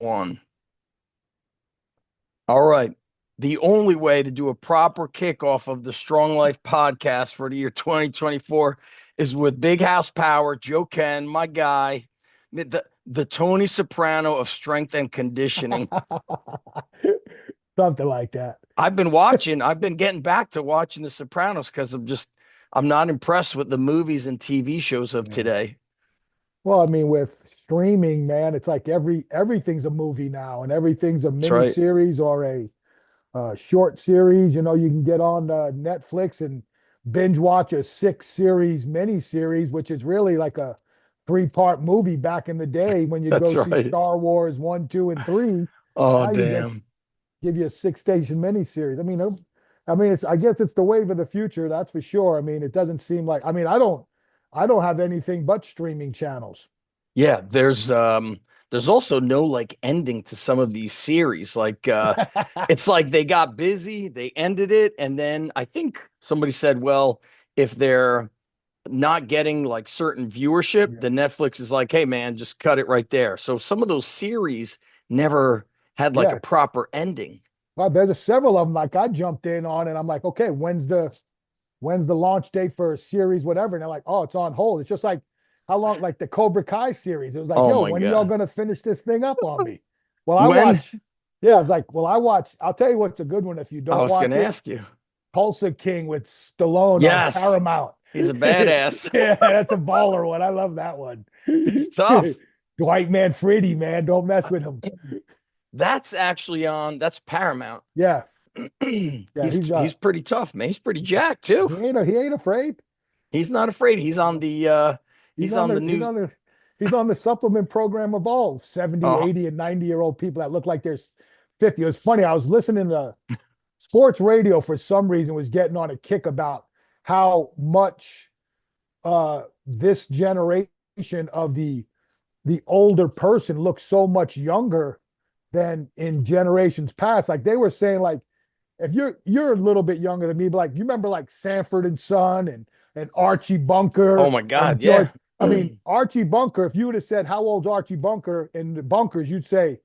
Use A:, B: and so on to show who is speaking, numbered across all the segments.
A: One. All right. The only way to do a proper kickoff of the Strong Life podcast for the year 2024 is with Big House Power, Joe Kenn, my guy, the Tony Soprano of strength and conditioning.
B: Something like that.
A: I've been getting back to watching The Sopranos because I'm not impressed with the movies and TV shows of
B: Yeah.
A: today.
B: Well, I mean, with streaming, man, it's like everything's a movie now, and everything's a
A: That's
B: mini
A: right.
B: series or a short series. You know, you can get on Netflix and binge watch a 6 series mini series, which is really like a 3-part movie back in the day when you'd
A: That's
B: go see
A: right.
B: Star Wars 1, 2, and 3.
A: Oh,
B: Now you just
A: damn.
B: give you a 6 station mini series. I mean, I guess it's the wave of the future, that's for sure. I mean, it doesn't seem like, I don't have anything but streaming channels.
A: Yeah, there's also no like ending to some of these series. It's like they got busy, they ended it, and then I think somebody said, well, if they're not getting like certain viewership,
B: Yeah.
A: then Netflix is like, hey man, just cut it right there. So some of those series never had like a
B: Yeah.
A: proper ending.
B: Well, there's several of them like I jumped in on and I'm like, okay, when's the launch date for a series, whatever? And they're like, oh, it's on hold. It's just like how long, like the Cobra Kai series. It was like,
A: Oh
B: yo,
A: my
B: when are y'all
A: God.
B: gonna finish this thing up on me? Well, I
A: When
B: watch, yeah, I was like, well, I watch, I'll tell you what's a good one if you
A: I
B: don't
A: was
B: watch
A: gonna
B: it.
A: ask you.
B: Tulsa King with Stallone on
A: Yes,
B: Paramount.
A: he's a badass.
B: Yeah, that's a baller one. I love that one.
A: He's tough.
B: Dwight Manfredi, man, don't mess with him.
A: That's Paramount.
B: Yeah, yeah,
A: He's pretty tough, man. He's pretty jacked too.
B: he ain't afraid.
A: He's not afraid.
B: He's
A: He's
B: on
A: on the
B: the
A: new
B: he's on the supplement program of all 70,
A: uh
B: 80, and 90-year-old people that look like they're 50. It was funny. I was listening to sports radio for some reason, was getting on a kick about how much this generation of the older person looks so much younger than in generations past. Like they were saying, like if you're a little bit younger than me, but like you remember like Sanford and Son and Archie
A: oh
B: Bunker
A: my
B: and
A: God,
B: George.
A: yeah.
B: I mean, Archie Bunker, if you would have said how old's Archie Bunker in the bunkers, you'd say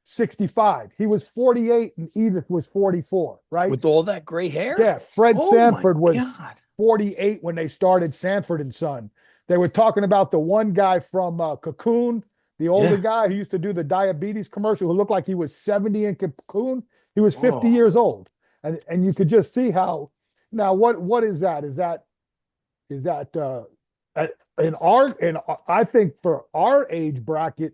B: 65. He was 48 and Edith was 44, right?
A: With all that gray hair?
B: Yeah, Fred
A: Oh my
B: Sanford was
A: God.
B: 48 when they started Sanford and Son. They were talking about the one guy from Cocoon, the older
A: Yeah.
B: guy who used to do the diabetes commercial, who looked like he was 70 in Cocoon. He was 50
A: Oh,
B: years old, and you could just see how. Now, what is that? Is that in I think for our age bracket,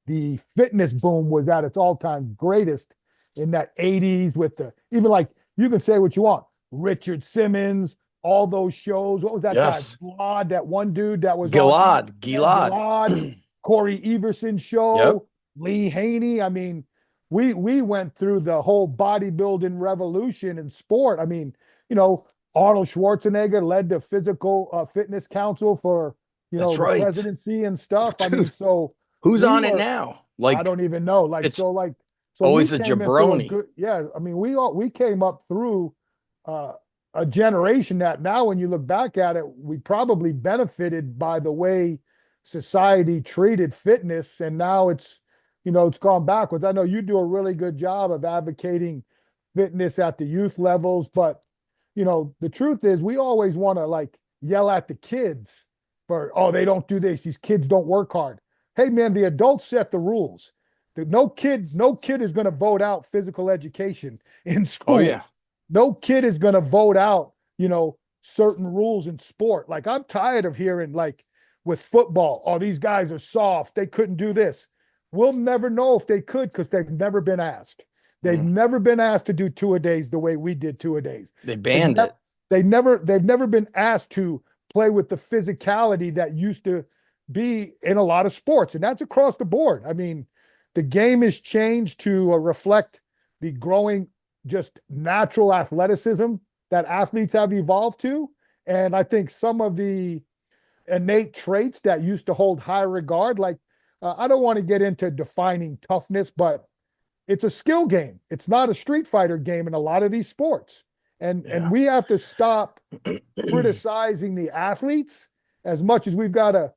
B: the fitness boom was at its all-time greatest in that 80s with the even like you can say what you want. Richard Simmons, all those shows. What was that guy?
A: yes.
B: Vlad, that one dude that was on
A: Gilad.
B: Gilad, Corey Everson
A: Yep.
B: show, Lee Haney. I mean, we went through the whole bodybuilding revolution in sport. I mean, you know, Arnold Schwarzenegger led the physical fitness council for,
A: That's
B: the
A: right.
B: presidency and stuff. I mean,
A: Dude,
B: so
A: who's
B: we
A: on it
B: were,
A: now?
B: I
A: Like
B: don't even know.
A: it's
B: So we
A: always a
B: came into a
A: jabroni.
B: good, yeah. I mean, we came up through uh, a generation that now, when you look back at it, we probably benefited by the way society treated fitness, and now it's gone backwards. I know you do a really good job of advocating fitness at the youth levels, but the truth is we always want to like yell at the kids for, oh, they don't do this. These kids don't work hard. Hey man, the adults set the rules. No kid is going to vote out physical education in
A: Oh yeah.
B: schools. No kid is going to vote out, certain rules in sport. Like I'm tired of hearing like with football, oh, these guys are soft. They couldn't do this. We'll never know if they could because they've never been asked. They've
A: Mm.
B: never been asked to do two-a-days the way we did two-a-days.
A: They
B: They've
A: banned
B: never
A: it.
B: they've never been asked to play with the physicality that used to be in a lot of sports, and that's across the board. I mean, the game has changed to reflect the growing just natural athleticism that athletes have evolved to, and I think some of the innate traits that used to hold high regard, like I don't want to get into defining toughness, but it's a skill game. It's not a Street Fighter game in a lot of these sports. And
A: Yeah.
B: we have to stop criticizing the athletes as much as we've got to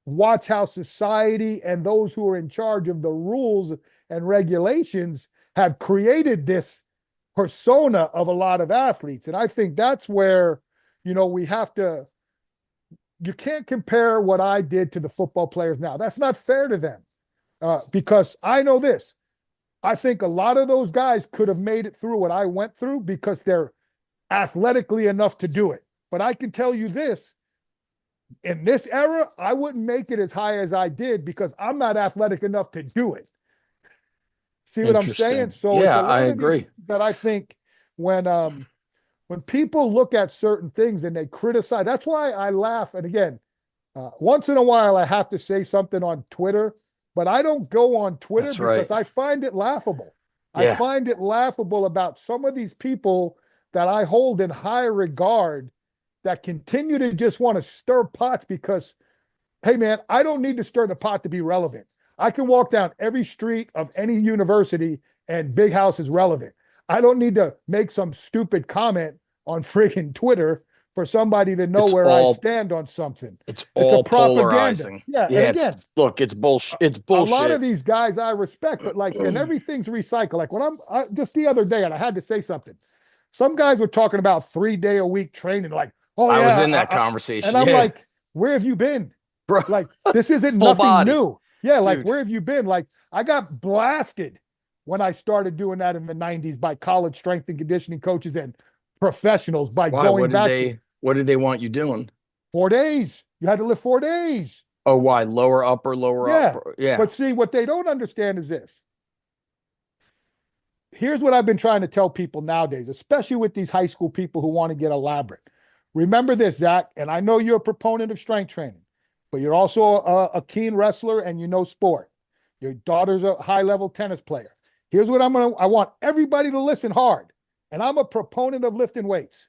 B: watch how society and those who are in charge of the rules and regulations have created this persona of a lot of athletes. And I think that's where, we have to, you can't compare what I did to the football players now. That's not fair to them, because I know this. I think a lot of those guys could have made it through what I went through because they're athletically enough to do it. But I can tell you this, in this era, I wouldn't make it as high as I did because I'm not athletic enough to do it. See what I'm saying? So
A: yeah,
B: it's a
A: I
B: lot of
A: agree.
B: these that I think when people look at certain things and they criticize, that's why I laugh. And again, once in a while, I have to say something on Twitter, but I don't go on Twitter
A: That's
B: because
A: right.
B: I find it laughable. I
A: Yeah.
B: find it laughable about some of these people that I hold in high regard that continue to just want to stir pots because, hey, man, I don't need to stir the pot to be relevant. I can walk down every street of any university and Big House is relevant. I don't need to make some stupid comment on friggin' Twitter for somebody to know
A: It's
B: where I
A: all
B: stand on something.
A: it's
B: It's a
A: all
B: propaganda.
A: polarizing.
B: Yeah. And
A: Yeah,
B: again,
A: it's bullshit. It's
B: a lot of
A: bullshit.
B: these guys I respect, but and everything's recycled. Like just the other day, and I had to say something. Some guys were talking about 3 day a week training, like, oh
A: I was
B: yeah,
A: in that
B: and
A: conversation.
B: I'm
A: Yeah.
B: like, where have you been?
A: Bro,
B: Like, this isn't
A: full
B: nothing
A: body.
B: new. Yeah, like,
A: Dude.
B: where have you been? Like, I got blasted when I started doing that in the 90s by college strength and conditioning coaches and professionals by
A: Why?
B: going back to
A: What did they want you doing?
B: 4 days. You had to live 4 days.
A: Oh, why? Lower upper, lower
B: Yeah.
A: upper. Yeah.
B: But see, what they don't understand is this. Here's what I've been trying to tell people nowadays, especially with these high school people who want to get elaborate. Remember this, Zach, and I know you're a proponent of strength training, but you're also a keen wrestler and you know sport. Your daughter's a high-level tennis player. Here's what I want everybody to listen hard. And I'm a proponent of lifting weights.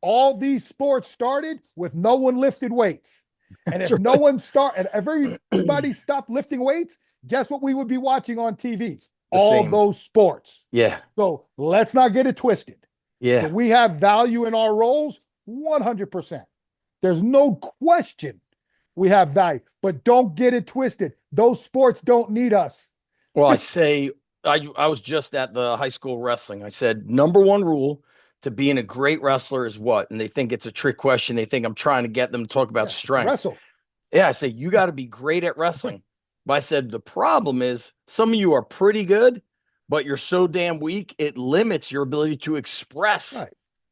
B: All these sports started with no one lifted weights. And if no one and if everybody stopped lifting weights, guess what we would be watching on TV?
A: The
B: All
A: same.
B: those sports.
A: Yeah.
B: So let's not get it twisted.
A: Yeah.
B: Do we have value in our roles? 100%. There's no question we have value, but don't get it twisted. Those sports don't need us.
A: Well, I was just at the high school wrestling. I said, number one rule to being a great wrestler is what? And they think it's a trick question. They think I'm trying to get them to talk about strength.
B: Wrestle.
A: Yeah, I say, you got to be great at wrestling. But I said, the problem is some of you are pretty good, but you're so damn weak, it limits your ability to express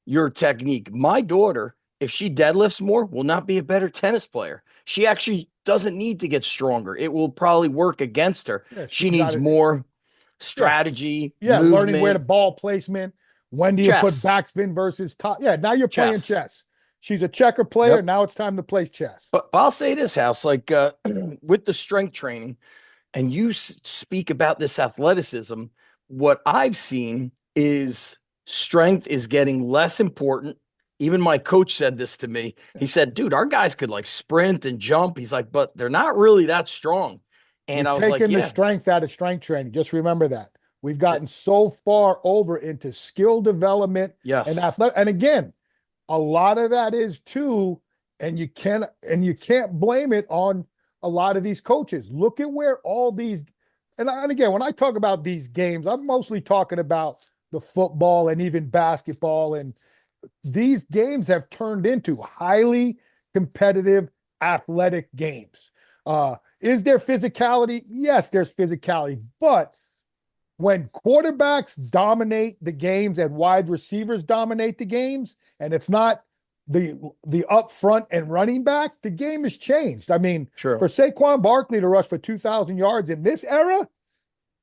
A: your technique. My daughter, if she deadlifts more, will not be a better tennis player. She actually doesn't need to get stronger. It will probably work against her.
B: Yeah,
A: she needs more strategy, movement.
B: Learning where to ball placement. When do you put
A: Chess.
B: backspin versus top? Yeah, now you're playing
A: Chess.
B: chess. She's a checker player. Now it's time to play chess.
A: But I'll say this, House, like with the strength training, and you speak about this athleticism, what I've seen is strength is getting less important. Even my coach said this to me. He said, dude, our guys could like sprint and jump. He's like, but they're not really that strong. And I was like,
B: the strength out of strength training. Just remember that. We've gotten so far over into skill development and athletic. And again, a lot of that is too, and you can't blame it on a lot of these coaches. Look at where all these, and again, when I talk about these games, I'm mostly talking about the football and even basketball. And these games have turned into highly competitive athletic games. Is there physicality? Yes, there's physicality. But when quarterbacks dominate the games and wide receivers dominate the games, and it's not the up front and running back, the game has changed. I mean, for Saquon Barkley to rush for 2,000 yards in this era,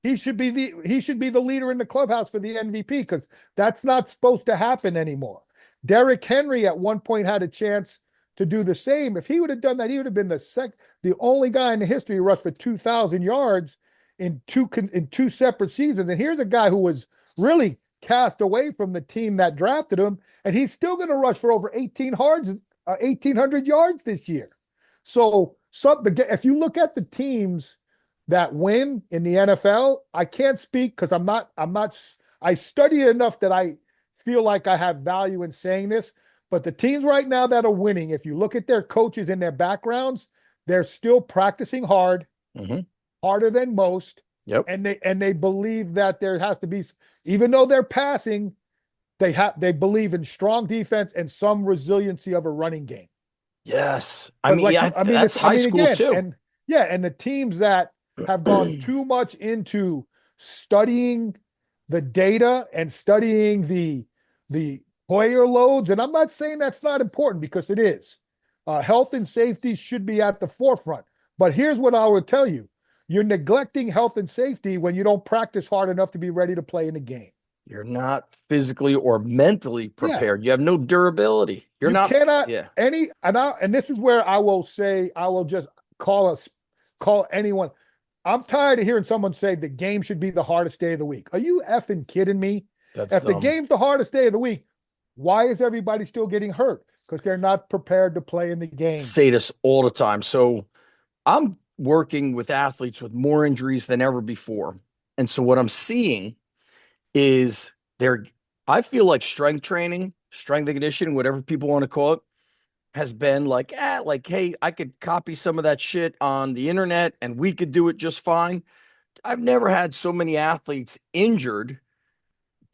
B: he should be the leader in the clubhouse for the MVP because that's not supposed to happen anymore. Derrick Henry at one point had a chance to do the same. If he would have done that, he would have been the only guy in the history who rushed for 2,000 yards in two separate seasons. And here's a guy who was really cast away from the team that drafted him, and he's still going to rush for over 1,800 yards this year. So if you look at the teams that win in the NFL, I can't speak because I study it enough that I feel like I have value in saying this, but the teams right now that are winning, if you look at their coaches and their backgrounds, they're still practicing hard, harder than most,
A: Yep.
B: and they believe that there has to be, even though they're passing, they believe in strong defense and some resiliency of a running game.
A: Yes. I
B: But
A: mean,
B: like,
A: yeah,
B: I mean,
A: that's high school
B: again,
A: too.
B: and yeah, and the teams that have gone too much into studying the data and studying the player loads, and I'm not saying that's not important because it is. Health and safety should be at the forefront. But here's what I would tell you: you're neglecting health and safety when you don't practice hard enough to be ready to play in the game.
A: You're not physically or mentally
B: Yeah,
A: prepared. You have no durability. You're
B: you
A: not,
B: cannot
A: yeah.
B: and this is where I will say I will just call anyone. I'm tired of hearing someone say the game should be the hardest day of the week. Are you effing kidding me?
A: That's
B: If the
A: dumb.
B: game's the hardest day of the week, why is everybody still getting hurt? Because they're not prepared to play in the game.
A: Say this all the time. So I'm working with athletes with more injuries than ever before. And so what I'm seeing is they're, I feel like strength training, strength and conditioning, whatever people want to call it, has been like, like, hey, I could copy some of that shit on the internet and we could do it just fine. I've never had so many athletes injured,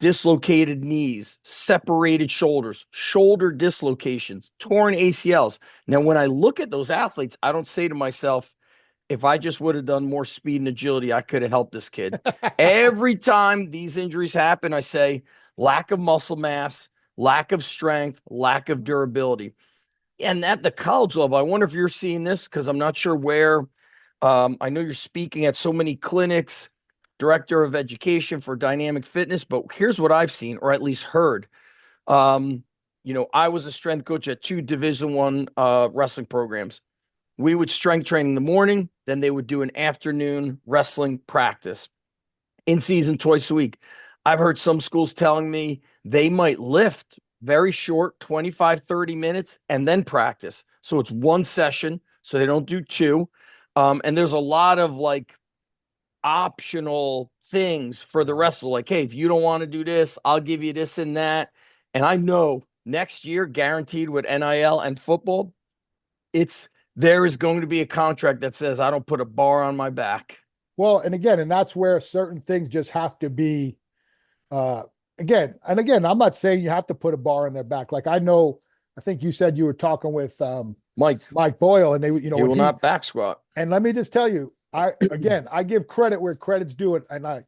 A: dislocated knees, separated shoulders, shoulder dislocations, torn ACLs. Now, when I look at those athletes, I don't say to myself, if I just would have done more speed and agility, I could have helped this kid. Every time these injuries happen, I say lack of muscle mass, lack of strength, lack of durability. And at the college level, I wonder if you're seeing this because I'm not sure where. I know you're speaking at so many clinics, director of education for dynamic fitness, but here's what I've seen, or at least heard. Um, I was a strength coach at two Division I wrestling programs. We would strength train in the morning, then they would do an afternoon wrestling practice in season twice a week. I've heard some schools telling me they might lift very short, 25, 30 minutes, and then practice. So it's one session, so they don't do two. And there's a lot of like optional things for the wrestler. Like, hey, if you don't want to do this, I'll give you this and that. And I know next year, guaranteed with NIL and football, there is going to be a contract that says I don't put a bar on my back.
B: Well, and again, and that's where certain things just have to be uh again, I'm not saying you have to put a bar on their back. Like I know, I think you said you were talking with
A: Mike,
B: Mike Boyle, and
A: he
B: when
A: will not back squat.
B: and let me just tell you, I give credit where credit's due, and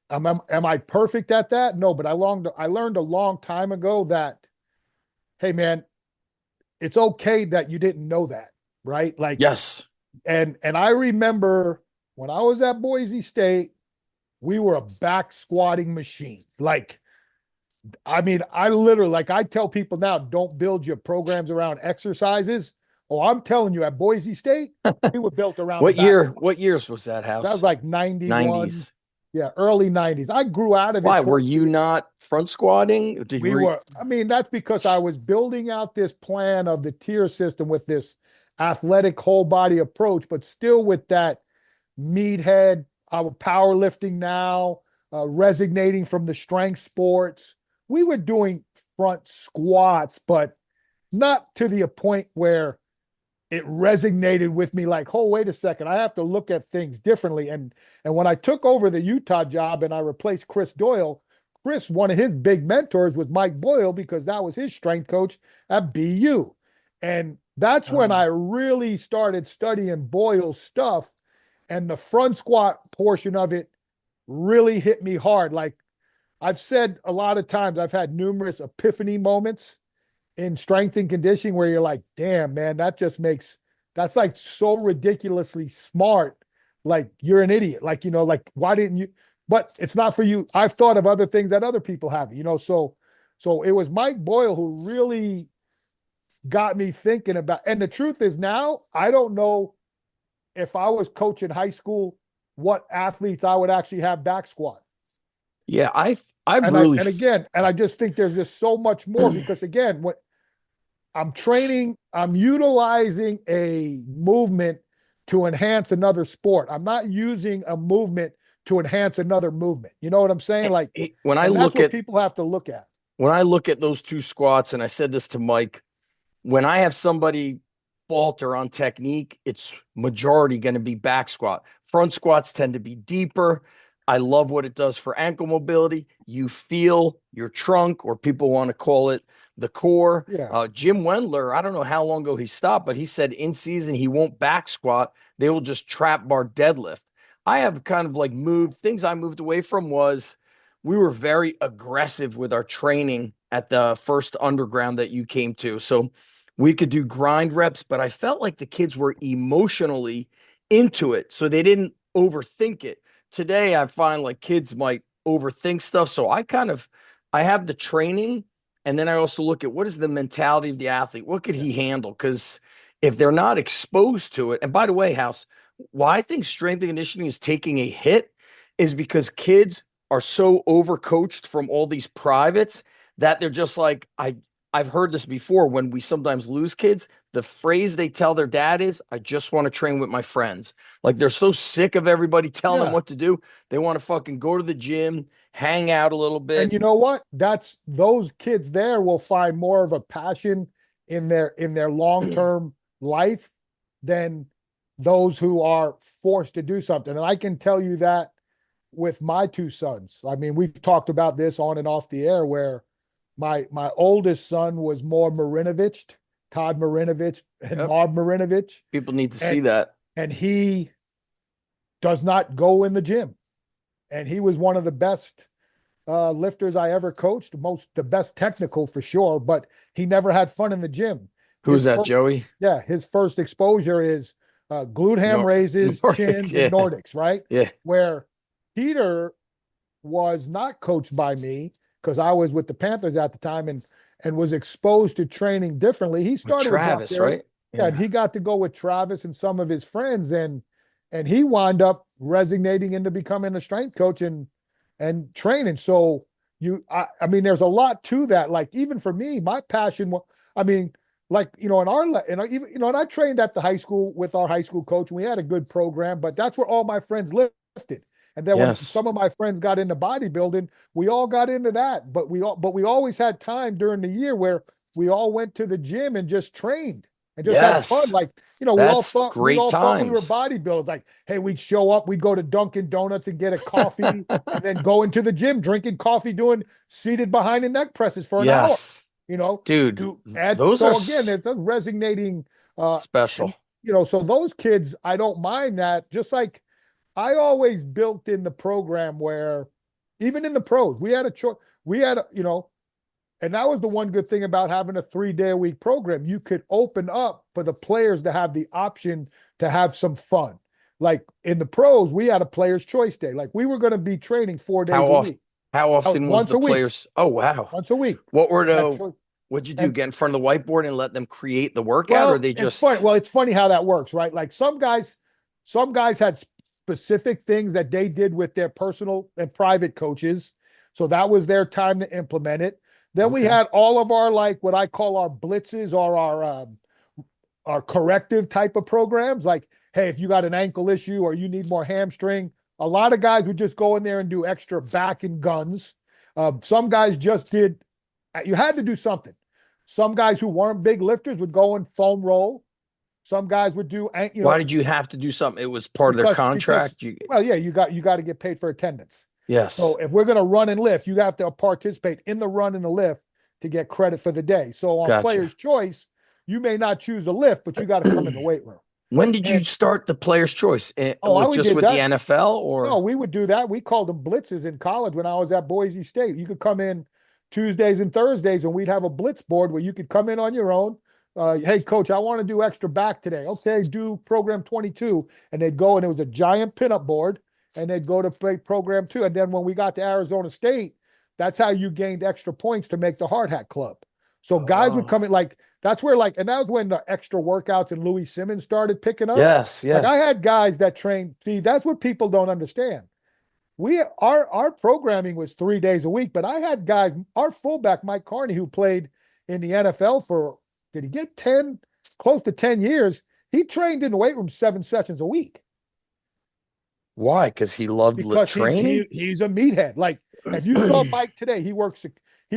B: am I perfect at that? No, but I learned a long time ago that, hey man, it's okay that you didn't know that, right? Like,
A: Yes.
B: and I remember when I was at Boise State, we were a back squatting machine. Like, I mean, I literally, like I tell people now, don't build your programs around exercises. Oh, I'm telling you, at Boise State, we were built around the
A: What
B: back.
A: year? What years was that
B: That was
A: house?
B: like 91,
A: 90s.
B: yeah, early 90s. I grew out of it
A: Why were
B: towards
A: you not front squatting?
B: we were, I mean, that's because I was building out this plan of the tier system with this athletic whole body approach, but still with that meathead, our powerlifting now, resignating from the strength sports. We were doing front squats, but not to the point where it resonated with me like, oh, wait a second, I have to look at things differently. And when I took over the Utah job and I replaced Chris Doyle, Chris, one of his big mentors was Mike Boyle because that was his strength coach at BU. And that's when I really started studying Boyle's stuff. And the front squat portion of it really hit me hard. Like I've said a lot of times, I've had numerous epiphany moments in strength and conditioning where you're like, damn, man, that's like so ridiculously smart. Like you're an idiot. Like, like why didn't you? But it's not for you. I've thought of other things that other people have, so it was Mike Boyle who really got me thinking about, and the truth is now, I don't know if I was coaching high school, what athletes I would actually have back squat.
A: Yeah, I've
B: And
A: really
B: I just think there's just so much more because again, what I'm training, I'm utilizing a movement to enhance another sport. I'm not using a movement to enhance another movement. You know what I'm saying? Like,
A: when I
B: and that's
A: look
B: what
A: at
B: people have to look at.
A: when I look at those two squats, and I said this to Mike, when I have somebody falter on technique, it's majority going to be back squat. Front squats tend to be deeper. I love what it does for ankle mobility. You feel your trunk, or people want to call it the core.
B: Yeah.
A: Jim Wendler, I don't know how long ago he stopped, but he said in season he won't back squat. They will just trap bar deadlift. I have kind of like moved things. I moved away from was we were very aggressive with our training at the first underground that you came to. So we could do grind reps, but I felt like the kids were emotionally into it. So they didn't overthink it. Today, I find like kids might overthink stuff. So I have the training. And then I also look at what is the mentality of the athlete? What could he handle? Because if they're not exposed to it, and by the way, House, why I think strength and conditioning is taking a hit is because kids are so overcoached from all these privates that they're just like, I've heard this before when we sometimes lose kids. The phrase they tell their dad is, I just want to train with my friends. Like they're so sick of everybody telling them what to do. They want to fucking go to the gym, hang out a little bit.
B: And you know what? That's those kids there will find more of a passion in their long-term life than those who are forced to do something. And I can tell you that with my two sons. I mean, we've talked about this on and off the air where my oldest son was more Marinovich, Todd Marinovich and Marv Marinovich.
A: People need to see that.
B: And he does not go in the gym. And he was one of the best lifters I ever coached, the best technical for sure, but he never had fun in the gym.
A: Who's that, Joey?
B: Yeah, his first exposure is glute ham raises, chins, and Nordics, right?
A: Yeah.
B: Where Peter was not coached by me because I was with the Panthers at the time and was exposed to training differently. He started with
A: Travis, right?
B: Yeah, and he got to go with Travis and some of his friends, and he wound up resignating into becoming a strength coach and training. So I mean, there's a lot to that. Like even for me, my passion was, I mean, like, you know, and I trained at the high school with our high school coach. And we had a good program, but that's where all my friends lifted. And then when some of my friends got into bodybuilding, we all got into that. But we always had time during the year where we all went to the gym and just trained and just had fun. Like, you know, we all thought we were bodybuilders. Like, hey, we'd show up, we'd go to Dunkin' Donuts and get a coffee and then go into the gym drinking coffee, doing seated behind the neck presses for an hour. You know,
A: dude,
B: those are again, it's resonating
A: special.
B: And, you know, so those kids, I don't mind that. Just like I always built in the program where even in the pros, we had a choice. You know, and that was the one good thing about having a 3-day-a-week program. You could open up for the players to have the option to have some fun. Like in the pros, we had a player's choice day. Like we were going to be training 4 days a week.
A: How often was the players? Oh, wow.
B: Once a week.
A: What'd you do? Get in front of the whiteboard and let them create the workout, or they just?
B: It's funny how that works, right? Like some guys had specific things that they did with their personal and private coaches. So that was their time to implement it. Then we had all of our, like what I call our blitzes or our corrective type of programs. Like, hey, if you got an ankle issue or you need more hamstring, a lot of guys would just go in there and do extra back and guns. Some guys just did, you had to do something. Some guys who weren't big lifters would go and foam roll. Some guys would do, you know.
A: Why did you have to do something? It was part of their contract.
B: You got to get paid for attendance.
A: Yes.
B: So if we're going to run and lift, you have to participate in the run and the lift to get credit for the day. So on player's choice, you may not choose the lift, but you got to come in the weight room.
A: When did you start the player's choice? Just with the NFL, or?
B: No, we would do that. We called them blitzes in college when I was at Boise State. You could come in Tuesdays and Thursdays, and we'd have a blitz board where you could come in on your own. Hey, coach, I want to do extra back today. Okay, do program 22. And they'd go, and it was a giant pinup board, and they'd go to play program 2. And then when we got to Arizona State, that's how you gained extra points to make the hard hat club. So guys would come in, like, that's where, like, and that was when the extra workouts and Louis Simmons started picking up.
A: Yes.
B: Like I had guys that trained. See, that's what people don't understand. Our programming was 3 days a week, but I had guys, our fullback, Mike Carney, who played in the NFL for, did he get close to 10 years? He trained in the weight room 7 sessions a week.
A: Why? Because he loved training?
B: He's a meathead. Like, if you saw Mike today, he's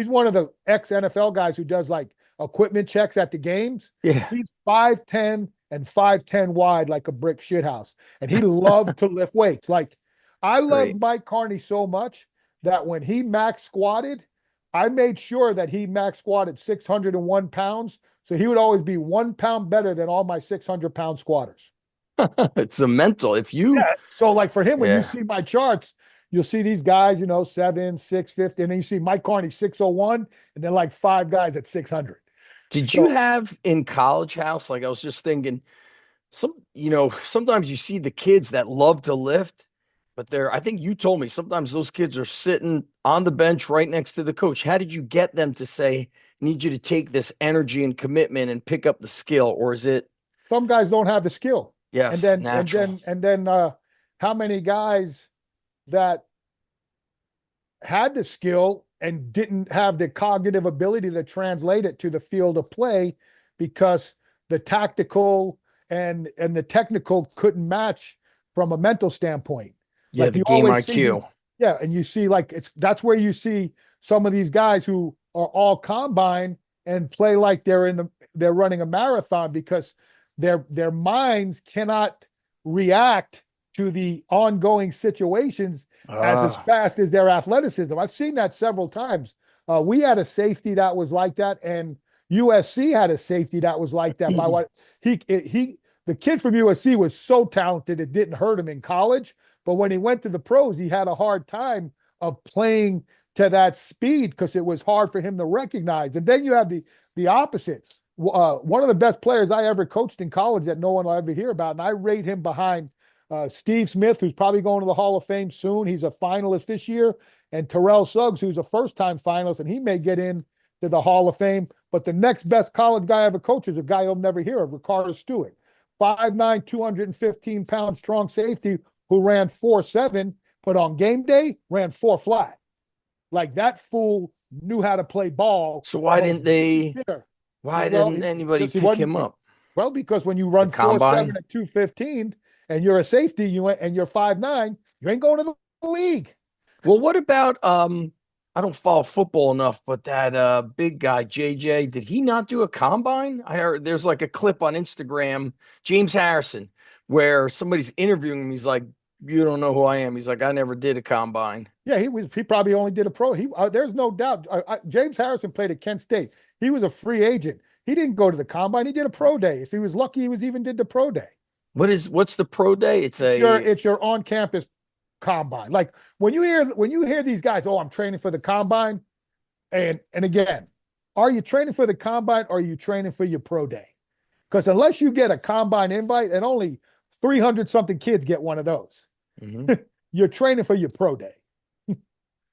B: one of the ex-NFL guys who does like equipment checks at the games.
A: Yeah.
B: He's 5'10" and 5'10" wide like a brick shithouse. And he loved to lift weights. Like, I
A: Great.
B: loved Mike Carney so much that when he max squatted, I made sure that he max squatted 601 pounds. So he would always be 1 pound better than all my 600-pound squatters.
A: It's a mental. If you,
B: Yeah. So like for him, when you
A: yeah.
B: see my charts, you'll see these guys, 7, 650, and then you see Mike Carney 601, and then like 5 guys at 600.
A: Did you
B: So
A: have in College House? Like I was just thinking, sometimes you see the kids that love to lift, but I think you told me sometimes those kids are sitting on the bench right next to the coach. How did you get them to say, need you to take this energy and commitment and pick up the skill? Or is it,
B: some guys don't have the skill. And
A: yes,
B: then and
A: natural?
B: then and then how many guys that had the skill and didn't have the cognitive ability to translate it to the field of play because the tactical and the technical couldn't match from a mental standpoint.
A: Yeah,
B: Like
A: the
B: you
A: game
B: always see
A: IQ.
B: yeah, and you see like that's where you see some of these guys who are all combine and play like they're running a marathon because their minds cannot react to the ongoing situations as
A: Ah,
B: fast as their athleticism. I've seen that several times. We had a safety that was like that, and USC had a safety that was like that. My wife, the kid from USC was so talented it didn't hurt him in college, but when he went to the pros, he had a hard time of playing to that speed because it was hard for him to recognize. And then you have the opposite. One of the best players I ever coached in college that no one will ever hear about, and I rate him behind Steve Smith, who's probably going to the Hall of Fame soon. He's a finalist this year, and Terrell Suggs, who's a first-time finalist, and he may get in to the Hall of Fame. But the next best college guy I ever coached is a guy you'll never hear of, Ricardo Stewart, 5'9", 215-pound strong safety who ran 4.7, but on game day ran 4 flat. Like that fool knew how to play ball.
A: so why
B: But
A: didn't they,
B: there.
A: why
B: Well,
A: didn't anybody
B: because he
A: pick
B: wasn't.
A: him up?
B: Well, because when you
A: The
B: run 4.7
A: combine?
B: at 215 and you're a safety, and you're 5'9", you ain't going to the league.
A: Well, what about I don't follow football enough, but that big guy, JJ, did he not do a combine? I heard there's like a clip on Instagram, James Harrison, where somebody's interviewing him. He's like, you don't know who I am. He's like, I never did a combine.
B: Yeah, he probably only did a pro. There's no doubt. James Harrison played at Kent State. He was a free agent. He didn't go to the combine. He did a pro day. If he was lucky, he was even did the pro day.
A: What's the pro day? It's
B: It's your
A: a
B: it's your on campus combine. Like when you hear these guys, oh, I'm training for the combine, and again, are you training for the combine or are you training for your pro day? Because unless you get a combine invite, and only 300 something kids get one of those,
A: Mhm.
B: you're training for your pro day.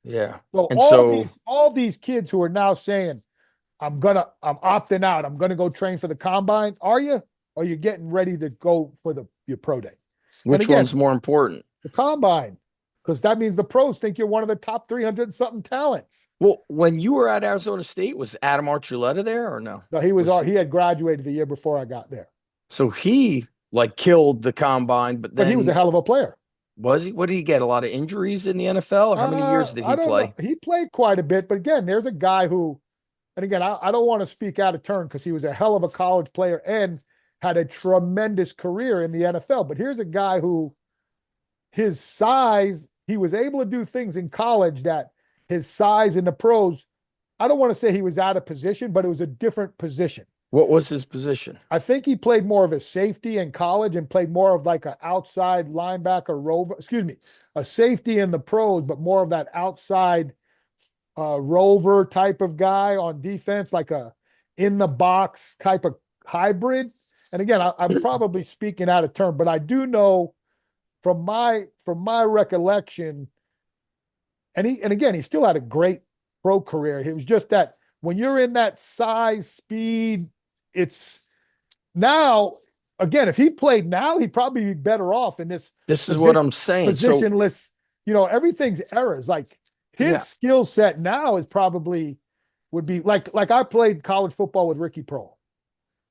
A: Yeah.
B: So
A: And so
B: all these kids who are now saying, I'm opting out, I'm gonna go train for the combine. Are you? Or are you getting ready to go for your pro day? And
A: which
B: again,
A: one's more important?
B: the combine, because that means the pros think you're one of the top 300 something talents.
A: Well, when you were at Arizona State, was Adam Archuleta there or no?
B: No, he had graduated the year before I got there,
A: So he like killed the combine, but
B: but he was a
A: then
B: hell of a player.
A: was he? What did he get? A lot of injuries in the NFL? Or how many years did
B: I
A: he
B: don't know.
A: play?
B: He played quite a bit, but again, there's a guy who, and again, I don't want to speak out of turn because he was a hell of a college player and had a tremendous career in the NFL. But here's a guy who, his size, he was able to do things in college that his size in the pros, I don't want to say he was out of position, but it was a different position.
A: What was his position?
B: I think he played more of a safety in college and played more of like an outside linebacker rover, a safety in the pros, but more of that outside rover type of guy on defense, like a in the box type of hybrid. And again, I'm probably speaking out of turn, but I do know from my recollection, and again, he still had a great pro career. It was just that when you're in that size, speed, it's now again, if he played now, he'd probably be better off in this
A: This is what I'm saying. So
B: positionless. Everything's errors. Like his
A: yeah,
B: skill set now is probably would be like I played college football with Ricky Prohl.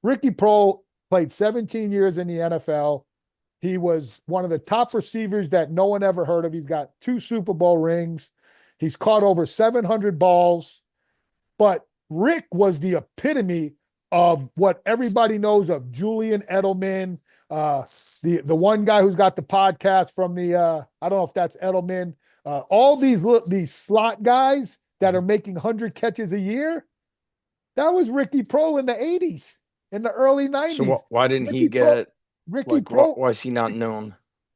B: Ricky Prohl played 17 years in the NFL. He was one of the top receivers that no one ever heard of. He's got 2 Super Bowl rings. He's caught over 700 balls. But Rick was the epitome of what everybody knows of Julian Edelman, uh, the one guy who's got the podcast from the I don't know if that's Edelman. All these slot guys that are making 100 catches a year. That was Ricky Prohl in the 80s, in the early
A: So
B: 90s.
A: why didn't he
B: Ricky Pro,
A: get
B: Ricky
A: like
B: Pro,
A: why is he not known?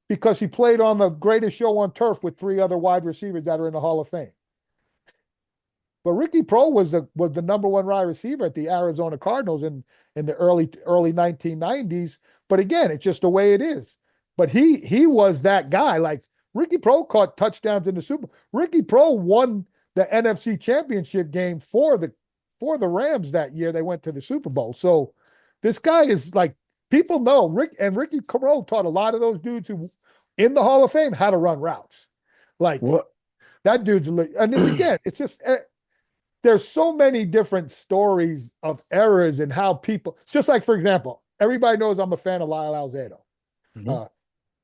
B: because he played on the greatest show on turf with three other wide receivers that are in the Hall of Fame. But Ricky Prohl was the number one wide receiver at the Arizona Cardinals in the early 1990s. But again, it's just the way it is. But he was that guy. Like Ricky Prohl caught touchdowns in the Super. Ricky Prohl won the NFC Championship game for the Rams that year. They went to the Super Bowl. So this guy is like, people know Ricky Prohl taught a lot of those dudes who in the Hall of Fame how to run routes. Like
A: What?
B: that dude's, and this again, it's just there's so many different stories of errors and how people, just like, for example, everybody knows I'm a fan of Lyle Alzado.
A: Mhm.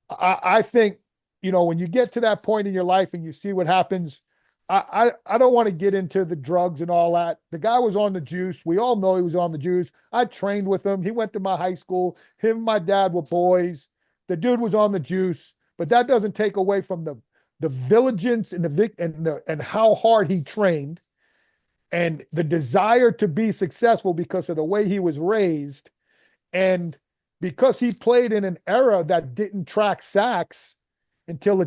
B: Uh, I think, when you get to that point in your life and you see what happens, I don't want to get into the drugs and all that. The guy was on the juice. We all know he was on the juice. I trained with him. He went to my high school. Him and my dad were boys. The dude was on the juice, but that doesn't take away from the diligence and and how hard he trained and the desire to be successful because of the way he was raised, and because he played in an era that didn't track sacks until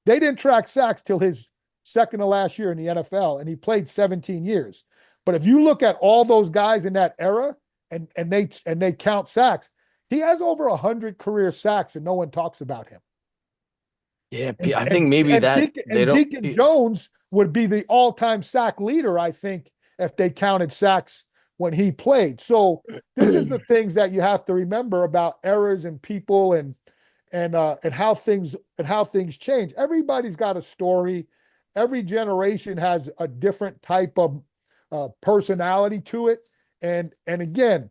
B: they didn't track sacks till his second to last year in the NFL, and he played 17 years. But if you look at all those guys in that era and they count sacks, he has over 100 career sacks and no one talks about him.
A: Yeah,
B: And
A: I think
B: and
A: maybe
B: and
A: that
B: Deacon,
A: they
B: and
A: don't.
B: Deacon Jones would be the all-time sack leader, I think, if they counted sacks when he played. So this is the things that you have to remember about errors and people and how things change. Everybody's got a story. Every generation has a different type of personality to it, and again,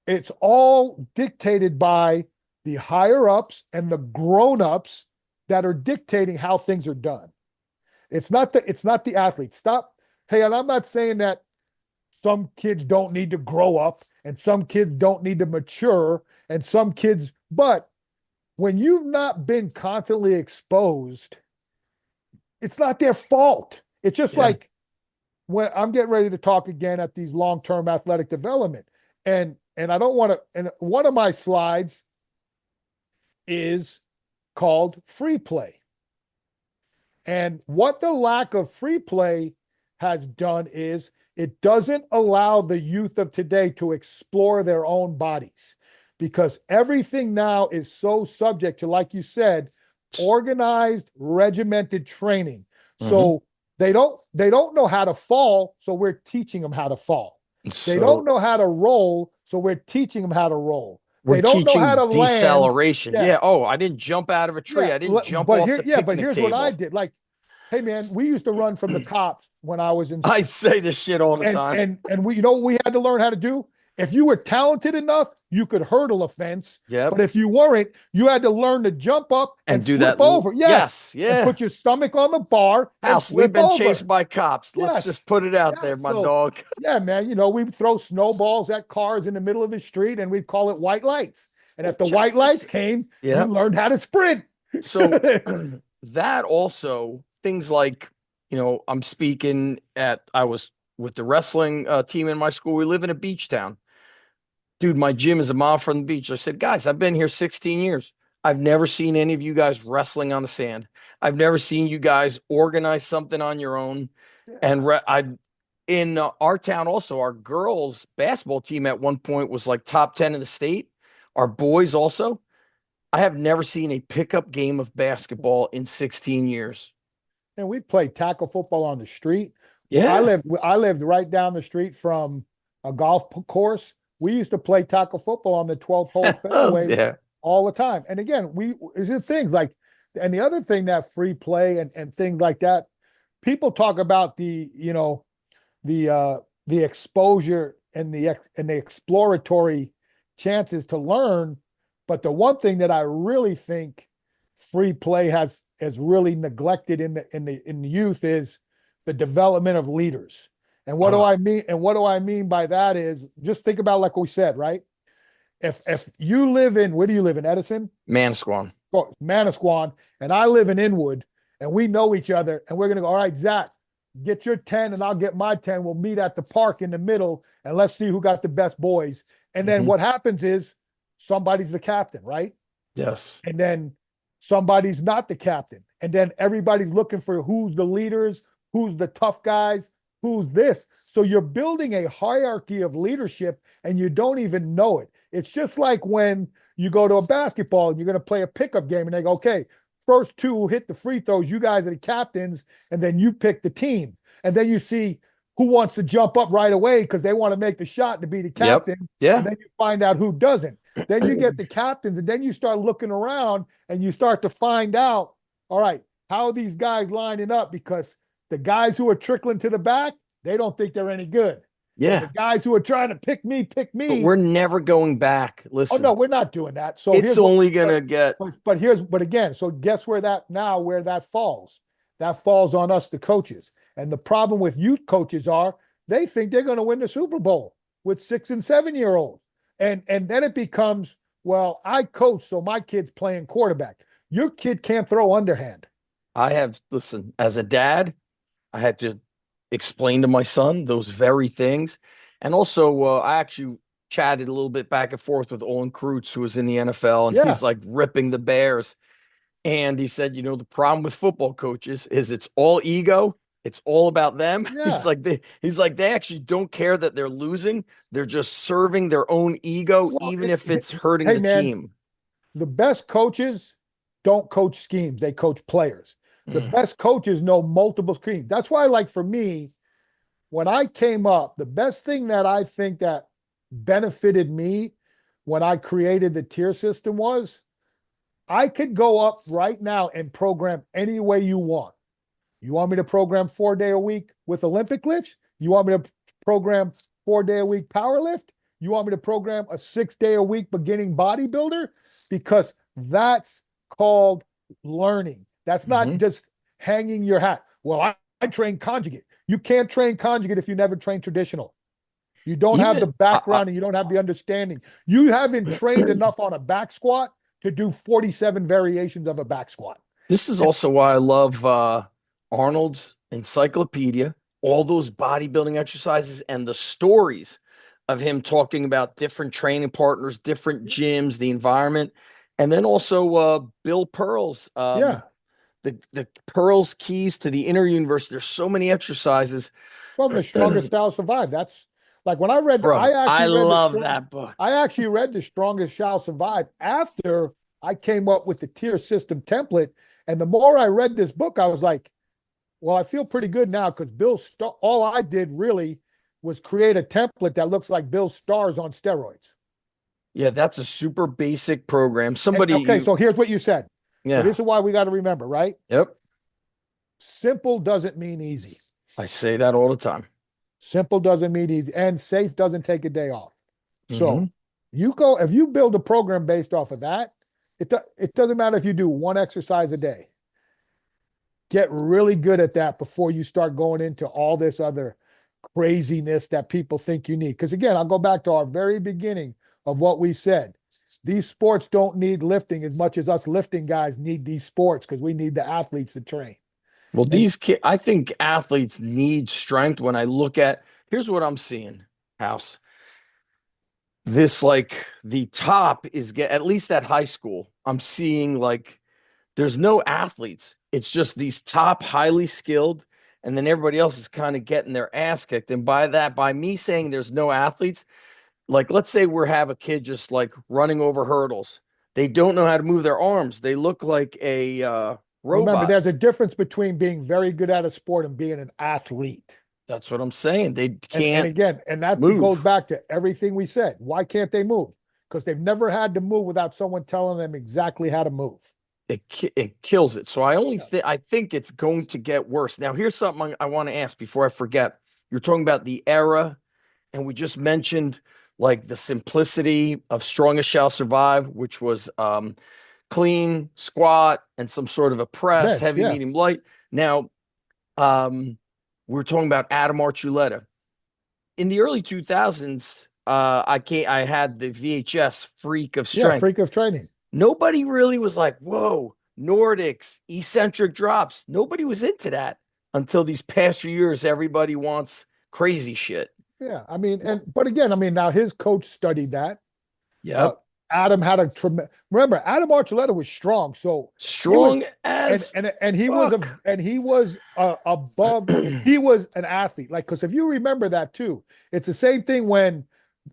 B: it's all dictated by the higher ups and the grown ups that are dictating how things are done. It's not the athletes. Stop. Hey, and I'm not saying that some kids don't need to grow up and some kids don't need to mature and some kids, but when you've not been constantly exposed, it's not their fault. It's just
A: Yeah.
B: like when I'm getting ready to talk again at these long-term athletic development. And I don't want to, and one of my slides is called free play. And what the lack of free play has done is it doesn't allow the youth of today to explore their own bodies because everything now is so subject to, like you said, organized, regimented training.
A: Mhm.
B: So they don't know how to fall, so we're teaching them how to fall. They don't
A: So
B: know how to roll, so we're teaching them how to roll.
A: we're
B: They don't know how
A: teaching
B: to land.
A: deceleration.
B: Yeah,
A: Yeah. Oh, I didn't jump out of a tree.
B: yeah,
A: I didn't jump
B: but
A: off
B: here,
A: the
B: yeah, but
A: picnic
B: here's what I
A: table.
B: did. Like, hey man, we used to run from the cops when I was in
A: I
B: school,
A: say this shit all the
B: and
A: time.
B: and we, what we had to learn how to do. If you were talented enough, you could hurdle a fence.
A: Yep.
B: But if you weren't, you had to learn to jump up
A: And
B: and
A: do
B: flip
A: that.
B: over. Yes,
A: Yes.
B: and
A: Yeah.
B: put your stomach on the bar and
A: House, we've
B: flip
A: been chased
B: over.
A: by cops. Let's
B: Yes.
A: just put it out there,
B: Yes.
A: my
B: So,
A: dog.
B: yeah, man, we'd throw snowballs at cars in the middle of the street and we'd call it white lights. And if
A: Well,
B: the
A: check
B: white
A: this.
B: lights came, you
A: Yep.
B: learned how to sprint.
A: So that also things like, I'm speaking I was with the wrestling team in my school. We live in a beach town. Dude, my gym is a mile from the beach. I said, guys, I've been here 16 years. I've never seen any of you guys wrestling on the sand. I've never seen you guys organize something on your own.
B: Yeah.
A: And in our town also, our girls basketball team at one point was like top 10 in the state. Our boys also. I have never seen a pickup game of basketball in 16 years.
B: And we played tackle football on the street. Well,
A: Yeah.
B: I lived right down the street from a course. We used to play tackle football on the 12th hole fairway
A: Yeah.
B: all the time. And again, it's just things like, and the other thing that free play and things like that, people talk about the exposure and the exploratory chances to learn. But the one thing that I really think free play has really neglected in the youth is the development of leaders. And what do I mean? And what do I mean by that is just think about like we said, right? If you live in, where do you live in, Edison?
A: Manasquan.
B: Oh, Manasquan, and I live in Inwood, and we know each other, and we're gonna go, all right, Zach, get your 10 and I'll get my 10. We'll meet at the park in the middle and let's see who got the best boys. And then what happens is somebody's the captain, right?
A: Yes.
B: And then somebody's not the captain. And then everybody's looking for who's the leaders, who's the tough guys, who's this. So you're building a hierarchy of leadership and you don't even know it. It's just like when you go to a basketball and you're going to play a pickup game and they go, okay, first two who hit the free throws, you guys are the captains, and then you pick the team. And then you see who wants to jump up right away because they want to make the shot to be the captain.
A: Yep. Yeah.
B: And then you find out who doesn't. Then you get the captains, and then you start looking around and you start to find out, all right, how are these guys lining up? Because the guys who are trickling to the back, they don't think they're any good.
A: Yeah.
B: But the guys who are trying to pick me.
A: But we're never going back. Listen.
B: Oh no, we're not doing that. So
A: it's only gonna get.
B: But again, so guess where that falls? That falls on us, the coaches. And the problem with youth coaches are they think they're going to win the Super Bowl with 6 and 7 year olds. And then it becomes, well, I coach, so my kid's playing quarterback. Your kid can't throw underhand.
A: Listen, as a dad, I had to explain to my son those very things. And also, I actually chatted a little bit back and forth with Olin Kreutz, who was in the NFL, and he's like ripping the Bears. And he said, the problem with football coaches is it's all ego. It's all about them.
B: Yeah.
A: He's like they actually don't care that they're losing. They're just serving their own ego, even if it's hurting the team.
B: The best coaches don't coach schemes. They coach players. The best coaches know multiple schemes. That's why, like for me, when I came up, the best thing that I think that benefited me when I created the tier system was I could go up right now and program any way you want. You want me to program 4 day a week with Olympic lifts? You want me to program 4 day a week power lift? You want me to program a 6 day a week beginning bodybuilder? Because that's called learning. That's not just hanging your hat. Well, I train conjugate. You can't train conjugate if you never train traditional. You don't have the background and you don't have the understanding. You haven't trained enough on a back squat to do 47 variations of a back squat.
A: This is also why I love Arnold's Encyclopedia, all those bodybuilding exercises and the stories of him talking about different training partners, different gyms, the environment, and then also Bill Pearl's the Pearl's keys to the inner universe. There's so many exercises.
B: Well, the strongest style survive. That's like when I read.
A: I love that book.
B: I actually read the strongest shall survive after I came up with the tier system template. And the more I read this book, I was like, well, I feel pretty good now because all I did really was create a template that looks like Bill's stars on steroids.
A: Yeah, that's a super basic program. So
B: here's what you said.
A: Yeah.
B: So this is why we got to remember, right?
A: Yep.
B: Simple doesn't mean easy.
A: I say that all the time.
B: Simple doesn't mean easy, and safe doesn't take a day off. So if you build a program based off of that, it doesn't matter if you do one exercise a day. Get really good at that before you start going into all this other craziness that people think you need. Because again, I'll go back to our very beginning of what we said. These sports don't need lifting as much as us lifting guys need these sports because we need the athletes to train.
A: Well, I think athletes need strength. When I look at, here's what I'm seeing, House. This, like, the top is at least at high school, I'm seeing like there's no athletes. It's just these top highly skilled, and then everybody else is kind of getting their ass kicked. And by me saying there's no athletes, like let's say have a kid just like running over hurdles. They don't know how to move their arms. They look like a robot.
B: Remember, there's a difference between being very good at a sport and being an athlete.
A: That's what I'm saying. They can't.
B: And that goes back to everything we said. Why can't they move? Because they've never had to move without someone telling them exactly how to move.
A: It kills it. So I think it's going to get worse. Now, here's something I want to ask before I forget. You're talking about the era, and we just mentioned like the simplicity of Strongest Shall Survive, which was clean, squat, and some sort of a press, heavy, medium, light. Now, we're talking about Adam Archuleta. in the early 2000s, I had the VHS Freak of
B: Yeah,
A: Strength.
B: freak of training.
A: Nobody really was like, whoa, Nordics, eccentric drops. Nobody was into that until these past few years. Everybody wants crazy shit.
B: Yeah, I mean, but again, I mean, now his coach studied that. Uh,
A: Yep.
B: Adam had a tremendous. Remember, Adam Archuleta was strong, so he was,
A: Strong as
B: and he was
A: fuck.
B: above. He was an athlete, like because if you remember that too, it's the same thing when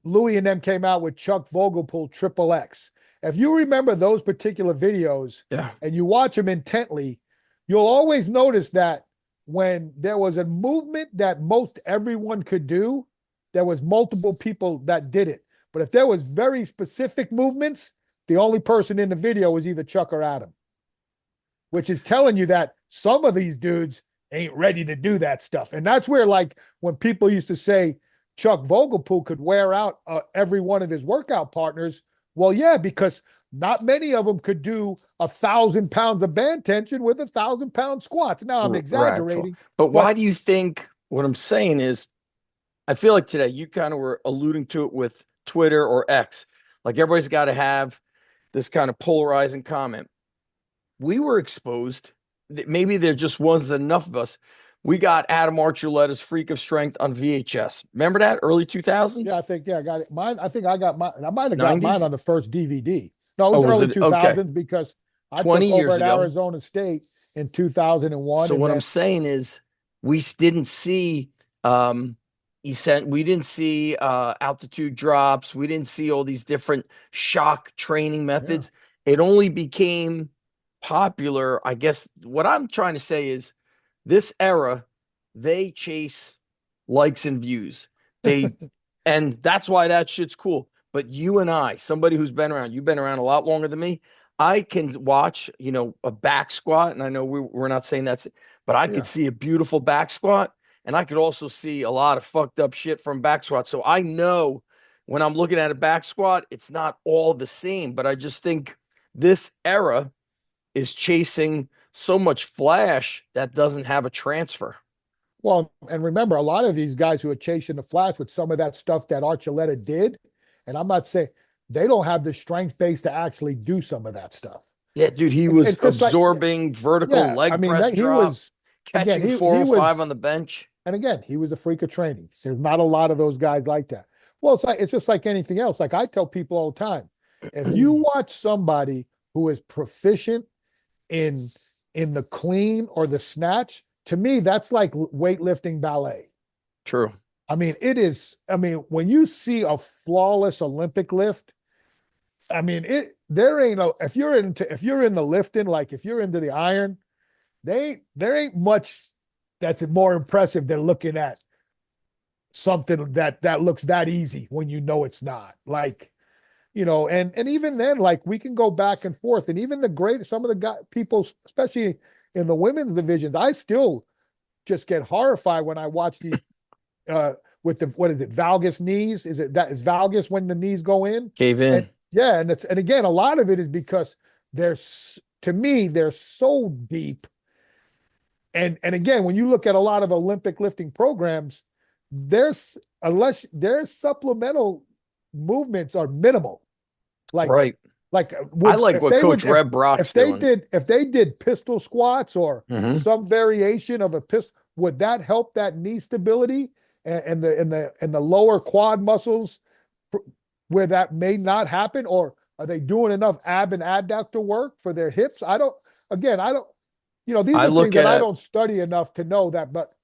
B: Louis and them came out with Chuck Vogelpool Triple X. If you remember those particular videos
A: Yeah.
B: and you watch them intently, you'll always notice that when there was a movement that most everyone could do, there was multiple people that did it. But if there was very specific movements, the only person in the video was either Chuck or Adam, which is telling you that some of these dudes ain't ready to do that stuff. And that's where, like, when people used to say Chuck Vogelpool could wear out every one of his workout partners, well, yeah, because not many of them could do 1,000 pounds of band tension with 1,000 pound squats. Now I'm
A: Right.
B: exaggerating,
A: But
B: but
A: why do you think what I'm saying is I feel like today you kind of were alluding to it with Twitter or X. Like everybody's got to have this kind of polarizing comment. We were exposed that maybe there just wasn't enough of us. We got Adam Archuleta's Freak of Strength on VHS. Remember that early 2000s,
B: yeah, I think I got it. Mine, I think I got mine. I might have got mine
A: 90s?
B: on the first DVD. No, it
A: Oh,
B: was
A: was
B: early
A: it okay?
B: 2000s because I
A: 20
B: took over
A: years
B: at
A: ago.
B: Arizona State in 2001,
A: So
B: and
A: what I'm
B: then
A: saying is didn't see we didn't see altitude drops, we didn't see all these different shock training
B: yeah,
A: methods. It only became popular, I guess what I'm trying to say is this era, they chase likes and views. They and that's why that shit's cool. But you and I, somebody who's been around, you've been around a lot longer than me. I can watch, a back squat, and I know we're not saying that's it, but I could
B: yeah.
A: see a beautiful back squat, and I could also see a lot of fucked up shit from back squat. So I know when I'm looking at a back squat, it's not all the same. But I just think this era is chasing so much flash that doesn't have a transfer.
B: Well, and remember, a lot of these guys who are chasing the flash with some of that stuff that Archuleta did, and I'm not saying they don't have the strength base to actually do some of that stuff.
A: Yeah, dude, he
B: It's
A: was
B: just like,
A: absorbing vertical
B: yeah, I
A: leg
B: mean
A: press
B: that he
A: drop,
B: was again,
A: catching four
B: he
A: or five
B: was,
A: on the bench.
B: and again, he was a freak of training. There's not a lot of those guys like that. Well, it's just like anything else. Like I tell people all the time, if you watch somebody who is proficient in the clean or the snatch, to me, that's like weightlifting ballet.
A: True.
B: I mean, it is. I mean, when you see a flawless Olympic lift, I mean, there ain't no if you're in the lifting, like if you're into the iron, there ain't much that's more impressive than looking at something that looks that easy when you know it's not. Like, and even then, like we can go back and forth, and even some of the people, especially in the women's divisions, I still just get horrified when I watch these uh with the what is it, valgus knees? Is valgus when the knees go in?
A: Cave
B: And
A: in.
B: yeah, and again, a lot of it is because to me, they're so deep. And again, when you look at a lot of Olympic lifting programs, their supplemental movements are minimal. Like
A: Right.
B: like
A: I
B: would
A: like
B: if
A: what
B: they
A: Coach
B: would
A: Reb Brock's doing.
B: if they did pistol squats or
A: Hmm.
B: some variation of a pistol, would that help that knee stability and the lower quad muscles where that may not happen? Or are they doing enough ab and adductor work for their hips? I don't, these
A: I
B: are things
A: look
B: that I
A: at
B: don't study enough to know that, but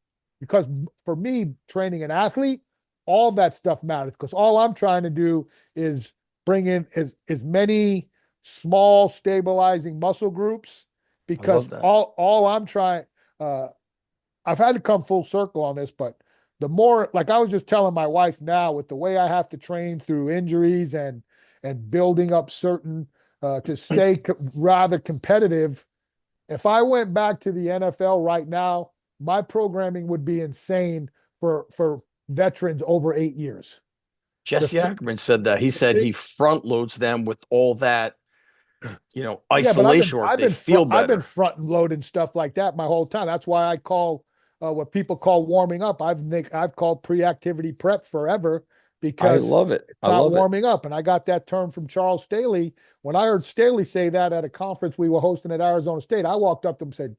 B: because for me, training an athlete, all that stuff matters because all I'm trying to do is bring in as many small stabilizing muscle groups
A: I love
B: because
A: that.
B: all I'm trying uh I've had to come full circle on this, but the more, like I was just telling my wife now, with the way I have to train through injuries and building up certain to stay rather competitive. If I went back to the NFL right now, my programming would be insane for veterans over 8 years. The
A: Jesse Ackerman said that. He said
B: big,
A: he front loads them with all that,
B: yeah, but I've been
A: isolation work. They feel
B: I've been
A: better.
B: front and loading stuff like that my whole time. That's why I call what people call warming up. I've called pre-activity prep forever
A: I
B: because
A: love it.
B: it's
A: I
B: not
A: love it.
B: warming up. And I got that term from Charles Staley. When I heard Staley say that at a conference we were hosting at Arizona State, I walked up to him and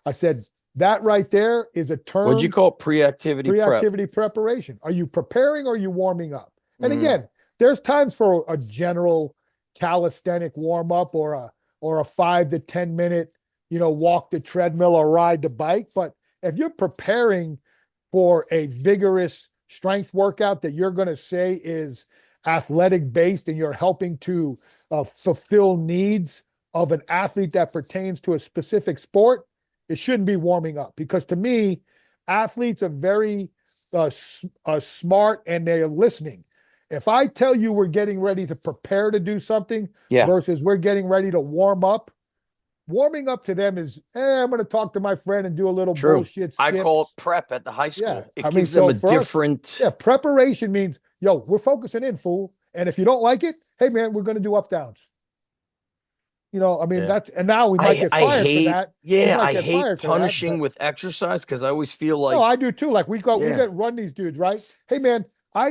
B: I said, that right there is a
A: What'd you
B: term,
A: call it? Pre-activity prep.
B: pre-activity preparation. Are you preparing or are you warming up? And
A: Mm,
B: again, there's times for a general calisthenic warm up or a 5 to 10 minute, walk the treadmill or ride the bike. But if you're preparing for a vigorous strength workout that you're going to say is athletic based and you're helping to fulfill needs of an athlete that pertains to a specific sport, it shouldn't be warming up because to me, athletes are very smart and they're listening. If I tell you we're getting ready to prepare to do something
A: yeah,
B: versus we're getting ready to warming up to them is, I'm going to talk to my friend and do a little
A: true.
B: bullshit
A: I call it
B: skips.
A: prep at the high
B: Yeah.
A: school. It
B: I mean,
A: gives them
B: so
A: a
B: for us,
A: different.
B: yeah, preparation means, yo, we're focusing in, fool. And if you don't like it, hey, man, we're going to do up downs. I mean,
A: Yeah.
B: and now we might
A: I
B: get
A: I
B: fired for
A: hate
B: that. We
A: yeah,
B: might
A: I
B: get
A: hate
B: fired for that.
A: punishing
B: But
A: with exercise because I always feel
B: no,
A: like,
B: I do too. Like we
A: yeah,
B: get run these dudes, right? Hey, man,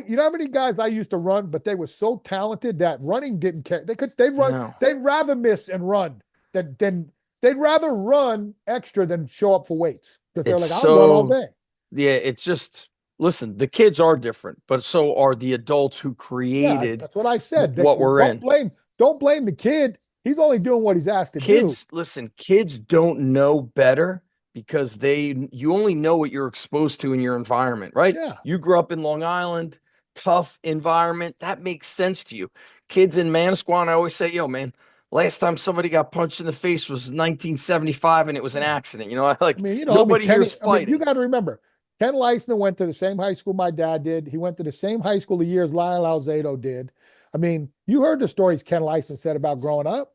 B: you know how many guys I used to run, but they were so talented that running didn't care.
A: no.
B: They'd rather miss and run than they'd rather run extra than show up for weights because they're
A: It's
B: like, I'll run all
A: so
B: day.
A: yeah, it's just listen, the kids are different, but so are the adults who
B: Yeah,
A: created
B: that's what I said.
A: what we're in.
B: Don't blame the kid. He's only doing what he's asked to do.
A: Kids, listen, kids don't know better because you only know what you're exposed to in your environment, right?
B: Yeah.
A: You grew up in Long Island, tough environment, that makes sense to you. Kids in Manasquan, I always say, yo, man, last time somebody got punched in the face was 1975 and it was an
B: Yeah.
A: accident. I
B: I
A: like
B: mean,
A: nobody here's
B: You
A: fighting.
B: got to remember, Ken Leisner went to the same high school my dad did. He went to the same high school the years Lyle Alzado did. I mean, you heard the stories Ken Leisner said about growing up.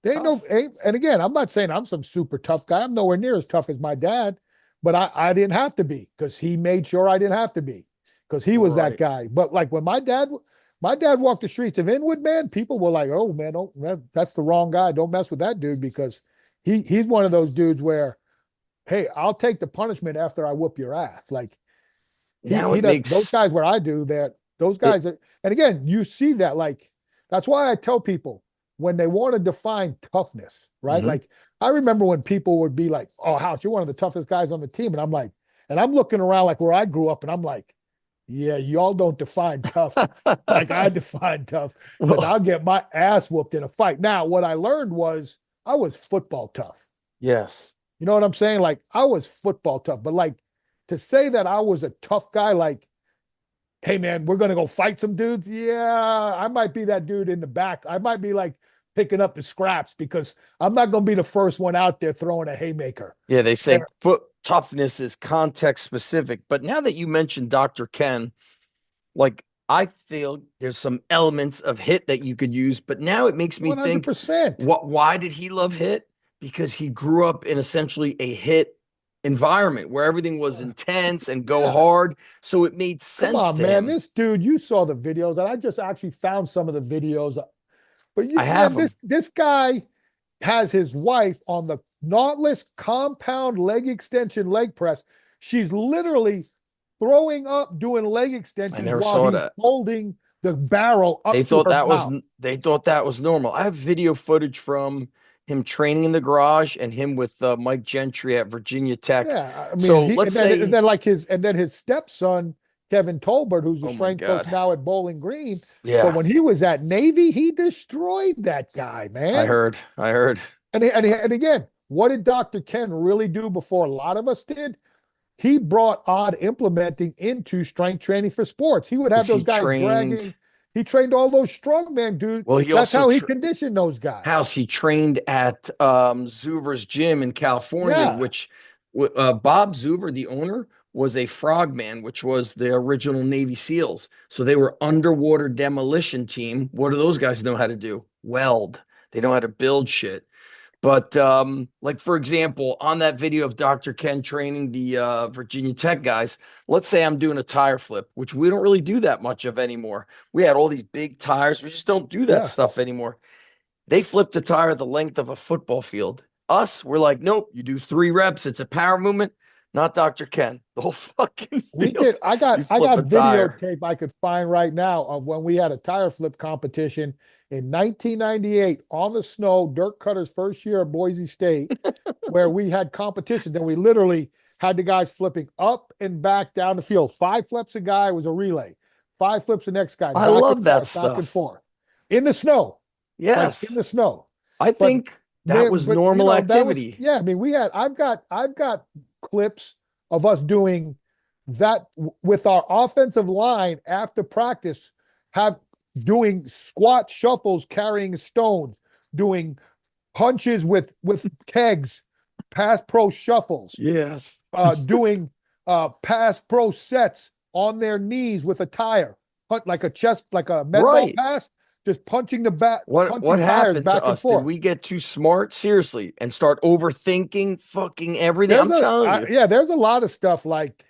B: They ain't no,
A: Tough.
B: and again, I'm not saying I'm some super tough guy. I'm nowhere near as tough as my dad, but I didn't have to be because he made sure I didn't have to be because he was that
A: Right.
B: guy. But like when my dad walked the streets of Inwood, man, people were like, "Oh man, that's the wrong guy. Don't mess with that dude," because he's one of those dudes where, hey, I'll take the punishment after I whoop your ass. Like
A: Now
B: he
A: it
B: does those
A: makes
B: guys where I do that. Those
A: it.
B: guys are, and again, you see that like that's why I tell people when they want to define toughness, right?
A: Mhm.
B: Like I remember when people would be like, "Oh, House, you're one of the toughest guys on the team," and I'm like, and I'm looking around like where I grew up, and I'm like, yeah, y'all don't define tough like I define tough because
A: Well,
B: I'll get my ass whooped in a fight. Now, what I learned was I was football tough.
A: yes.
B: You know what I'm saying? Like I was football tough, but like to say that I was a tough guy, like, hey man, we're gonna go fight some dudes. Yeah, I might be that dude in the back. I might be like picking up the scraps because I'm not gonna be the first one out there throwing a haymaker.
A: Yeah, they say
B: There,
A: foot toughness is context specific. But now that you mentioned Dr. Ken, like I feel there's some elements of hit that you could use, but now it makes me think
B: 100%.
A: why did he love hit? Because he grew up in essentially a hit environment where everything was
B: Yeah.
A: intense and go
B: Yeah.
A: hard. So it made
B: Come
A: sense
B: on,
A: to
B: man.
A: him.
B: This dude, you saw the videos, and I just actually found some of the videos. But
A: I
B: you,
A: have
B: man,
A: him.
B: this guy has his wife on the Nautilus compound leg extension leg press. She's literally throwing up doing leg
A: I
B: extensions
A: never
B: while
A: saw
B: he's
A: that.
B: holding the barrel
A: They
B: up to
A: thought
B: her
A: that was
B: mouth.
A: they thought that was normal. I have video footage from him training in the garage and him with Mike Gentry at Virginia Tech.
B: Yeah, I mean,
A: So let's say,
B: and then his stepson Kevin Tolbert, who's the
A: oh my
B: strength coach
A: God,
B: now at Bowling Green. But
A: yeah,
B: when he was at Navy, he destroyed that guy, man.
A: I heard,
B: And again, what did Dr. Ken really do before a lot of us did? He brought odd implementing into strength training for sports. He would have
A: because
B: those
A: he
B: guys
A: trained.
B: dragging. He trained all those strongman dudes.
A: Well, he
B: That's
A: also
B: how he conditioned those guys.
A: House he trained at Zuver's gym in California,
B: Yeah.
A: which Bob Zuver, the owner, was a frogman, which was the original Navy SEALs. So they were underwater demolition team. What do those guys know how to do? Weld. They know how to build shit. But like for example, on that video of Dr. Ken training the Virginia Tech guys, let's say I'm doing a tire flip, which we don't really do that much of anymore. We had all these big tires. We just don't do that
B: Yeah.
A: stuff anymore. They flipped a tire the length of a football field. Us, we're like, nope, you do 3 reps. It's a power movement. not Dr. Ken. The whole fucking
B: We
A: field.
B: did. I
A: You
B: got I
A: flip a
B: got
A: tire.
B: videotape I could find right now of when we had a tire flip competition in 1998 on the snow, Dirk Cutter's first year at Boise State, where we had competitions and we literally had the guys flipping up and back down the field. 5 flips a guy was a relay. 5 flips the next guy,
A: I love that
B: back and
A: stuff.
B: forth. In the snow, like in
A: Yes.
B: the snow.
A: I
B: But
A: think that
B: man,
A: was
B: but you
A: normal
B: know, that was
A: activity.
B: yeah, I mean, I've got clips of us doing that with our offensive line after practice, have doing squat shuffles, carrying stones, doing punches with kegs, pass pro shuffles,
A: Yes.
B: doing pass pro sets on their knees with a tire, like a chest, like a med ball
A: Right.
B: pass, just punching the back,
A: What
B: punching tires
A: happened to
B: back and
A: us? Did
B: forth.
A: we get too smart? Seriously, and start overthinking fucking everything? I'm telling you.
B: Yeah, there's a lot of stuff like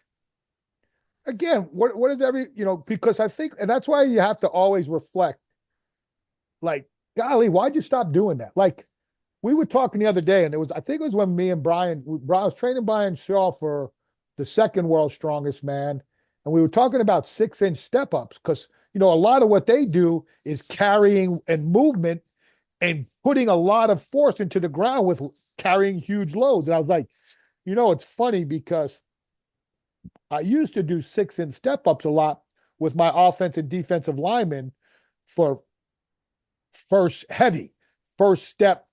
B: again, what is because I think, and that's why you have to always reflect, like, golly, why'd you stop doing that? Like, we were talking the other day, and I think it was when me and Brian was training Brian Shaw for the second world's strongest man, and we were talking about 6-inch step ups because a lot of what they do is carrying and movement and putting a lot of force into the ground with carrying huge loads. And I was like, it's funny because I used to do 6-inch step ups a lot with my offensive and defensive linemen for first step,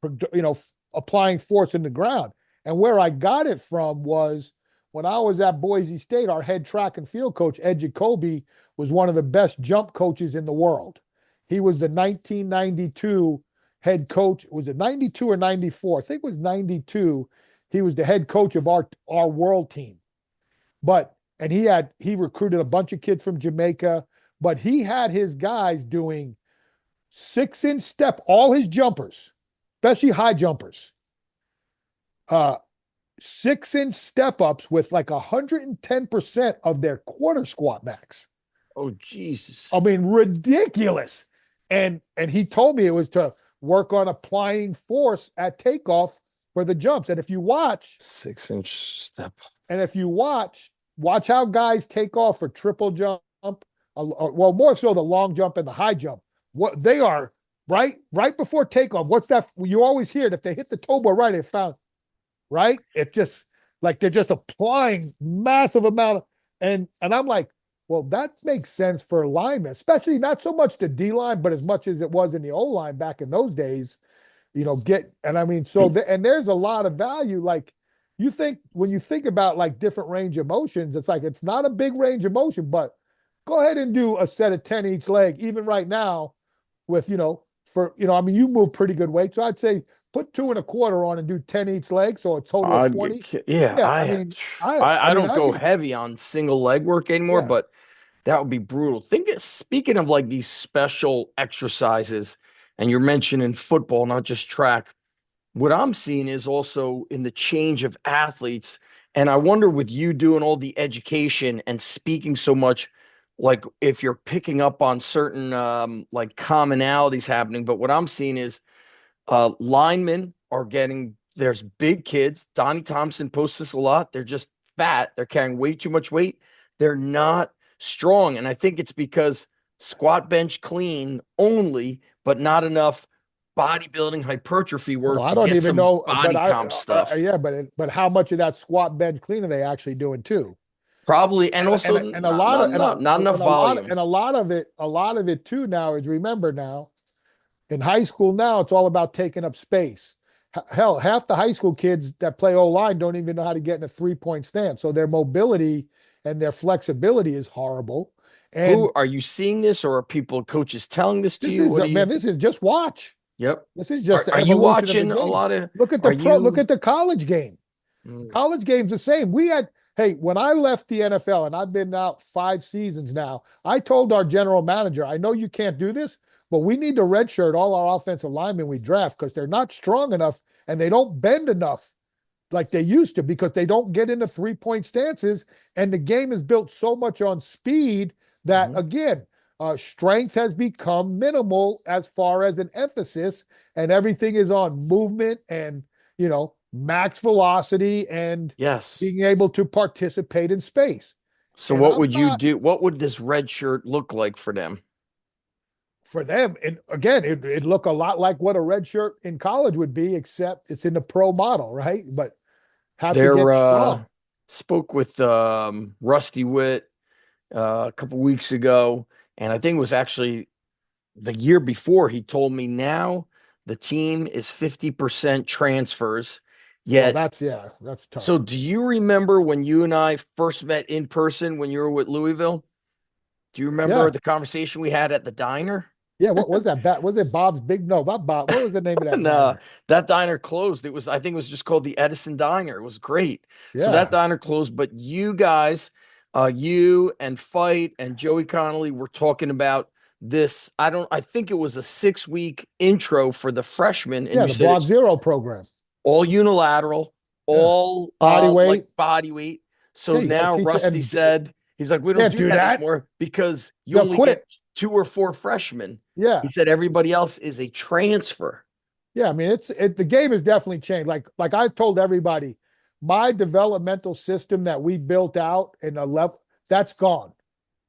B: applying force in the ground. And where I got it from was when I was at Boise State, our head track and field coach, Ed Jacoby, was one of the best jump coaches in the world. He was the 1992 head coach. Was it 92 or 94? I think it was 92. He was the head coach of our world team. But and he recruited a bunch of kids from Jamaica, but he had his guys doing 6-inch step, all his jumpers, especially high jumpers, 6-inch step ups with like 110% of their quarter squat max.
A: Oh Jesus.
B: I mean, ridiculous. And he told me it was to work on applying force at takeoff for the jumps. And if you watch,
A: 6-inch step.
B: and if you watch how guys take off for triple jump, well, more so the long jump and the high jump. What they are right before takeoff. What's that? You always hear it. If they hit the toe bar right, they found right. It just like they're just applying massive amount of, and I'm like, well, that makes sense for linemen, especially not so much the D line, but as much as it was in the O line back in those days. And I mean, and there's a lot of value. Like when you think about like different range of motions, it's like it's not a big range of motion, but go ahead and do a set of 10 each leg, even right now with, I mean, you move pretty good weight. So I'd say put 2.25 on and do 10 each leg. So a total of 20.
A: Yeah,
B: Yeah. I mean,
A: I don't
B: I
A: go
B: can,
A: heavy on single leg work anymore,
B: yeah.
A: but that would be brutal. Speaking of like these special exercises, and you're mentioning football, not just track. What I'm seeing is also in the change of athletes. And I wonder with you doing all the education and speaking so much, like if you're picking up on certain like commonalities happening. But what I'm seeing is linemen are getting, there's big kids. Donnie Thompson posts this a lot. They're just fat. They're carrying way too much weight. They're not strong. And I think it's because squat, bench, clean only, but not enough bodybuilding hypertrophy
B: Well,
A: work
B: I
A: to
B: don't
A: get
B: even
A: some
B: know, but
A: body comp stuff.
B: yeah, but how much of that squat bench clean are they actually doing too?
A: Probably, and also
B: And a lot of,
A: not enough volume.
B: and a lot of it too now is remember now in high school now, it's all about taking up space. Hell, half the high school kids that play O line don't even know how to get in a 3-point stance. So their mobility and their flexibility is horrible. And
A: Who are you seeing this, or are people coaches telling this to
B: this
A: you?
B: is,
A: What do you?
B: man, this is just watch.
A: Yep.
B: This is just the
A: Are you
B: evolution of the
A: watching a
B: game.
A: lot of?
B: Look
A: Are you?
B: at the college game.
A: Mm.
B: College game's the same. Hey, when I left the NFL, and I've been out 5 seasons now, I told our general manager, I know you can't do this, but we need to redshirt all our offensive linemen we draft because they're not strong enough and they don't bend enough like they used to because they don't get into 3-point stances. And the game is built so much on speed that,
A: Mhm.
B: again, strength has become minimal as far as an emphasis, and everything is on movement and, max velocity and
A: Yes.
B: being able to participate in space.
A: So
B: And
A: what
B: I'm
A: would you
B: not
A: do? What would this red shirt look like for them?
B: for them. And again, it look a lot like what a red shirt in college would be, except it's in the pro model, right? But have to
A: They're
B: get strong.
A: spoke with Rusty Witt a couple weeks ago, and I think it was actually the year before. He told me now the team is 50% transfers.
B: Well,
A: Yet,
B: yeah, that's tough.
A: so do you remember when you and I first met in person when you were with Louisville? Do you remember
B: Yeah.
A: the conversation we had at the diner?
B: Yeah. What was that? Was it Bob's Big? No, not Bob. What was the name of that
A: No,
B: diner?
A: that diner closed. It was, I think it was just called the Edison Diner. It was great. So that
B: Yeah.
A: diner closed, but you guys, you and Fight and Joey Connolly were talking about this. I think it was a 6 week intro for the freshmen. And
B: Yeah.
A: you
B: The
A: said
B: Block
A: it's
B: Zero program.
A: all unilateral,
B: Yeah.
A: all
B: Body
A: like
B: weight.
A: body weight.
B: Yeah.
A: So
B: You got to
A: now
B: teach it.
A: Rusty
B: And
A: said, he's like, we don't
B: can't
A: do
B: do
A: that
B: that.
A: anymore because you
B: They'll
A: only get
B: quit.
A: 2 or 4 freshmen. He
B: Yeah.
A: said everybody else is a transfer.
B: Yeah, I mean, the game has definitely changed. Like I told everybody, my developmental system that we built out in a level that's gone.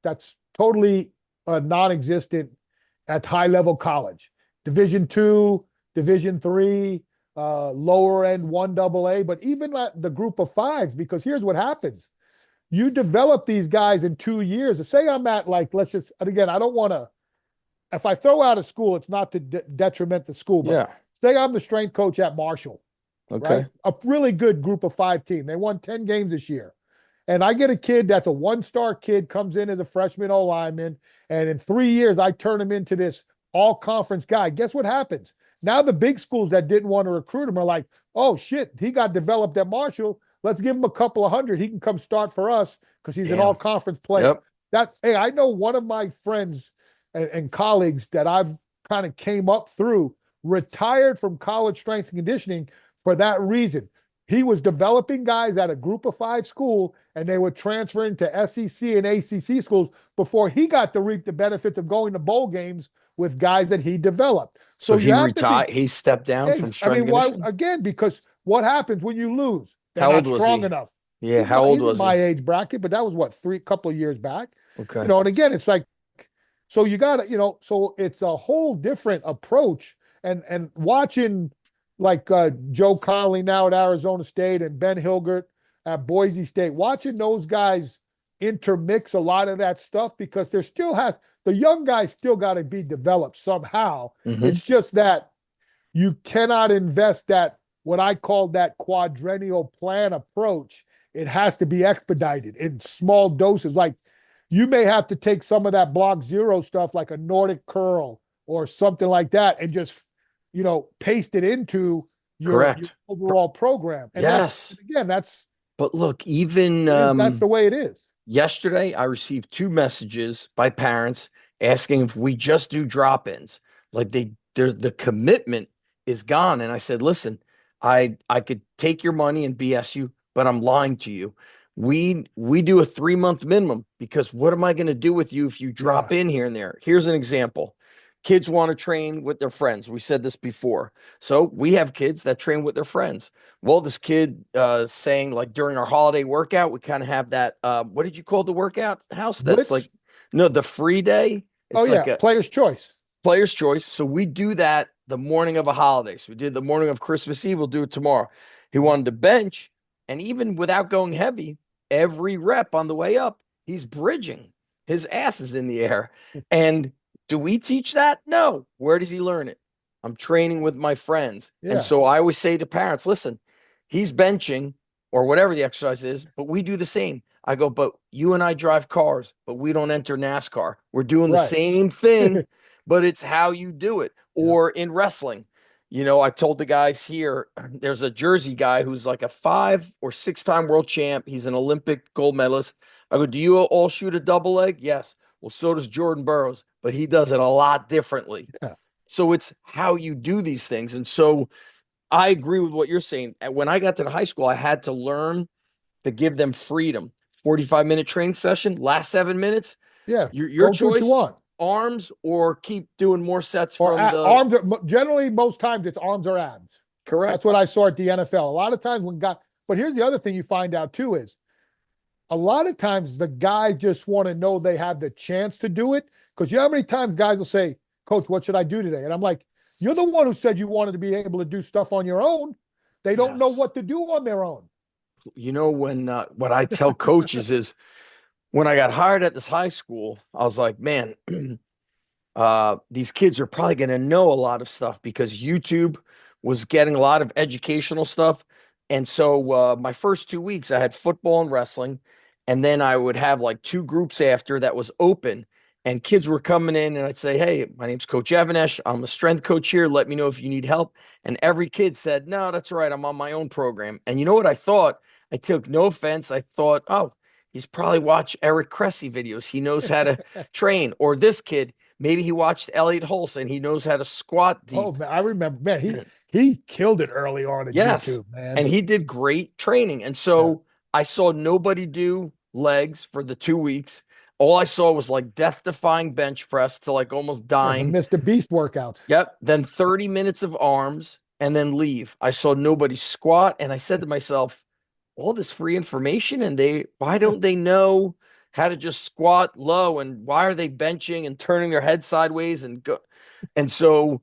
B: That's totally non-existent at high level college, Division II, Division III, lower end 1AA. But even at the group of fives, because here's what happens: you develop these guys in 2 years. Say I'm at like let's just and again, I don't want to if I throw out of school, it's not to detriment the school, but
A: Yeah.
B: say I'm the strength coach at Marshall, right?
A: Okay.
B: A really good group of five team. They won 10 games this year. And I get a kid that's a one-star kid, comes in as a freshman O lineman, and in 3 years, I turn him into this all-conference guy. Guess what happens? Now the big schools that didn't want to recruit him are like, oh shit, he got developed at Marshall. Let's give him a couple of hundred. He can come start for us because he's an
A: Damn.
B: all-conference player.
A: Yep.
B: Hey, I know one of my friends and colleagues that I've kind of came up through retired from college strength and conditioning for that reason. He was developing guys at a group of five school, and they were transferring to SEC and ACC schools before he got to reap the benefits of going to bowl games with guys that he developed.
A: So
B: So you
A: he
B: have to be,
A: retired. He stepped down from
B: I
A: strength and
B: mean, why
A: conditioning.
B: again? Because what happens when you lose? They're
A: How
B: not
A: old was
B: strong
A: he?
B: enough.
A: Yeah. How old
B: He's in
A: was
B: my
A: he?
B: age bracket, but that was what couple of years back.
A: Okay.
B: And again, it's like so you got to, so it's a whole different approach. And watching like Joe Conley now at Arizona State and Ben Hilgert at Boise State, watching those guys intermix a lot of that stuff because there still has the young guys still got to be developed somehow.
A: Hmm.
B: It's just that you cannot invest that what I call that quadrennial plan approach. It has to be expedited in small doses. Like you may have to take some of that block zero stuff, like a Nordic curl or something like that, and just paste it into your
A: Correct.
B: overall program. And
A: Yes.
B: that's
A: But look, even
B: that's the way it is.
A: yesterday, I received 2 messages by parents asking if we just do drop-ins. Like the commitment is gone. And I said, listen, I could take your money and BS you, but I'm lying to you. We do a 3 month minimum because what am I going to do with you if you drop
B: Yeah.
A: in here and there? Here's an example. Kids want to train with their friends. We said this before. So we have kids that train with their friends. Well, this kid saying like during our holiday workout, we kind of have that. What did you call the workout house? That's
B: Blitz.
A: like no, the free day.
B: Oh
A: It's like
B: yeah,
A: a
B: player's choice.
A: player's choice. So we do that the morning of a holiday. So we did the morning of Christmas Eve. We'll do it tomorrow. He wanted to bench, and even without going heavy, every rep on the way up, he's bridging. His ass is in the air. And do we teach that? No. Where does he learn it? I'm training with my friends. And
B: Yeah.
A: so I always say to parents, listen, he's benching or whatever the exercise is, but we do the same. I go, but you and I drive cars, but we don't enter NASCAR. We're doing the
B: Right.
A: same thing, but it's how you do it.
B: Yeah.
A: Or in wrestling, I told the guys here, there's a Jersey guy who's like a 5 or 6 time world champ. He's an Olympic gold medalist. I go, do you all shoot a double leg? Yes. Well, so does Jordan Burroughs, but he does it a lot differently.
B: Yeah.
A: So it's how you do these things. And so I agree with what you're saying. When I got to the high school, I had to learn to give them freedom. 45-minute training session, last 7 minutes,
B: Yeah.
A: your
B: Go do what you
A: choice,
B: want.
A: arms or keep doing more sets
B: Or
A: from the
B: arms. Generally, most times it's arms or abs. That's
A: Correct.
B: what I saw at the NFL. A lot of times but here's the other thing you find out too is a lot of times the guys just want to know they have the chance to do it. Because you know how many times guys will say, Coach, what should I do today? And I'm like, you're the one who said you wanted to be able to do stuff on your own. They don't know
A: Yes.
B: what to do on their own.
A: You know, when what I tell coaches is when I got hired at this high school, I was like, man, these kids are probably going to know a lot of stuff because YouTube was getting a lot of educational stuff. And so my first 2 weeks, I had football and wrestling. And then I would have like two groups after that was open. And kids were coming in, and I'd say, hey, my name's Coach Evanesh. I'm a strength coach here. Let me know if you need help. And every kid said, no, that's all right. I'm on my own program. And you know what I thought? I took no offense. I thought, oh, he's probably watched Eric Cressy videos. He knows how to train. Or this kid, maybe he watched Elliot Holson. He knows how to squat
B: Oh
A: deep.
B: man, I remember, man, he killed it early on at
A: Yes.
B: YouTube, man.
A: And he did great training. And
B: Yeah.
A: so I saw nobody do legs for the 2 weeks. All I saw was like death defying bench press to like almost
B: Yeah, the
A: dying.
B: Mr. Beast workouts.
A: Yep. Then 30 minutes of arms and then leave. I saw nobody squat. And I said to myself, all this free information and why don't they know how to just squat low, and why are they benching and turning their head sideways and go? And so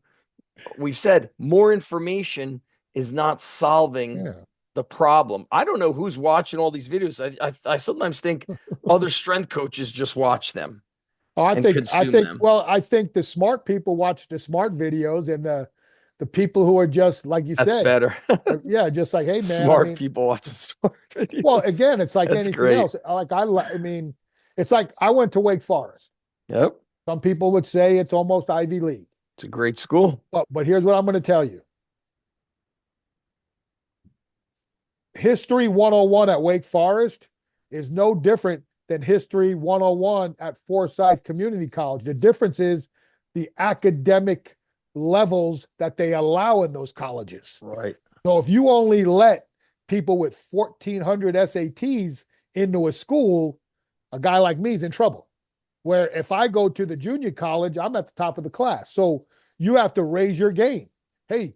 A: we've said more information is not solving
B: Yeah.
A: the problem. I don't know who's watching all these videos. I sometimes think other strength coaches just watch them
B: Oh, I
A: and
B: think I
A: consume
B: think
A: them.
B: well, I think the smart people watch the smart videos and the people who are just like you
A: That's
B: said,
A: better.
B: yeah, just like, hey man, I
A: Smart
B: mean,
A: people watching smart
B: well,
A: videos.
B: again, it's like
A: That's
B: anything
A: great.
B: else. I mean, it's like I went to Wake Forest.
A: Yep.
B: Some people would say it's almost Ivy League.
A: It's a great school.
B: But here's what I'm going to tell you. History 101 at Wake Forest is no different than History 101 at Forsyth Community College. The difference is the academic levels that they allow in those colleges.
A: Right.
B: So if you only let people with 1,400 SATs into a school, a guy like me is in trouble. Where if I go to the junior college, I'm at the top of the class. So you have to raise your game. Hey,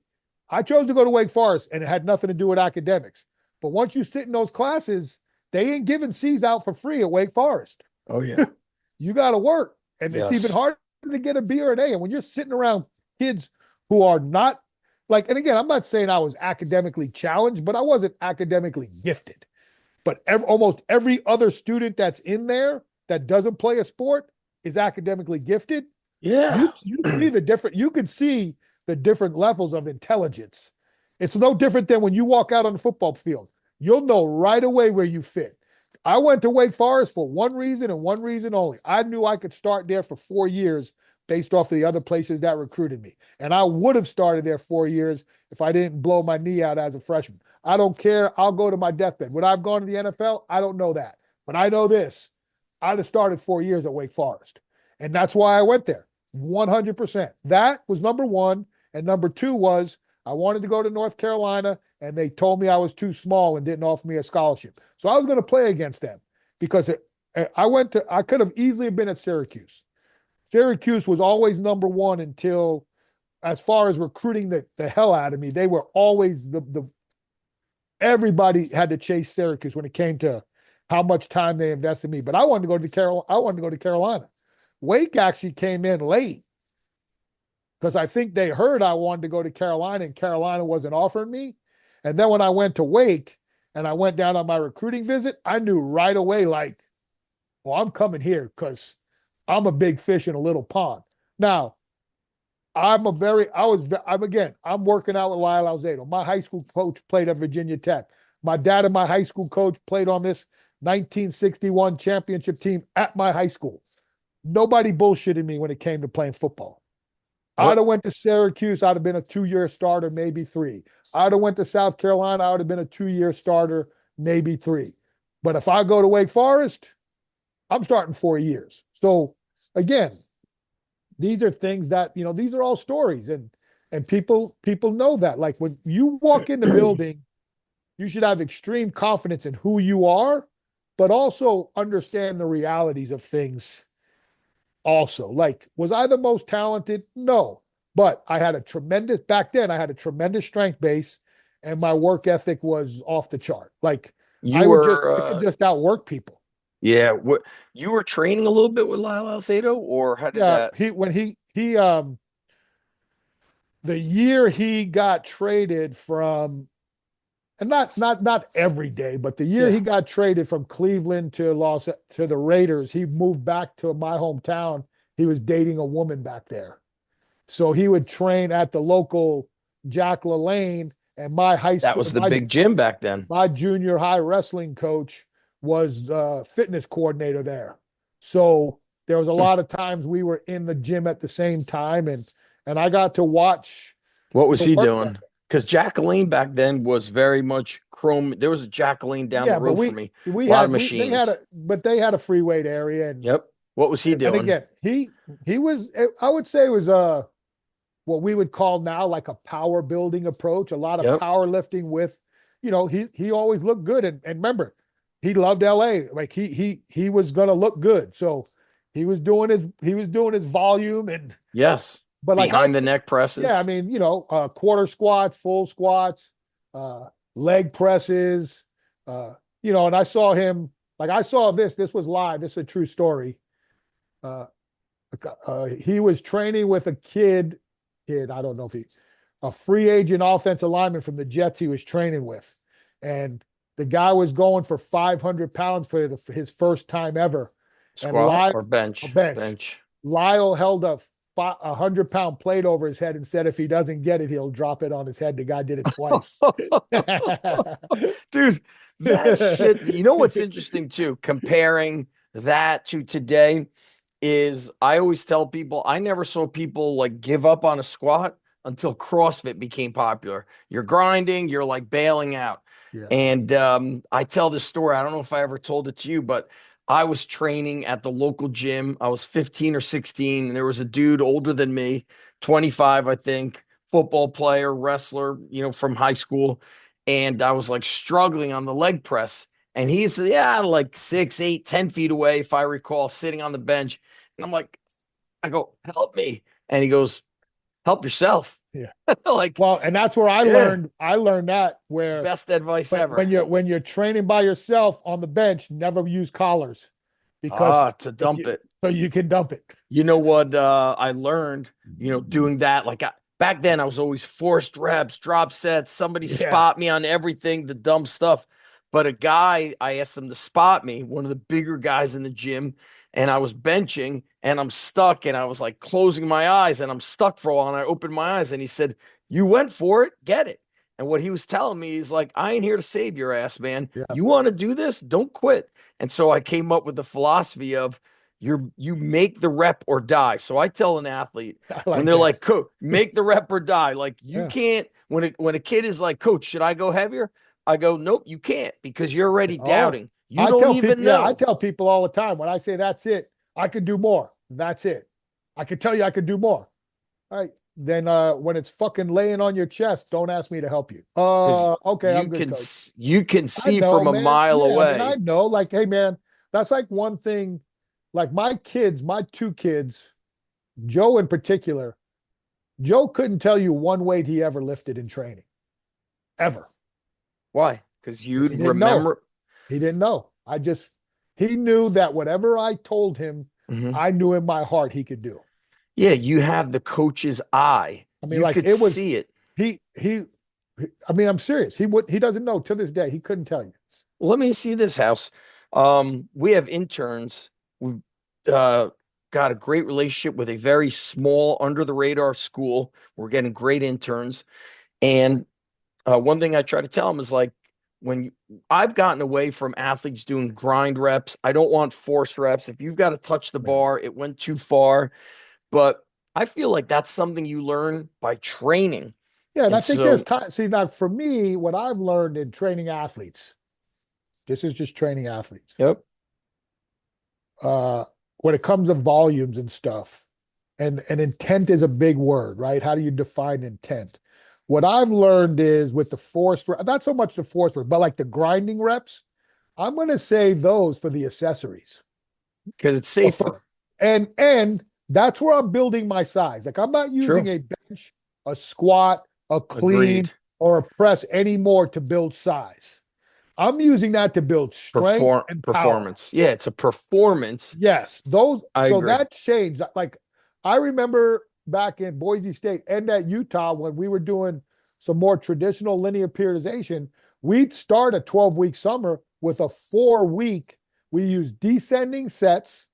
B: I chose to go to Wake Forest and it had nothing to do with academics. But once you sit in those classes, they ain't giving C's out for free at Wake Forest.
A: Oh yeah.
B: You got to work. And it's even
A: Yes.
B: harder to get a B or an A. And when you're sitting around kids who are not like, and again, I'm not saying I was academically challenged, but I wasn't academically gifted. But almost every other student that's in there that doesn't play a sport is academically gifted.
A: Yeah.
B: You see the different, you can see the different levels of intelligence. It's no different than when you walk out on the football field. You'll know right away where you fit. I went to Wake Forest for one reason and one reason only. I knew I could start there for 4 years based off of the other places that recruited me. And I would have started there 4 years if I didn't blow my knee out as a freshman. I don't care. I'll go to my deathbed. Would I have gone to the NFL? I don't know that. But I know this. I'd have started 4 years at Wake Forest. And that's why I went there. 100%. That was number one. And number two was I wanted to go to North Carolina, and they told me I was too small and didn't offer me a scholarship. So I was going to play against them because I could have easily been at Syracuse. Syracuse was always number one until, as far as recruiting the hell out of me, they were always everybody had to chase Syracuse when it came to how much time they invested in me. But I wanted to go to I wanted to go to Carolina. Wake actually came in late because I think they heard I wanted to go to Carolina and Carolina wasn't offering me. And then when I went to Wake and I went down on my recruiting visit, I knew right away, like, well, I'm coming here because I'm a big fish in a little pond. Now, I'm working out with Lyle Alzado. My high school coach played at Virginia Tech. My dad and my high school coach played on this 1961 championship team at my high school. Nobody bullshitted me when it came to playing football. I'd
A: What?
B: have went to Syracuse, I'd have been a 2-year starter, maybe three. I'd have went to South Carolina, I would have been a 2-year starter, maybe three. But if I go to Wake Forest, I'm starting 4 years. So again, these are things that, these are all stories and people know that. Like when you walk in the building, you should have extreme confidence in who you are, but also understand the realities of things also. Like, was I the most talented? No. But I had a tremendous, back then, I had a tremendous strength base and my work ethic was off the chart. Like
A: You
B: I could
A: were,
B: just outwork people.
A: yeah, what you were training a little bit with Lyle Alzado, or how did
B: Yeah.
A: that?
B: When the year he got traded from, and not every day, but the year
A: Yeah,
B: he got traded from Cleveland to the Raiders, he moved back to my hometown. He was dating a woman back there. So he would train at the local Jack LaLanne, and my high
A: that
B: school,
A: was the big gym back then.
B: my junior high wrestling coach was fitness coordinator there. So there was a lot of times we were in the gym at the same time, and I got to watch
A: What was
B: the
A: he
B: work
A: doing?
B: ethic.
A: Because Jacqueline back then was very much chrome. There was a Jacqueline down the
B: Yeah, but
A: road for me.
B: we
A: A lot of
B: had we they had
A: machines.
B: a but they had a free weight area,
A: Yep. What was he
B: and
A: doing?
B: again he was, I would say, it was what we would call now like a power building approach, a lot of
A: Yep.
B: power lifting with, he always looked good. And remember, he loved LA. Like he was gonna look good. So he was doing his volume
A: Yes.
B: but like
A: Behind the neck
B: yeah, I
A: presses.
B: mean, quarter squats, full squats, uh, leg presses, uh, and I saw him, like I saw this was live. This is a true story. Uh, he was training with a I don't know if a free agent offensive lineman from the Jets he was training with. And the guy was going for 500 pounds for his first time ever. And
A: Squat or
B: A
A: bench?
B: bench.
A: Bench.
B: Lyle held a 100-pound plate over his head and said if he doesn't get it, he'll drop it on his head. The guy did it twice.
A: Dude, that shit. You know what's interesting too, comparing that to today is I always tell people I never saw people like give up on a squat until CrossFit became popular. You're grinding, you're like bailing out.
B: Yeah.
A: And I tell this story. I don't know if I ever told it to you, but I was training at the local gym. I was 15 or 16, and there was a dude older than me, 25, I think, football player, wrestler, from high school. And I was like struggling on the leg press. And he's, yeah, like 6, 8, 10 feet away, if I recall, sitting on the bench. And I'm like, I go, help me. And he goes, help yourself.
B: Yeah.
A: Like,
B: Well, and that's where
A: yeah,
B: I learned that where
A: best advice
B: but
A: ever.
B: when you're training by yourself on the bench, never use collars because
A: Ah, to dump it.
B: so you can dump it.
A: You know what I learned, doing that. Like back then, I was always forced reps, drop sets, somebody
B: Yeah.
A: spot me on everything, the dumb stuff. But a guy, I asked him to spot me, one of the bigger guys in the gym, and I was benching and I'm stuck and I was like closing my eyes and I'm stuck for a while. And I opened my eyes and he said, you went for it, get it. And what he was telling me is like, I ain't here to save your ass, man.
B: Yeah.
A: You want to do this? Don't quit. And so I came up with the philosophy of you make the rep or die. So I tell an athlete
B: I
A: when
B: like
A: they're
B: that.
A: like, coach, make the rep or die. Like you
B: Yeah.
A: can't when a kid is like, coach, should I go heavier? I go, nope, you can't because you're already
B: Oh,
A: doubting. You don't even
B: I
A: know.
B: tell people all the time when I say that's it, I can do more. That's it. I can tell you I could do more. All right. Then when it's fucking laying on your chest, don't ask me to help you.
A: Because
B: Okay, I'm good, coach.
A: you can
B: I
A: see
B: know,
A: from a
B: man.
A: mile
B: Yeah, I mean, I
A: away.
B: know. Like, hey, man, that's like one thing. Like my two kids, Joe in particular, Joe couldn't tell you one weight he ever lifted in training, ever,
A: Why? Because
B: because he
A: you'd
B: didn't know.
A: remember.
B: He didn't know. He knew that whatever I told him,
A: Mhm.
B: I knew in my heart he could do.
A: Yeah, you have the coach's eye.
B: I mean,
A: You
B: like
A: could
B: it was,
A: see it.
B: he, I mean, I'm serious. He doesn't know to this day. He couldn't tell you.
A: Well, let me see this house. We have interns. We've uh, got a great relationship with a very small, under the radar school. We're getting great interns. And one thing I try to tell them is like, I've gotten away from athletes doing grind reps, I don't want force reps. If you've got to touch the
B: Yeah.
A: bar, it went too far. But I feel like that's something you learn by training.
B: Yeah, and I
A: And
B: think there's
A: so,
B: time. See, now for me, what I've learned in training athletes, this is just training athletes.
A: yep.
B: Uh, when it comes to volumes and stuff, and intent is a big word, right? How do you define intent? What I've learned is with the forced, not so much the forced, but like the grinding reps, I'm going to save those for the accessories.
A: Because it's
B: Or for,
A: safer.
B: and That's where I'm building my size. Like I'm not using
A: True.
B: a bench, a squat, a clean,
A: Agreed.
B: or a press anymore to build size. I'm using that to build strength and power.
A: Performance. Yeah, it's a performance.
B: Yes, those.
A: I
B: So
A: agree.
B: that changed. Like I remember back in Boise State and at Utah when we were doing some more traditional linear periodization, we'd start a 12-week summer with a 4-week. We use descending sets,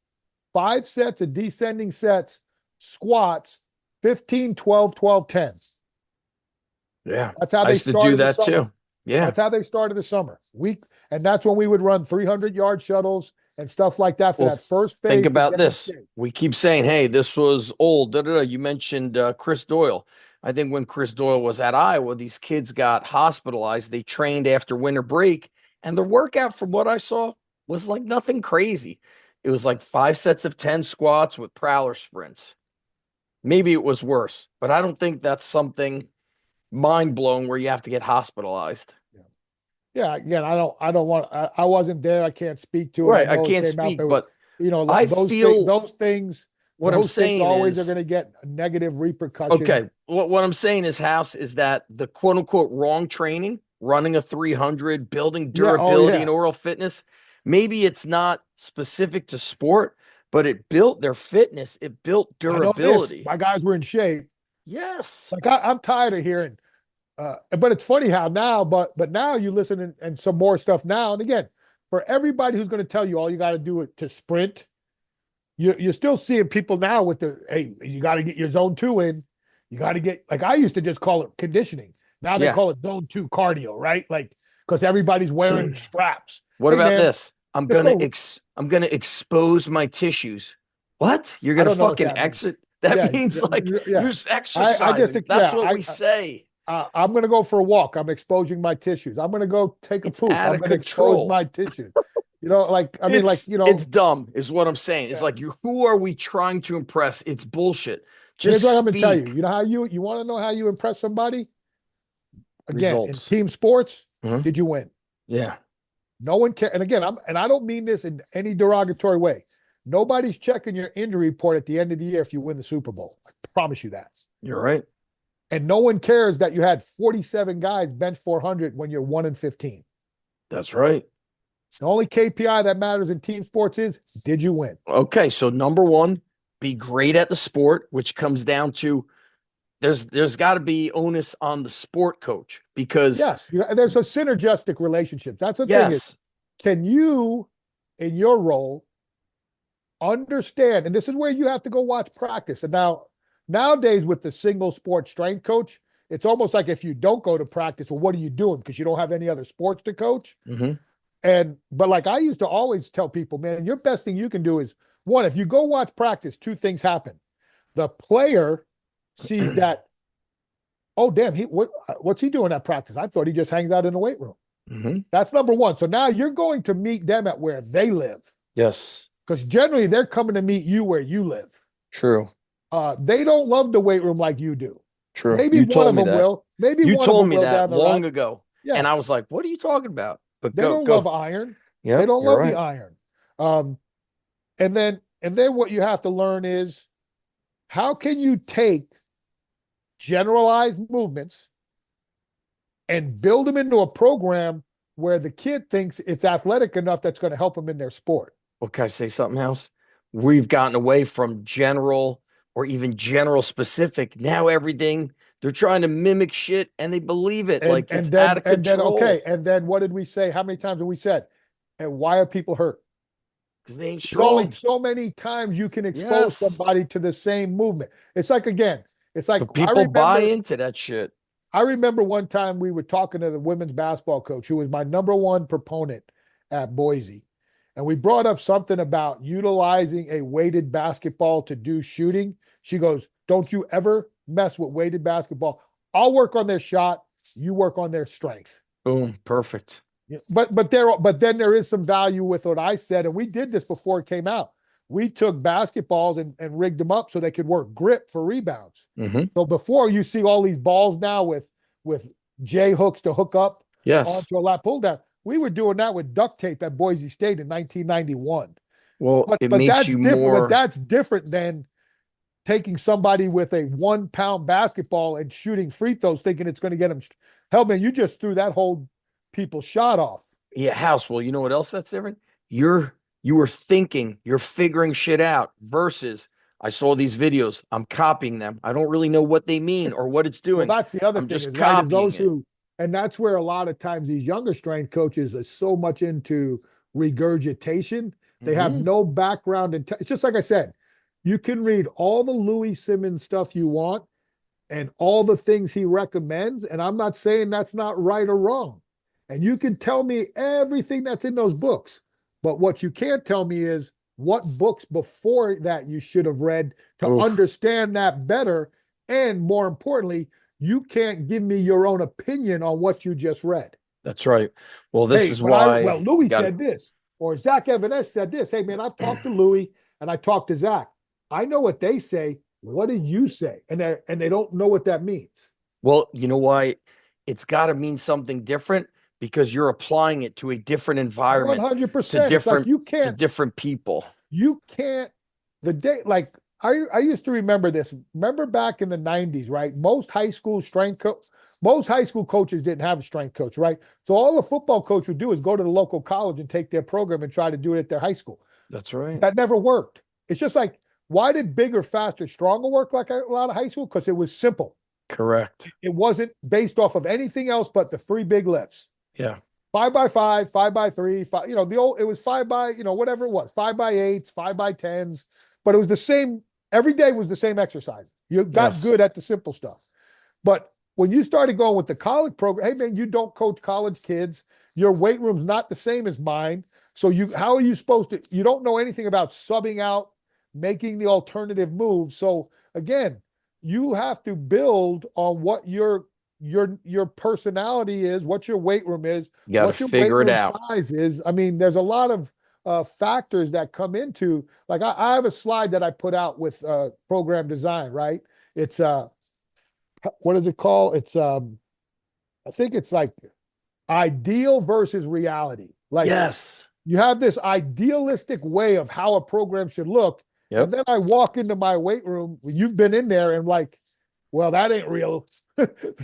B: 5 sets of descending sets, squats, 15, 12, 12, 10.
A: Yeah.
B: That's how
A: I
B: they
A: used to do
B: started the
A: that
B: summer.
A: too. Yeah.
B: That's how they started the summer. And that's when we would run 300-yard shuttles and stuff like that for
A: Well,
B: that first
A: think
B: phase to
A: about
B: get in
A: this.
B: shape.
A: We keep saying, hey, this was old. Da, da, da. You mentioned Chris Doyle. I think when Chris Doyle was at Iowa, these kids got hospitalized. They trained after winter break, and the workout, from what I saw, was like nothing crazy. It was like 5 sets of 10 squats with prowler sprints. Maybe it was worse, but I don't think that's something mind blowing where you have to get hospitalized.
B: Yeah. Yeah, again, I wasn't there. I can't speak to it. I
A: Right. I
B: know it
A: can't
B: came out
A: speak,
B: there was,
A: but I
B: those things,
A: feel what I'm
B: those things
A: saying
B: always are
A: is
B: going to get a negative repercussion.
A: okay. What I'm saying is, House, is that the quote unquote wrong training, running a 300, building
B: Yeah, oh
A: durability
B: yeah.
A: and oral fitness, maybe it's not specific to sport, but it built their fitness, it built
B: I know this.
A: durability.
B: My guys were in shape.
A: Yes.
B: Like I'm tired of hearing but it's funny how now, but now you listen and some more stuff now. And again, for everybody who's going to tell you all you got to do it to sprint, you're still seeing people now with the hey, you got to get your zone two in. You got to get like I used to just call it conditioning. Now they
A: Yeah.
B: call it zone two cardio, right? Like because everybody's wearing straps.
A: What
B: Hey
A: about
B: man,
A: this? I'm
B: just
A: gonna
B: go.
A: I'm gonna expose my tissues. What? You're
B: I
A: gonna
B: don't know what
A: fucking
B: that means.
A: exit? That
B: Yeah,
A: means like
B: yeah.
A: you're just
B: I just
A: exercising.
B: think
A: That's
B: yeah.
A: what we say.
B: I'm going to go for a walk. I'm exposing my tissues. I'm going to go take a
A: It's
B: poop.
A: out
B: I'm
A: of
B: going to expose
A: control.
B: my tissues. Like I mean, like
A: It's dumb, is what I'm saying. It's
B: yeah.
A: like who are we trying to impress? It's bullshit.
B: Here's
A: Just
B: what I'm going to tell you.
A: speak
B: You know how you want to know how you impress somebody? Again, in
A: results.
B: team sports,
A: Mhm.
B: did you win?
A: Yeah,
B: No one can. And again, I don't mean this in any derogatory way. Nobody's checking your injury report at the end of the year if you win the Super Bowl. I promise you that.
A: you're right.
B: And no one cares that you had 47 guys bench 400 when you're 1-15.
A: That's right.
B: The only KPI that matters in team sports is did you win?
A: Okay, so number one, be great at the sport, which comes down to there's got to be onus on the sport coach because
B: Yes, there's a synergistic relationship. That's the thing is,
A: yes,
B: can you, in your role, understand? And this is where you have to go watch practice. And nowadays, with the single sport strength coach, it's almost like if you don't go to practice, well, what are you doing? Because you don't have any other sports to coach.
A: hmm
B: But like I used to always tell people, man, your best thing you can do is one, if you go watch practice, two things happen. The player sees that, oh damn, what's he doing at practice? I thought he just hangs out in the weight room.
A: hmm
B: That's number one. So now you're going to meet them at where they live.
A: yes,
B: Because generally they're coming to meet you where you live.
A: true,
B: They don't love the weight room like you do.
A: true.
B: Maybe
A: You
B: one
A: told
B: of
A: me
B: them
A: that.
B: will. Maybe
A: You
B: one of
A: told
B: them
A: me
B: will
A: that
B: down the line.
A: long ago, and
B: Yeah.
A: I was like, "What are you talking about?" But
B: They don't love
A: go.
B: iron. They
A: Yep,
B: don't
A: you're
B: love the
A: right.
B: iron. Um, and then what you have to learn is how can you take generalized movements and build them into a program where the kid thinks it's athletic enough that's going to help them in their sport.
A: Well, can I say something else? We've gotten away from general or even general specific. Now everything they're trying to mimic shit and they believe it
B: And
A: like it's
B: and
A: out
B: then
A: of
B: and then okay,
A: control
B: and then what did we say? How many times have we said? And why are people hurt?
A: because they ain't
B: There's only
A: strong.
B: so many times you can expose
A: Yes,
B: somebody to the same movement. It's like again, it's like
A: but people buy into that shit.
B: I remember one time we were talking to the women's basketball coach, who was my number one proponent at Boise. And we brought up something about utilizing a weighted basketball to do shooting. She goes, don't you ever mess with weighted basketball. I'll work on their shot. You work on their strength.
A: Boom, perfect.
B: Yeah, but then there is some value with what I said, and we did this before it came out. We took basketballs and rigged them up so they could work grip for rebounds.
A: hmm
B: So before you see all these balls now with J hooks to hook up
A: Yes.
B: onto a lat pull down, we were doing that with duct tape at Boise State in 1991.
A: Well,
B: But
A: it
B: but
A: makes
B: that's
A: you
B: different. But
A: more.
B: that's different than taking somebody with a 1 pound basketball and shooting free throws, thinking it's going to get them. Hell, man, you just threw that whole people's shot off.
A: Yeah, House. Well, you know what else that's different? You were thinking, you're figuring shit out versus I saw these videos, I'm copying them. I don't really know what they mean or what it's
B: Well,
A: doing.
B: that's the other
A: I'm
B: thing
A: just
B: is right. Is
A: copying
B: those
A: it.
B: who, and that's where a lot of times these younger strength coaches are so much into regurgitation. They have
A: Hmm.
B: no background in. It's just like I said, you can read all the Louis Simmons stuff you want and all the things he recommends. And I'm not saying that's not right or wrong. And you can tell me everything that's in those books. But what you can't tell me is what books before that you should have read to
A: Oof,
B: understand that better. And more importantly, you can't give me your own opinion on what you just read.
A: that's right. Well, this
B: Hey,
A: is
B: but
A: why
B: Louis
A: got to.
B: said this, or Zach Evans said this. Hey, man, I've talked to Louis and I talked to Zach. I know what they say. What do you say? And they don't know what that means.
A: Well, you know why? It's got to mean something different because you're applying it to a different environment, to
B: 100%. It's like
A: different to different people.
B: you can't, the day, like I used to remember this. Remember back in the 90s, right? Most high school coaches didn't have a strength coach, right? So all the football coach would do is go to the local college and take their program and try to do it at their high school.
A: That's right.
B: That never worked. It's just like, why did bigger, faster, stronger work like a lot of high school? Because it was simple.
A: Correct.
B: It wasn't based off of anything else but the free big lifts.
A: Yeah.
B: 5x5, 5x3, five, the old, it was 5 by, whatever it was, 5x8s, 5x10s, but it was the same. Every day was the same exercise. You got
A: Yes.
B: good at the simple stuff. But when you started going with the college program, hey man, you don't coach college kids. Your weight room's not the same as mine. So how are you supposed to, you don't know anything about subbing out, making the alternative move. So again, you have to build on what your personality is, what your weight room is,
A: You got to
B: what your weight
A: figure it
B: room
A: out.
B: size is. I mean, there's a lot of factors that come into, like I have a slide that I put out with program design, right? It's what is it called? It's I think it's like ideal versus reality. Like
A: Yes.
B: you have this idealistic way of how a program should look. And
A: Yep.
B: then I walk into my weight room. You've been in there and like, well, that ain't real.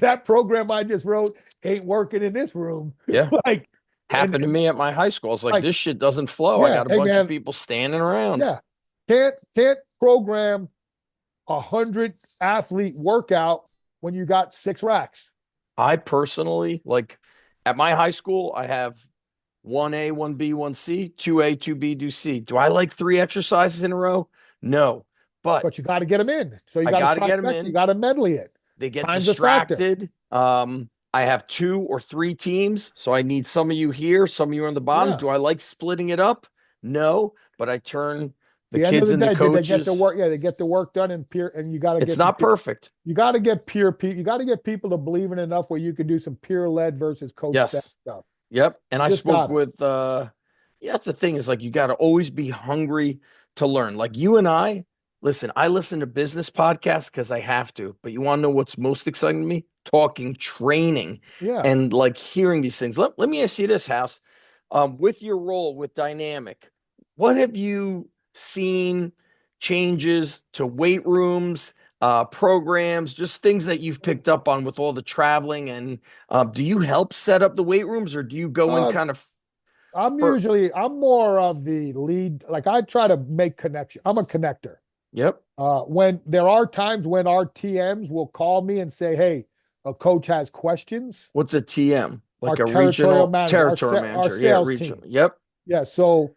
B: That program I just wrote ain't working in this room.
A: Yeah.
B: Like,
A: Happened to
B: and
A: me at my high school. It's like
B: like,
A: this shit doesn't flow. I
B: yeah,
A: got a
B: hey
A: bunch of
B: man,
A: people standing around.
B: yeah, can't program 100 athlete workout when you got 6 racks.
A: I personally like at my high school, I have 1A, 1B, 1C, 2A, 2B, 2C. Do I like three exercises in a row? No. But
B: But you got to get them in. So you
A: I
B: got to
A: got to get them
B: trifecta. You
A: in.
B: got to medley it.
A: They get
B: Time's a factor.
A: distracted. I have 2 or 3 teams, so I need some of you here, some of you on the bottom.
B: Yeah.
A: Do I like splitting it up? No, but I turn the
B: The end of
A: kids
B: the
A: into
B: day, did they get the
A: coaches.
B: work? Yeah, they get the work done in peer, and you got to
A: It's
B: get the
A: not perfect.
B: you got to get peer people. You got to get people to believe in enough where you can do some peer led versus coach step
A: Yes.
B: stuff.
A: Yep. And
B: You
A: I
B: just
A: spoke
B: got it.
A: with yeah, that's the thing is like you got to always be hungry to learn. Like you and I, listen, I listen to business podcasts because I have to, but you want to know what's most exciting to me? Talking training
B: Yeah.
A: and like hearing these things. Let me ask you this, House. With your role with Dynamic, what have you seen changes to weight rooms, programs, just things that you've picked up on with all the traveling and do you help set up the weight rooms or do you go in
B: Uh,
A: kind of for?
B: I'm more of the lead. Like I try to make connection. I'm a connector.
A: Yep.
B: When there are times when our TMs will call me and say, "Hey, a coach has questions."
A: What's a TM?
B: Our
A: Like a
B: territorial
A: regional
B: manager,
A: territory
B: our
A: manager. Yeah,
B: sales
A: regional.
B: team.
A: Yep.
B: Yeah. So,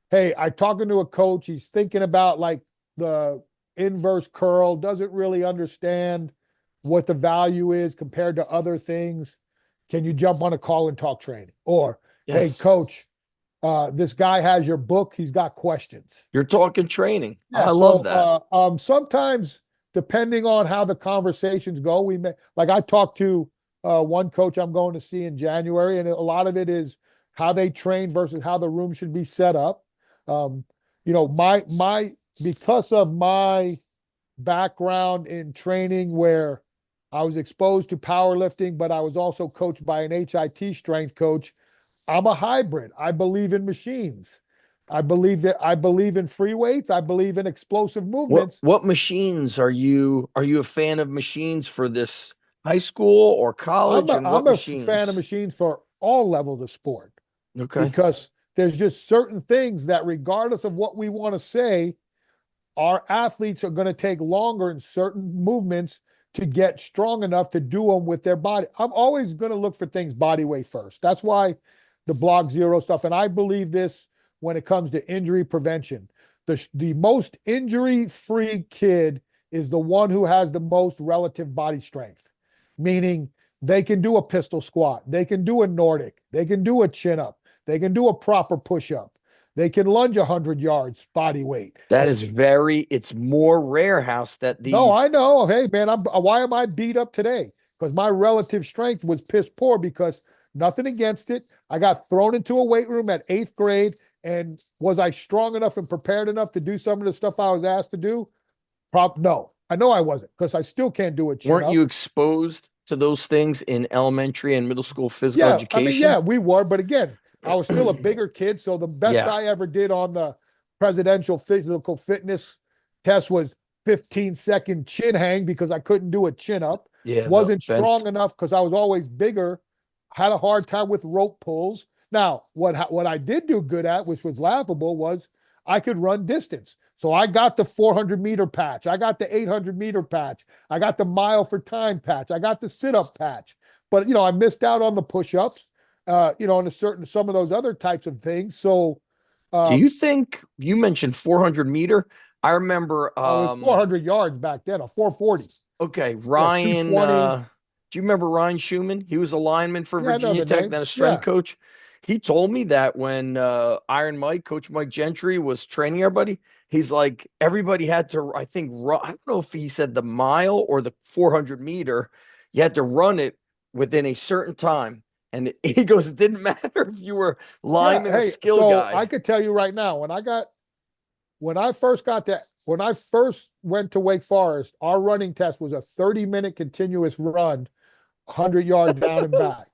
B: hey, I talking to a coach. He's thinking about like the inverse curl. Doesn't really understand what the value is compared to other things. Can you jump on a call and talk training? Or, hey,
A: Yes.
B: coach, this guy has your book. He's got questions.
A: You're talking training.
B: Yeah.
A: I love that.
B: Sometimes depending on how the conversations go, we may like I talked to one coach I'm going to see in January, and a lot of it is how they train versus how the room should be set up. Um, my because of my background in training where I was exposed to powerlifting, but I was also coached by an HIT strength coach. I'm a hybrid. I believe in machines. I believe in free weights. I believe in explosive
A: What
B: movements.
A: what machines are you a fan of machines for this high school or college, and what
B: I'm a fan of
A: machines?
B: machines for all levels of sport
A: Okay.
B: because there's just certain things that, regardless of what we want to say, our athletes are going to take longer in certain movements to get strong enough to do them with their body. I'm always going to look for things body weight first. That's why the block zero stuff. And I believe this when it comes to injury prevention. The most injury free kid is the one who has the most relative body strength, meaning they can do a pistol squat, they can do a Nordic, they can do a chin up, they can do a proper push up, they can lunge 100 yards body weight.
A: That is it's more rare, House, that
B: No, I
A: these.
B: know. Hey, man, why am I beat up today? Because my relative strength was piss poor because nothing against it. I got thrown into a weight room at eighth grade. And was I strong enough and prepared enough to do some of the stuff I was asked to do? No, I know I wasn't because I still can't do a chin
A: Weren't
B: up.
A: you exposed to those things in elementary and middle school physical
B: Yeah, I mean, yeah,
A: education?
B: we were, but again, I was still a bigger kid. So the best
A: Yeah.
B: I ever did on the presidential physical fitness test was 15-second chin hang because I couldn't do a chin up.
A: Yeah, the
B: Wasn't strong
A: bent.
B: enough because I was always bigger. Had a hard time with rope pulls. Now, what I did do good at, which was laughable, was I could run distance. So I got the 400-meter patch. I got the 800-meter patch. I got the mile for time patch. I got the sit-up patch. But I missed out on the push-ups, and some of those other types of things. So
A: Do
B: um,
A: you think you mentioned 400-meter? I remember
B: I was 400 yards back then, a 440.
A: okay,
B: Yeah,
A: Ryan
B: 220.
A: do you remember Ryan Schumann? He was a lineman for
B: Yeah, I know
A: Virginia
B: the
A: Tech,
B: name.
A: then a strength
B: Yeah.
A: coach. He told me that when Iron Mike, Coach Mike Gentry, was training everybody, he's like everybody had to, I think, run. I don't know if he said the mile or the 400-meter. You had to run it within a certain time. And he goes, it didn't matter if you were
B: Yeah.
A: lineman or
B: Hey,
A: skill
B: so I
A: guy.
B: could tell you right now, when I first went to Wake Forest, our running test was a 30-minute continuous run, 100-yard down and back.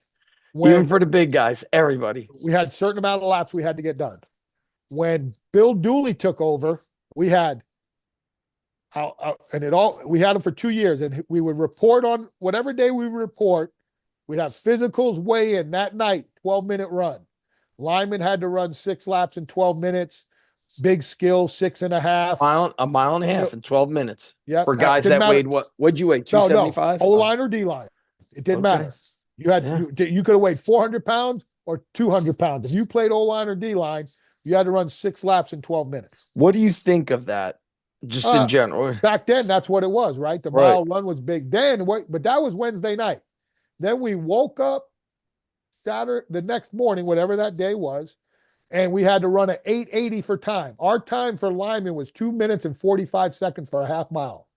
A: Even
B: When
A: for the big guys, everybody.
B: we had certain amount of laps we had to get done. When Bill Dooley took over, we had and it all we had him for 2 years, and we would report on whatever day we report. We'd have physicals weigh in that night, 12-minute run. Lyman had to run 6 laps in 12 minutes. Big skill, 6.5.
A: A mile and a
B: You
A: half
B: know,
A: in 12 minutes
B: yep.
A: for guys
B: Didn't
A: that
B: matter.
A: weighed what'd you weigh?
B: No.
A: 275?
B: O
A: Oh,
B: line or D line. It didn't
A: okay.
B: matter. You had
A: Yeah.
B: you could have weighed 400 pounds or 200 pounds. If you played O line or D line, you had to run 6 laps in 12 minutes.
A: What do you think of that? Just in
B: Uh,
A: general.
B: Back then, that's what it was, right? The
A: Right.
B: mile run was big then, but that was Wednesday night. Then we woke up Saturday, the next morning, whatever that day was, and we had to run an 880 for time. Our time for lineman was 2 minutes and 45 seconds for a half mile.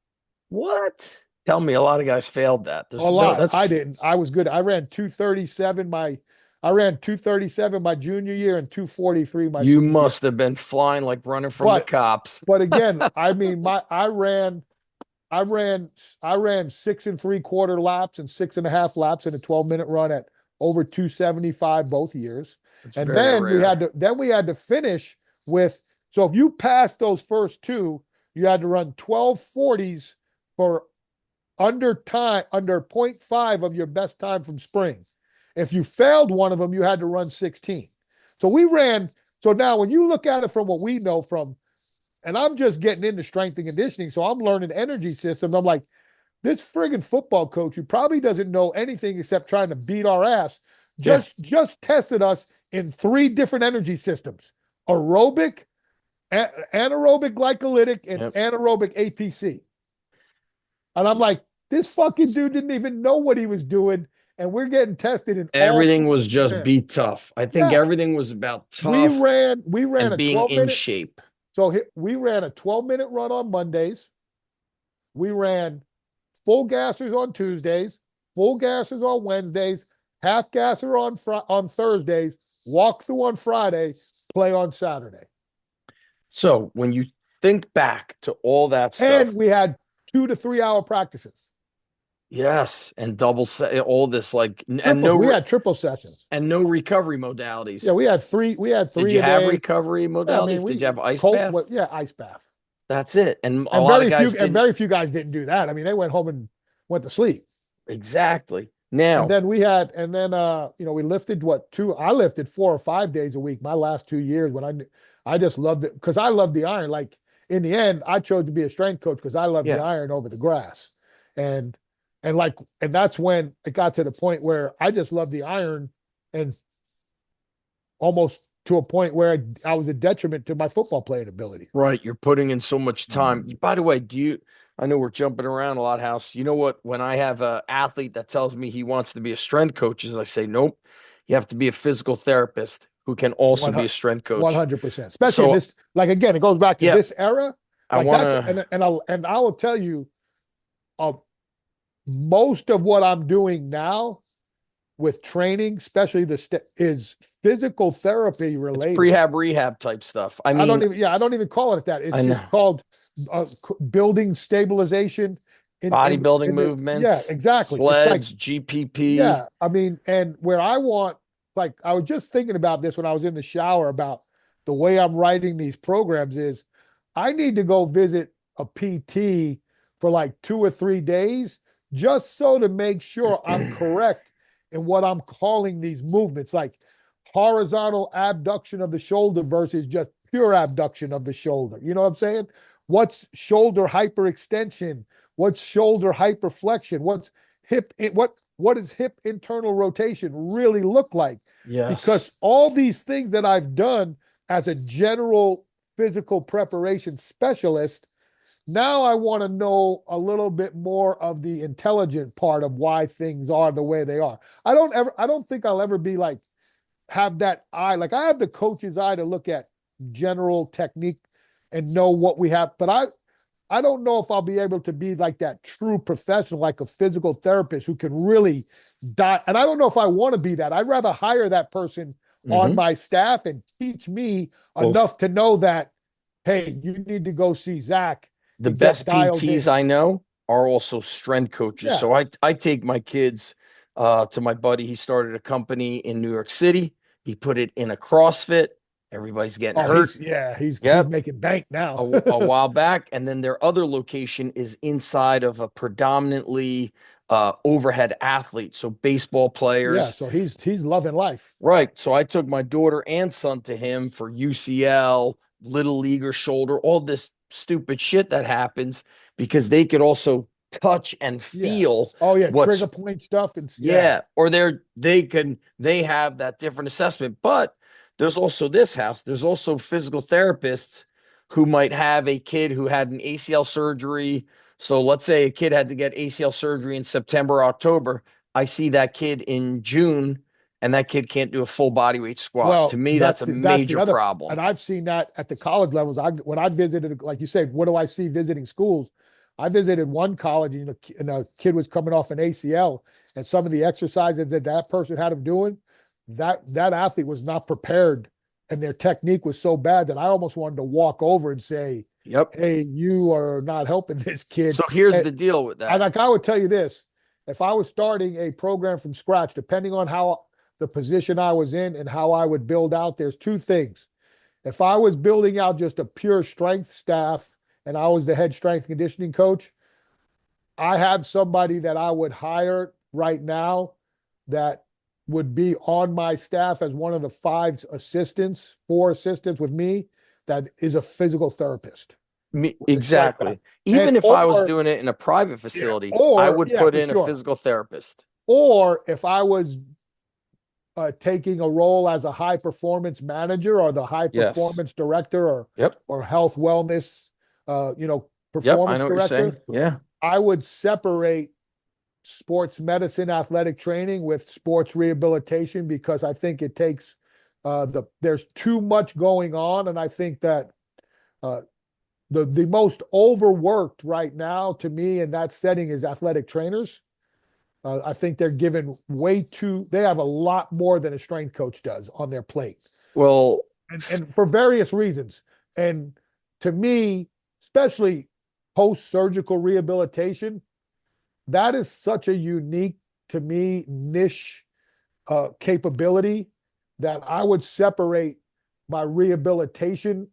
A: What? Tell me, a lot of guys failed that.
B: A
A: There's no,
B: lot.
A: that's
B: I didn't. I was good. I ran 237 my junior year and 243 my
A: you
B: senior year.
A: must have been flying like running from the
B: But
A: cops.
B: but again, I mean, I ran I ran 6 3/4 laps and 6.5 laps in a 12-minute run at over 275 both years.
A: It's
B: And
A: very rare.
B: then we had to finish with, so if you passed those first two, you had to run 1240s for under 0.5 of your best time from spring. If you failed one of them, you had to run 16. So we ran. So now when you look at it from what we know from, and I'm just getting into strength and conditioning, so I'm learning energy systems. I'm like, this friggin' football coach who probably doesn't know anything except trying to beat our ass
A: Yeah.
B: just tested us in 3 different energy systems: aerobic, anaerobic glycolytic, and
A: Yep.
B: anaerobic APC. And I'm like, this fucking dude didn't even know what he was doing. And we're getting tested in all
A: Everything
B: three
A: was
B: of
A: just
B: them.
A: be tough. I think
B: Yeah.
A: everything was about
B: We
A: tough
B: ran, we ran
A: and
B: a
A: being
B: 12
A: in
B: minute.
A: shape.
B: So we ran a 12-minute run on Mondays. We ran full gassers on Tuesdays, full gassers on Wednesdays, half gasser on Thursdays, walk through on Friday, play on Saturday.
A: So when you think back to all that
B: And
A: stuff,
B: we had 2 to 3 hour practices.
A: Yes, and all this like
B: Triples. We had triple sessions.
A: and no recovery
B: Yeah,
A: modalities.
B: we had three. We had
A: Did
B: three
A: you
B: a
A: have
B: day.
A: recovery
B: Yeah, I mean,
A: modalities? Did you have ice
B: cold.
A: bath?
B: Yeah, ice bath.
A: That's it. And a
B: And
A: lot of
B: very
A: guys
B: few and
A: didn't.
B: very few guys didn't do that. I mean, they went home and went to sleep.
A: Exactly.
B: And
A: Now,
B: then we had, and then we lifted what two? I lifted 4 or 5 days a week. My last 2 years when I just loved it because I loved the iron. Like in the end, I chose to be a strength coach because I loved the
A: yeah,
B: iron over the grass, and and that's when it got to the point where I just loved the iron, and almost to a point where I was a detriment to my football playing ability.
A: right. You're putting in so much time. By the way, I know we're jumping around a lot, House. You know what? When I have a athlete that tells me he wants to be a strength coach, I say, nope, you have to be a physical therapist who can also be a strength coach.
B: 100%. Especially in
A: So,
B: this, like again, it goes back to
A: yeah,
B: this era.
A: I
B: Like
A: want
B: that's
A: to,
B: and I will tell you, uh, most of what I'm doing now with training, especially is physical therapy
A: it's
B: related.
A: prehab rehab type stuff. I mean,
B: I don't even call it that.
A: I
B: It's
A: know
B: just called building stabilization
A: bodybuilding
B: in the, yeah,
A: movements,
B: exactly. It's like,
A: sleds, GPP.
B: yeah, I mean, and where I want, like, I was just thinking about this when I was in the shower about the way I'm writing these programs is I need to go visit a PT for like 2 or 3 days just so to make sure I'm correct in what I'm calling these movements, like horizontal abduction of the shoulder versus just pure abduction of the shoulder. You know what I'm saying? What's shoulder hyperextension? What's shoulder hyperflexion? What does hip internal rotation really look like?
A: Yes.
B: Because all these things that I've done as a general physical preparation specialist, now I want to know a little bit more of the intelligent part of why things are the way they are. I don't think I'll ever be like have that eye. Like I have the coach's eye to look at general technique and know what we have, but I don't know if I'll be able to be like that true professional, like a physical therapist who can really die. And I don't know if I want to be that. I'd rather hire that person on
A: Hmm.
B: my staff and teach me
A: Well,
B: enough to know that, hey, you need to go see Zach
A: the
B: to get
A: best
B: dialed
A: PTs
B: in.
A: I know are also strength coaches.
B: Yeah.
A: So I take my kids to my buddy. He started a company in New York City. He put it in a CrossFit. Everybody's getting
B: Oh,
A: hurt.
B: he's
A: Yep.
B: making bank now.
A: A while back. And then their other location is inside of a predominantly overhead athlete. So baseball
B: Yeah,
A: players.
B: so he's loving life.
A: Right. So I took my daughter and son to him for UCL, little leaguer shoulder, all this stupid shit that happens because they could also touch and
B: Yeah.
A: feel
B: Oh yeah,
A: what's
B: trigger point stuff and yeah.
A: yeah, or they have that different assessment. But there's also this house. There's also physical therapists who might have a kid who had an ACL surgery. So let's say a kid had to get ACL surgery in September, October. I see that kid in June, and that kid can't do a full body weight squat. To
B: Well,
A: me, that's a
B: that's the
A: major
B: other,
A: problem.
B: and I've seen that at the college levels. When I visited, like you said, what do I see visiting schools? I visited one college, and a kid was coming off an ACL, and some of the exercises that person had him doing, that athlete was not prepared, and their technique was so bad that I almost wanted to walk over and say,
A: Yep.
B: "Hey, you are not helping this kid."
A: So here's
B: And
A: the deal with
B: I
A: that.
B: like I would tell you this: if I was starting a program from scratch, depending on how the position I was in and how I would build out, there's two things. If I was building out just a pure strength staff and I was the head strength conditioning coach, I have somebody that I would hire right now that would be on my staff as one of the four assistants with me that is a physical therapist with a strength back.
A: Exactly.
B: And
A: Even if I was doing it in a private facility, I would
B: yeah,
A: put
B: for
A: in a
B: sure.
A: physical therapist.
B: Or if I was taking a role as a high performance manager or the high
A: Yes.
B: performance director
A: Yep.
B: or health wellness
A: Yep. I
B: performance
A: know what you're saying.
B: director,
A: Yeah.
B: I would separate sports medicine athletic training with sports rehabilitation because I think it takes there's too much going on, and I think that uh, the most overworked right now to me in that setting is athletic trainers. I think they're given they have a lot more than a strength coach does on their plate.
A: Well,
B: And for various reasons. And to me, especially post surgical rehabilitation, that is such a unique, to me, niche capability that I would separate my rehabilitation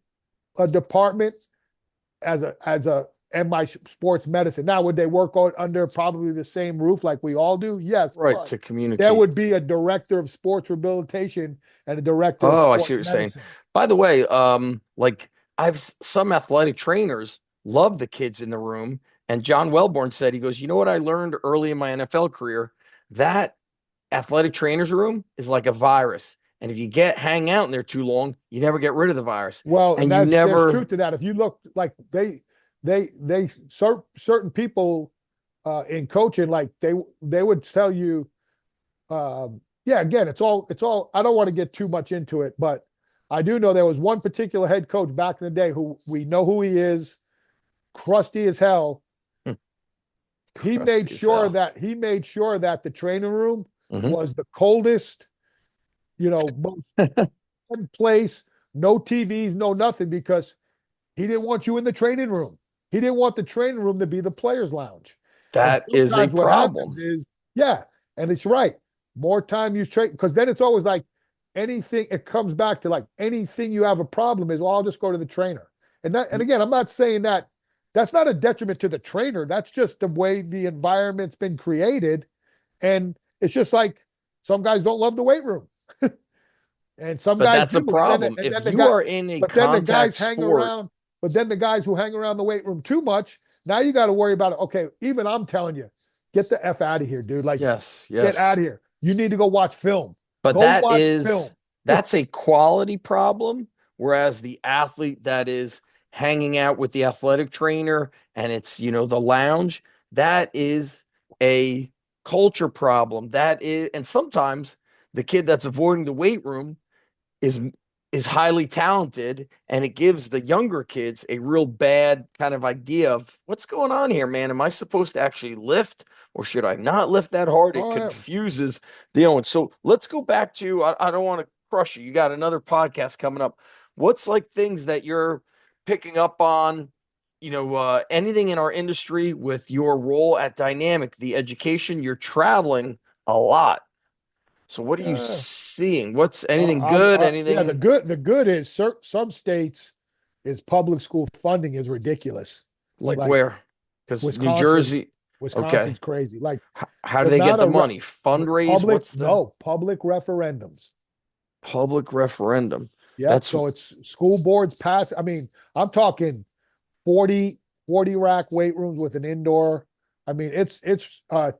B: department as a and my sports medicine. Now, would they work on under probably the same roof like we all do? Yes,
A: Right,
B: but
A: to
B: there
A: communicate.
B: would be a director of sports rehabilitation and a director of
A: Oh, I see what
B: sports
A: you're saying.
B: medicine.
A: By the way, like some athletic trainers love the kids in the room. And John Welborn said, he goes, you know what I learned early in my NFL career? That athletic trainers room is like a virus. And if you hang out in there too long, you never get rid of the virus.
B: Well, and
A: And you
B: there's
A: never,
B: truth to that. If you look like certain people in coaching, like they would tell you, yeah, again, it's all. I don't want to get too much into it, but I do know there was one particular head coach back in the day who we know who he is, crusty as hell. He made
A: crusty as
B: sure
A: hell.
B: that the training room
A: Hmm.
B: was the coldest, most place, no TVs, no nothing, because he didn't want you in the training room. He didn't want the training room to be the players' lounge. And
A: That is a
B: sometimes what happens
A: problem.
B: is, yeah, and it's right. More time you train, because then it's always like anything, it comes back to like anything you have a problem is, well, I'll just go to the trainer. And again, I'm not saying that that's not a detriment to the trainer. That's just the way the environment's been created. And it's just like some guys don't love the weight room. And some
A: But
B: guys
A: that's a
B: do.
A: problem.
B: And
A: If
B: then the
A: you
B: guy,
A: are in a
B: but then the
A: contact
B: guys hang
A: sport,
B: around. But then the guys who hang around the weight room too much, now you got to worry about it. Okay, even I'm telling you, get the F out of here, dude. Like,
A: yes,
B: get
A: yes.
B: out of here. You need to go watch film.
A: But
B: Go watch film.
A: that's a quality problem, whereas the athlete that is hanging out with the athletic trainer and it's, the lounge, that is a culture problem. That is, and sometimes the kid that's avoiding the weight room is is highly talented, and it gives the younger kids a real bad kind of idea of what's going on here, man. Am I supposed to actually lift or should I not lift that hard? It
B: Oh, yeah.
A: confuses the own. So let's go back to, I don't want to crush you. You got another podcast coming up. What's like things that you're picking up on, anything in our industry with your role at Dynamic, the education, you're traveling a lot. So what are you
B: Yeah.
A: seeing? What's anything good?
B: Yeah,
A: Anything
B: the good is some states is public school funding is ridiculous.
A: like
B: Like
A: where? Because New
B: Wisconsin,
A: Jersey, okay.
B: Wisconsin's crazy. Like
A: How do
B: the
A: they get
B: amount
A: the
B: of
A: money? Fundraise?
B: public,
A: What's the
B: no, public referendums.
A: public referendum?
B: Yep.
A: That's
B: So it's school boards pass. I mean, I'm talking 40 40 rack weight rooms with an indoor. I mean, it's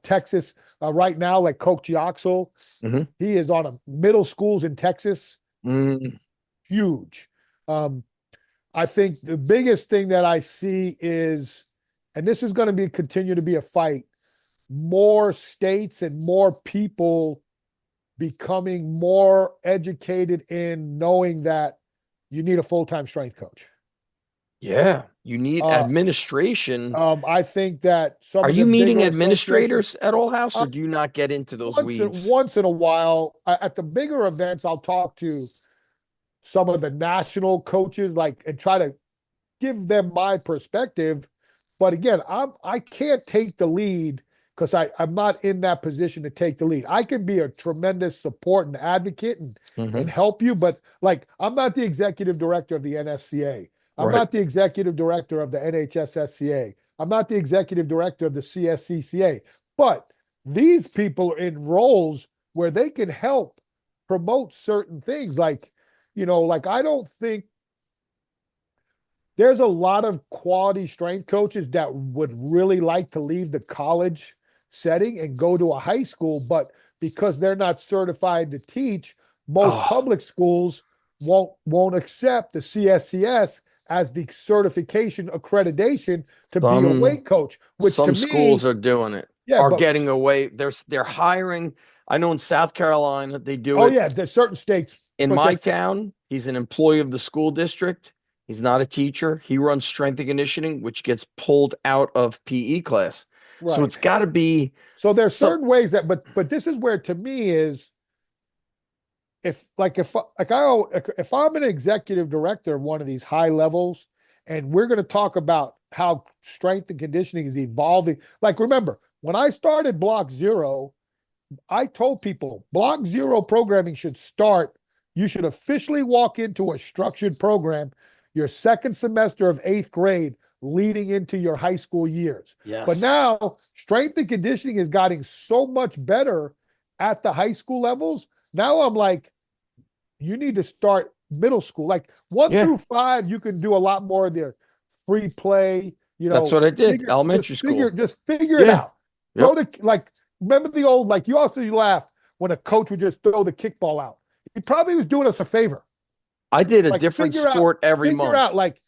B: Texas right now, like Coach Yoxel,
A: Mhm.
B: he is on a middle schools in Texas,
A: Mm,
B: huge. Um, I think the biggest thing that I see is, and this is going to be continue to be a fight, more states and more people becoming more educated in knowing that you need a full-time strength coach.
A: yeah, you need
B: Uh,
A: administration.
B: I think that some
A: Are
B: of
A: you
B: the
A: meeting
B: bigger associations,
A: administrators at all house,
B: uh,
A: or do you not get into those
B: once in,
A: weeds?
B: once in a while, at the bigger events, I'll talk to some of the national coaches, like, and try to give them my perspective. But again, I can't take the lead because I'm not in that position to take the lead. I can be a tremendous support and advocate and
A: Hmm.
B: help you, but like I'm not the executive director of the NSCA. I'm
A: Right.
B: not the executive director of the NHSSCA. I'm not the executive director of the CSCCA. But these people are in roles where they can help promote certain things. Like I don't think there's a lot of quality strength coaches that would really like to leave the college setting and go to a high school, but because they're not certified to teach, most
A: Oh,
B: public schools won't accept the CSCS as the certification accreditation to be a
A: some
B: weight coach, which to
A: some schools
B: me,
A: are doing it,
B: yeah,
A: are
B: but
A: getting away. They're hiring. I know in South Carolina they do
B: oh
A: it.
B: yeah, there's certain states,
A: In
B: but they're
A: my town, he's an employee of the school district. He's not a teacher. He runs strength and conditioning, which gets pulled out of PE class. So
B: right.
A: it's got to be
B: So there's
A: some.
B: certain ways that, but this is where to me is if I'm an executive director of one of these high levels, and we're going to talk about how strength and conditioning is evolving. Like remember, when I started Block Zero, I told people Block Zero programming should start. You should officially walk into a structured program your second semester of eighth grade leading into your high school years. But
A: Yes.
B: now strength and conditioning is getting so much better at the high school levels. Now I'm like, you need to start middle school. Like one
A: Yeah.
B: through five, you can do a lot more of their free play,
A: That's what I did. Elementary school.
B: just figure it
A: Yeah.
B: out. Throw
A: Yep.
B: the like remember the old like you also laugh when a coach would just throw the kickball out. He probably was doing us a favor.
A: I did a
B: Like
A: different sport every
B: figure
A: month.
B: out like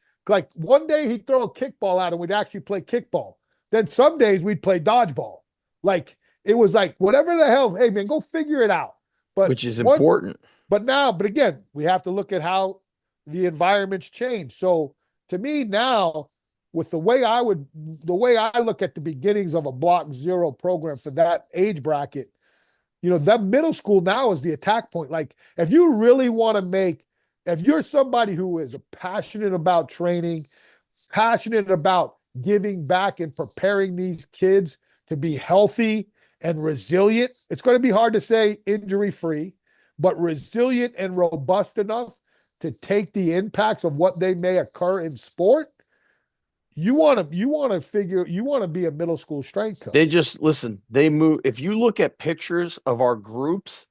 B: one day he'd throw a kickball out and we'd actually play kickball. Then some days we'd play dodgeball. Like it was like whatever the hell, hey man, go figure it out. But
A: Which is important.
B: but again, we have to look at how the environment's changed. So to me now, with the way I look at the beginnings of a Block Zero program for that age bracket, that middle school now is the attack point. Like if you really want to if you're somebody who is passionate about training, passionate about giving back and preparing these kids to be healthy and resilient, it's going to be hard to say injury free, but resilient and robust enough to take the impacts of what they may occur in sport. You want to be a middle school strength coach.
A: They just listen, they move. If you look at pictures of our groups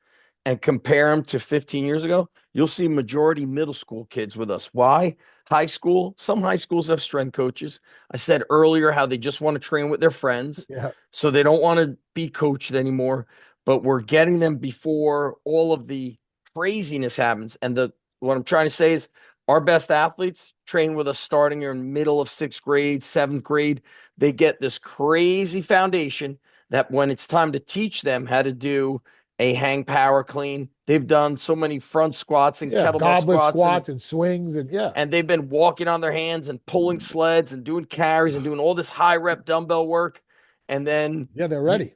A: and compare them to 15 years ago, you'll see majority middle school kids with us. Why? High school, some high schools have strength coaches. I said earlier how they just want to train with their friends.
B: Yeah.
A: So they don't want to be coached anymore, but we're getting them before all of the craziness happens. And what I'm trying to say is our best athletes train with us starting in middle of 6th grade, 7th grade. They get this crazy foundation that when it's time to teach them how to do a hang power clean, they've done so many front squats and kettlebell
B: Goblet
A: squats
B: and swings
A: and they've been walking on their hands and pulling sleds and doing carries and doing all this high rep dumbbell work. And then
B: they're ready.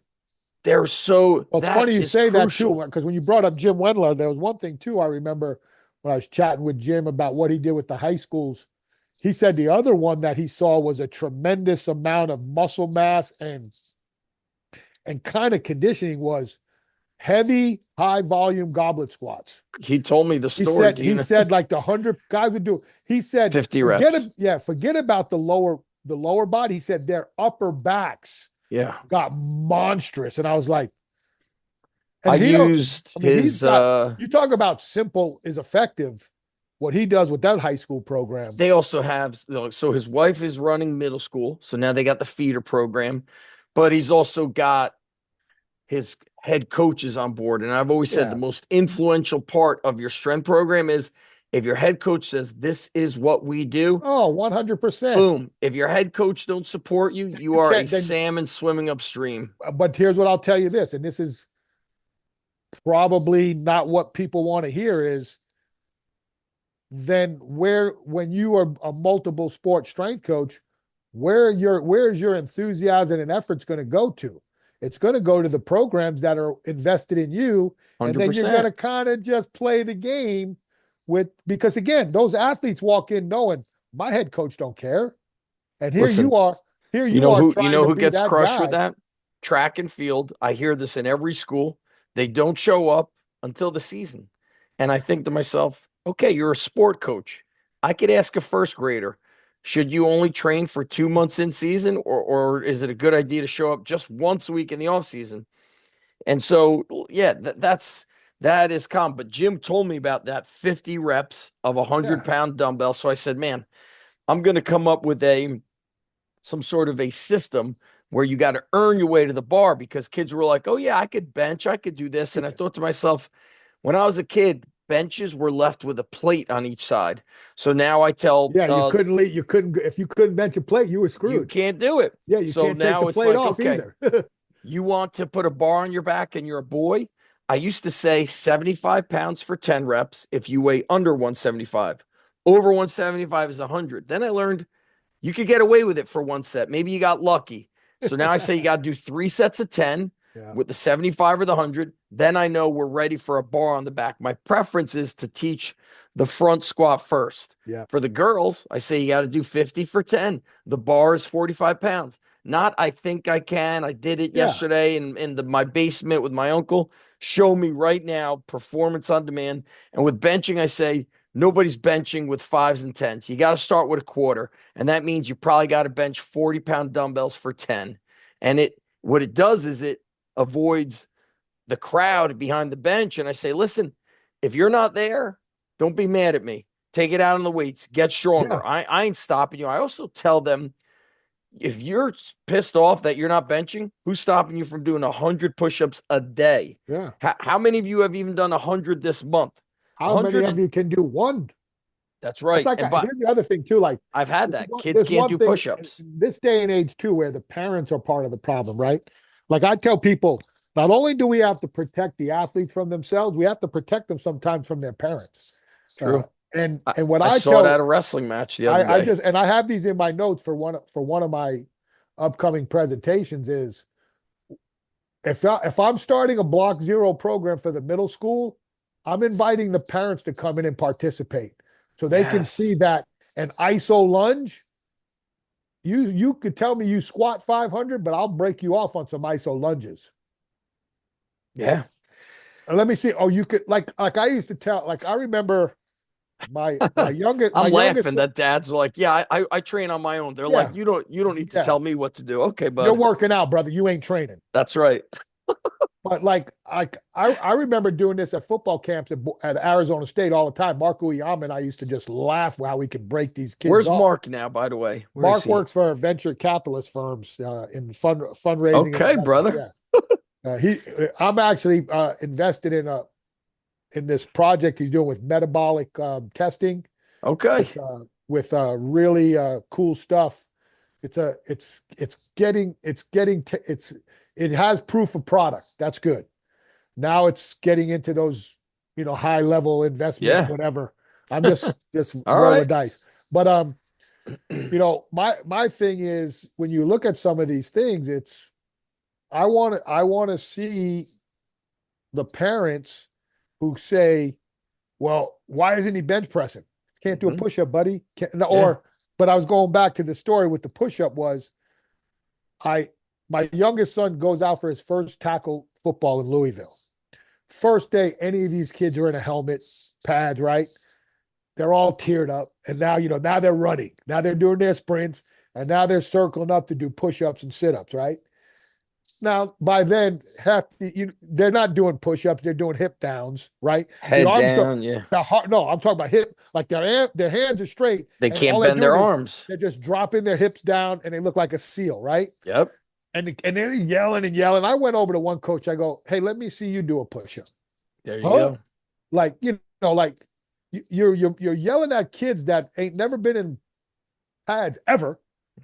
A: They're so.
B: Well, it's funny you say
A: crucial.
B: that too, because when you brought up Jim Wendler, there was one thing too. I remember when I was chatting with Jim about what he did with the high schools. He said the other one that he saw was a tremendous amount of muscle mass and kind of conditioning was heavy, high volume goblet squats.
A: He told me the story.
B: He said like the 100 guys would do. He said
A: 50 reps.
B: Forget about the lower body. He said their upper backs got monstrous, and I was like,
A: I used his.
B: You talk about simple is effective. What he does with that high school program.
A: They also have, so his wife is running middle school. So now they got the feeder program, but he's also got his head coaches on board. And I've always said the most influential part of your strength program is if your head coach says, this is what we do.
B: Oh, 100%.
A: Boom. If your head coach don't support you, you are a salmon swimming upstreem.
B: But here's what I'll tell you this, and this is probably not what people want to hear is, then when you are a multiple sport strength coach, where's your enthusiasm and efforts going to go to? It's going to go to the programs that are invested in you, 100%. And then you're going to kind of just play the game because again, those athletes walk in knowing my head coach don't care, and here you are.
A: You know who gets crushed with that? Track and field. I hear this in every school. They don't show up until the season, and I think to myself, okay, you're a sport coach. I could ask a first grader, should you only train for 2 months in season, or is it a good idea to show up just once a week in the off season? And so, that is common. But Jim told me about that 50 reps of 100-pound dumbbell. So I said, man, I'm going to come up with some sort of a system where you got to earn your way to the bar, because kids were like, oh yeah, I could bench, I could do this. And I thought to myself, when I was a kid, benches were left with a plate on each side. So now I tell
B: if you couldn't bench a plate, you were screwed.
A: You can't do it.
B: Yeah, you can't take the plate off either.
A: You want to put a bar on your back and you're a boy? I used to say 75 pounds for 10 reps if you weigh under 175. Over 175 is 100. Then I learned you could get away with it for one set. Maybe you got lucky. So now I say you got to do 3 sets of 10 with the 75 or the 100. Then I know we're ready for a bar on the back. My preference is to teach the front squat first.
B: Yeah.
A: For the girls, I say you got to do 50 for 10. The bar is 45 pounds. Not I think I can. I did it
B: Yeah.
A: yesterday in my basement with my uncle. Show me right now, performance on demand. And with benching, I say nobody's benching with fives and tens. You got to start with a quarter. And that means you probably got to bench 40-pound dumbbells for 10. And what it does is it avoids the crowd behind the bench. And I say, listen, if you're not there, don't be mad at me. Take it out on the weights, get
B: Yeah.
A: stronger. I ain't stopping you. I also tell them, if you're pissed off that you're not benching, who's stopping you from doing 100 push-ups a day?
B: Yeah.
A: How many of you have even done 100 this month?
B: How many
A: 100
B: of
A: and
B: you can do one?
A: that's
B: It's
A: right.
B: like,
A: And but
B: here's the other thing too. Like,
A: I've had that. Kids
B: there's
A: can't
B: one
A: do
B: thing in
A: push-ups.
B: this day and age too, where the parents are part of the problem, right? Like I tell people, not only do we have to protect the athletes from themselves, we have to protect them sometimes from their parents. Uh,
A: True.
B: and what
A: I
B: I
A: saw it at
B: tell,
A: a wrestling match the other
B: I
A: day.
B: just, and I have these in my notes for one of my upcoming presentations is, if I'm starting a block zero program for the middle school, I'm inviting the parents to come in and participate so they can see
A: Yes.
B: that an ISO lunge, you could tell me you squat 500, but I'll break you off on some ISO lunges.
A: Yeah.
B: And let me see. Oh, you could, like I used to tell, like I remember my
A: I'm
B: youngest
A: laughing
B: son,
A: that dad's like, yeah, I train on my own. They're like,
B: yeah,
A: you don't need to
B: yeah.
A: tell me what to do. Okay,
B: You're
A: bud.
B: working out, brother. You ain't training.
A: That's right.
B: But I remember doing this at football camps at Arizona State all the time. Marco Iyama and I used to just laugh how we could break these kids
A: Where's
B: off.
A: Mark now, by the way? Where is
B: Mark
A: he?
B: works for venture capitalist firms in fundraising and
A: Okay,
B: investment.
A: brother.
B: Yeah, I'm actually invested in this project he's doing with metabolic testing
A: Okay.
B: with really cool stuff. It has proof of product. That's good. Now it's getting into those, high level investment,
A: Yeah.
B: whatever. I'm just
A: All
B: roll the
A: right.
B: dice. But my thing is when you look at some of these things, it's I want to see the parents who say, well, why isn't he bench pressing? Can't do a
A: Mhm.
B: push-up, buddy.
A: Yeah.
B: But I was going back to the story with the push-up was I my youngest son goes out for his first tackle football in Louisville. First day, any of these kids are in a helmet, pads, right? They're all teared up. And now they're running. Now they're doing their sprints. And now they're circling up to do push-ups and sit-ups, right? Now, by then, they're not doing push-ups, they're doing hip downs, right? The
A: Head
B: arms don't
A: down. Yeah.
B: the heart, no, I'm talking about hip, like their hands are straight,
A: They
B: and all
A: can't
B: they're
A: bend their
B: doing is
A: arms.
B: they're just dropping their hips down and they look like a seal, right?
A: Yep.
B: And they're yelling and yelling. I went over to one coach, I go, hey, let me see you do a push-up.
A: There you
B: Huh?
A: go.
B: Like, like you're yelling at kids that ain't never been in pads ever.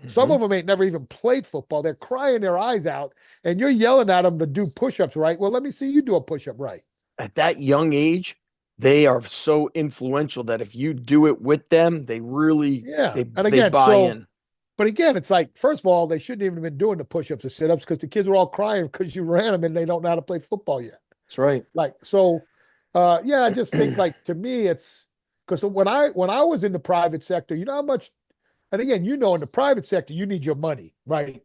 B: Some
A: Mhm.
B: of them ain't never even played football. They're crying their eyes out, and you're yelling at them to do push-ups right. Well, let me see you do a push-up right.
A: At that young age, they are so influential that if you do it with them, they really
B: Yeah. And
A: they
B: again,
A: buy in.
B: but again, it's like, first of all, they shouldn't even have been doing the push-ups or sit-ups because the kids are all crying because you ran them and they don't know how to play football yet.
A: That's right.
B: Like, so yeah, I just think like to me, it's because when I was in the private sector, you know how much, and again, in the private sector, you need your money, right?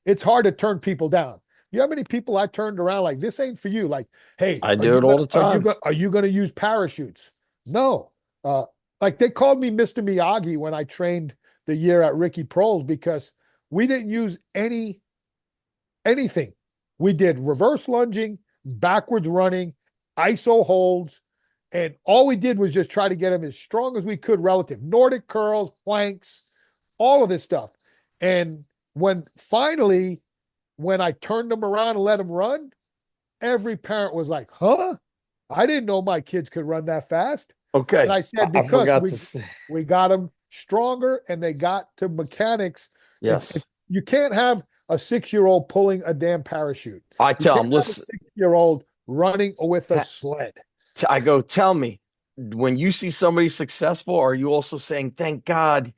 B: It's hard to turn people down. You know how many people I turned around like this ain't for you? Like, hey,
A: I do it all the time.
B: are you gonna use parachutes? No. Uh, like they called me Mr. Miyagi when I trained the year at Ricky Proles because we didn't use anything. We did reverse lunging, backwards running, ISO holds, and all we did was just try to get them as strong as we could relative. Nordic curls, planks, all of this stuff. And when I turned them around and let them run, every parent was like, huh? I didn't know my kids could run that fast. And
A: Okay.
B: I said,
A: I
B: because
A: forgot to say.
B: we got them stronger and they got to mechanics.
A: Yes.
B: You can't have a 6-year-old pulling a damn parachute.
A: I
B: You
A: tell
B: can't
A: them,
B: have a
A: listen,
B: 6-year-old running with a
A: ha-
B: sled.
A: I go, tell me, when you see somebody successful, are you also saying, thank God,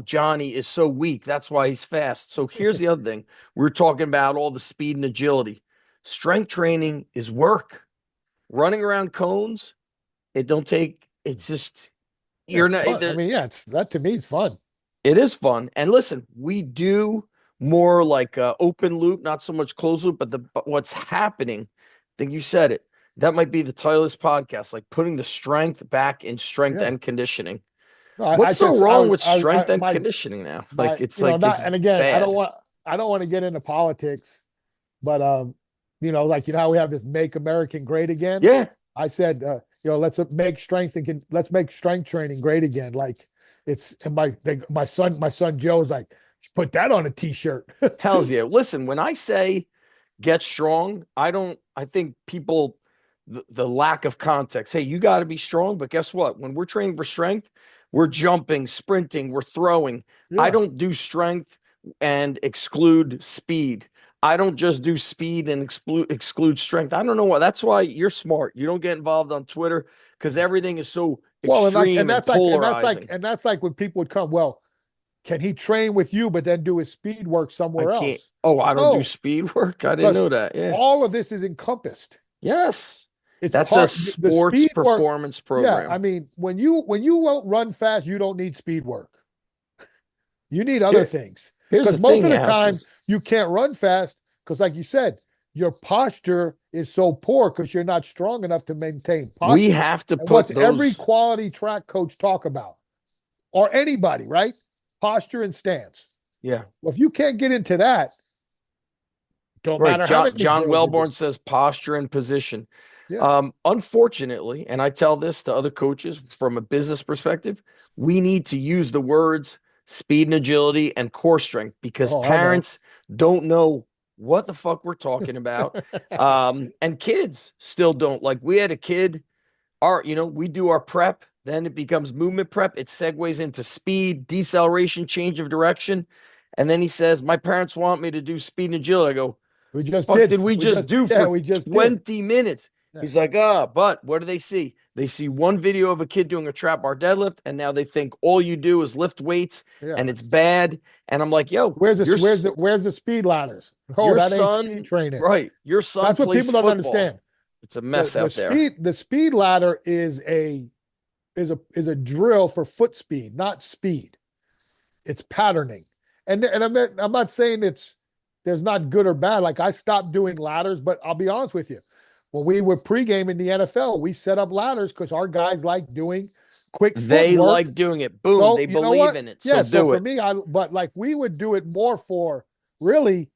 A: Johnny is so weak. That's why he's fast. So here's the other thing. We're talking about all the speed and agility. Strength training is work. Running around cones, it's just,
B: Yeah,
A: you're
B: it's
A: not,
B: fun. I mean, yeah, that to me is fun.
A: it is fun. And listen, more like open loop, not so much closed loop, but what's happening. I think you said it. That might be the title of this podcast, like putting the strength back in strength
B: Yeah.
A: and conditioning.
B: No,
A: What's so wrong with strength and
B: my,
A: conditioning now?
B: my,
A: Like
B: not,
A: it's
B: and again,
A: bad.
B: I don't want to get into politics, but, like, how we have this Make American Great Again.
A: Yeah.
B: I said, let's make strength training great again. Like and my son Joe's like, put that on a t-shirt.
A: Hells yeah. Listen, when I say get strong, I think people, the lack of context. Hey, you got to be strong, but guess what? When we're training for strength, we're jumping, sprinting, we're throwing. I
B: Yeah.
A: don't do strength and exclude speed. I don't just do speed and exclude strength. I don't know why. That's why you're smart. You don't get involved on Twitter because everything is so
B: Well,
A: extreme and polarizing.
B: that's like when people would come, well, can he train with you, but then do his speed work
A: I
B: somewhere
A: can't.
B: else?
A: Oh, I don't do
B: No,
A: speed work. I didn't
B: because
A: know that. Yeah.
B: all of this is encompassed.
A: Yes.
B: It's
A: That's a
B: part the
A: sports
B: speed work.
A: performance
B: Yeah, I
A: program.
B: mean, when you won't run fast, you don't need speed work. You need other
A: Here,
B: things
A: here's
B: because
A: the
B: most
A: thing,
B: of the
A: Ass,
B: time
A: is
B: you can't run fast because, like you said, your posture is so poor because you're not strong enough to maintain
A: we
B: posture.
A: have to
B: And
A: put
B: what's every
A: those.
B: quality track coach talk about, or anybody, right? Posture and stance.
A: Yeah.
B: Well, if you can't get into that, don't
A: Right.
B: matter how
A: John
B: many
A: John
B: drills you do.
A: Wellborn says posture and position.
B: Yeah.
A: Unfortunately, and I tell this to other coaches from a business perspective, we need to use the words speed and agility and core strength because
B: Oh, I know.
A: parents don't know what the fuck we're talking about. And kids still don't. Like we had a kid, we do our prep, then it becomes movement prep. It segues into speed, deceleration, change of direction. And then he says, my parents want me to do speed and agility. I go,
B: We just
A: fuck
B: did.
A: did we just do for
B: We just did.
A: 20 minutes?
B: Yeah.
A: He's like, but what do they see? They see one video of a kid doing a trap bar deadlift, and now they think all you do is lift weights
B: Yeah.
A: and it's bad. And I'm like, yo,
B: Where's the speed ladders? Oh,
A: your
B: that ain't speed
A: son,
B: training.
A: right? Your son
B: That's what
A: plays
B: people don't
A: football.
B: understand.
A: It's a mess out there.
B: The speed ladder is a drill for foot speed, not speed. It's patterning. And I'm not saying there's not good or bad. Like I stopped doing ladders, but I'll be honest with you. When we were pregame in the NFL, we set up ladders because our guys like doing quick
A: They
B: footwork.
A: like doing it. Boom.
B: So
A: They
B: you know
A: believe
B: what?
A: in it. So
B: Yeah. So
A: do
B: for
A: it.
B: me, but like we would do it more for really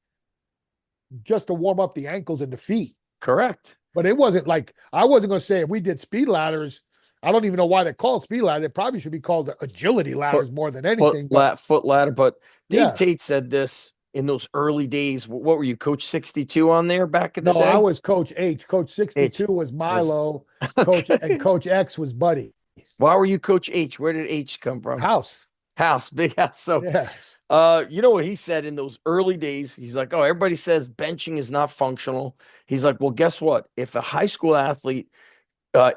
B: just to warm up the ankles and the feet.
A: Correct.
B: But it wasn't like I wasn't going to say if we did speed ladders. I don't even know why they're called speed ladders. They probably should be called agility
A: Foot,
B: ladders more than anything. But
A: foot ladder. But Dave
B: yeah,
A: Tate said this in those early days. What were you, Coach 62 on there back in
B: no,
A: the
B: I
A: day?
B: was Coach H. Coach
A: H
B: 62 was
A: was
B: Milo.
A: okay.
B: Coach X was Buddy.
A: Why were you Coach H? Where did H come from?
B: House.
A: House, big house. So,
B: Yeah.
A: you know what he said in those early days? He's like, oh, everybody says benching is not functional. He's like, well, guess what? If a high school athlete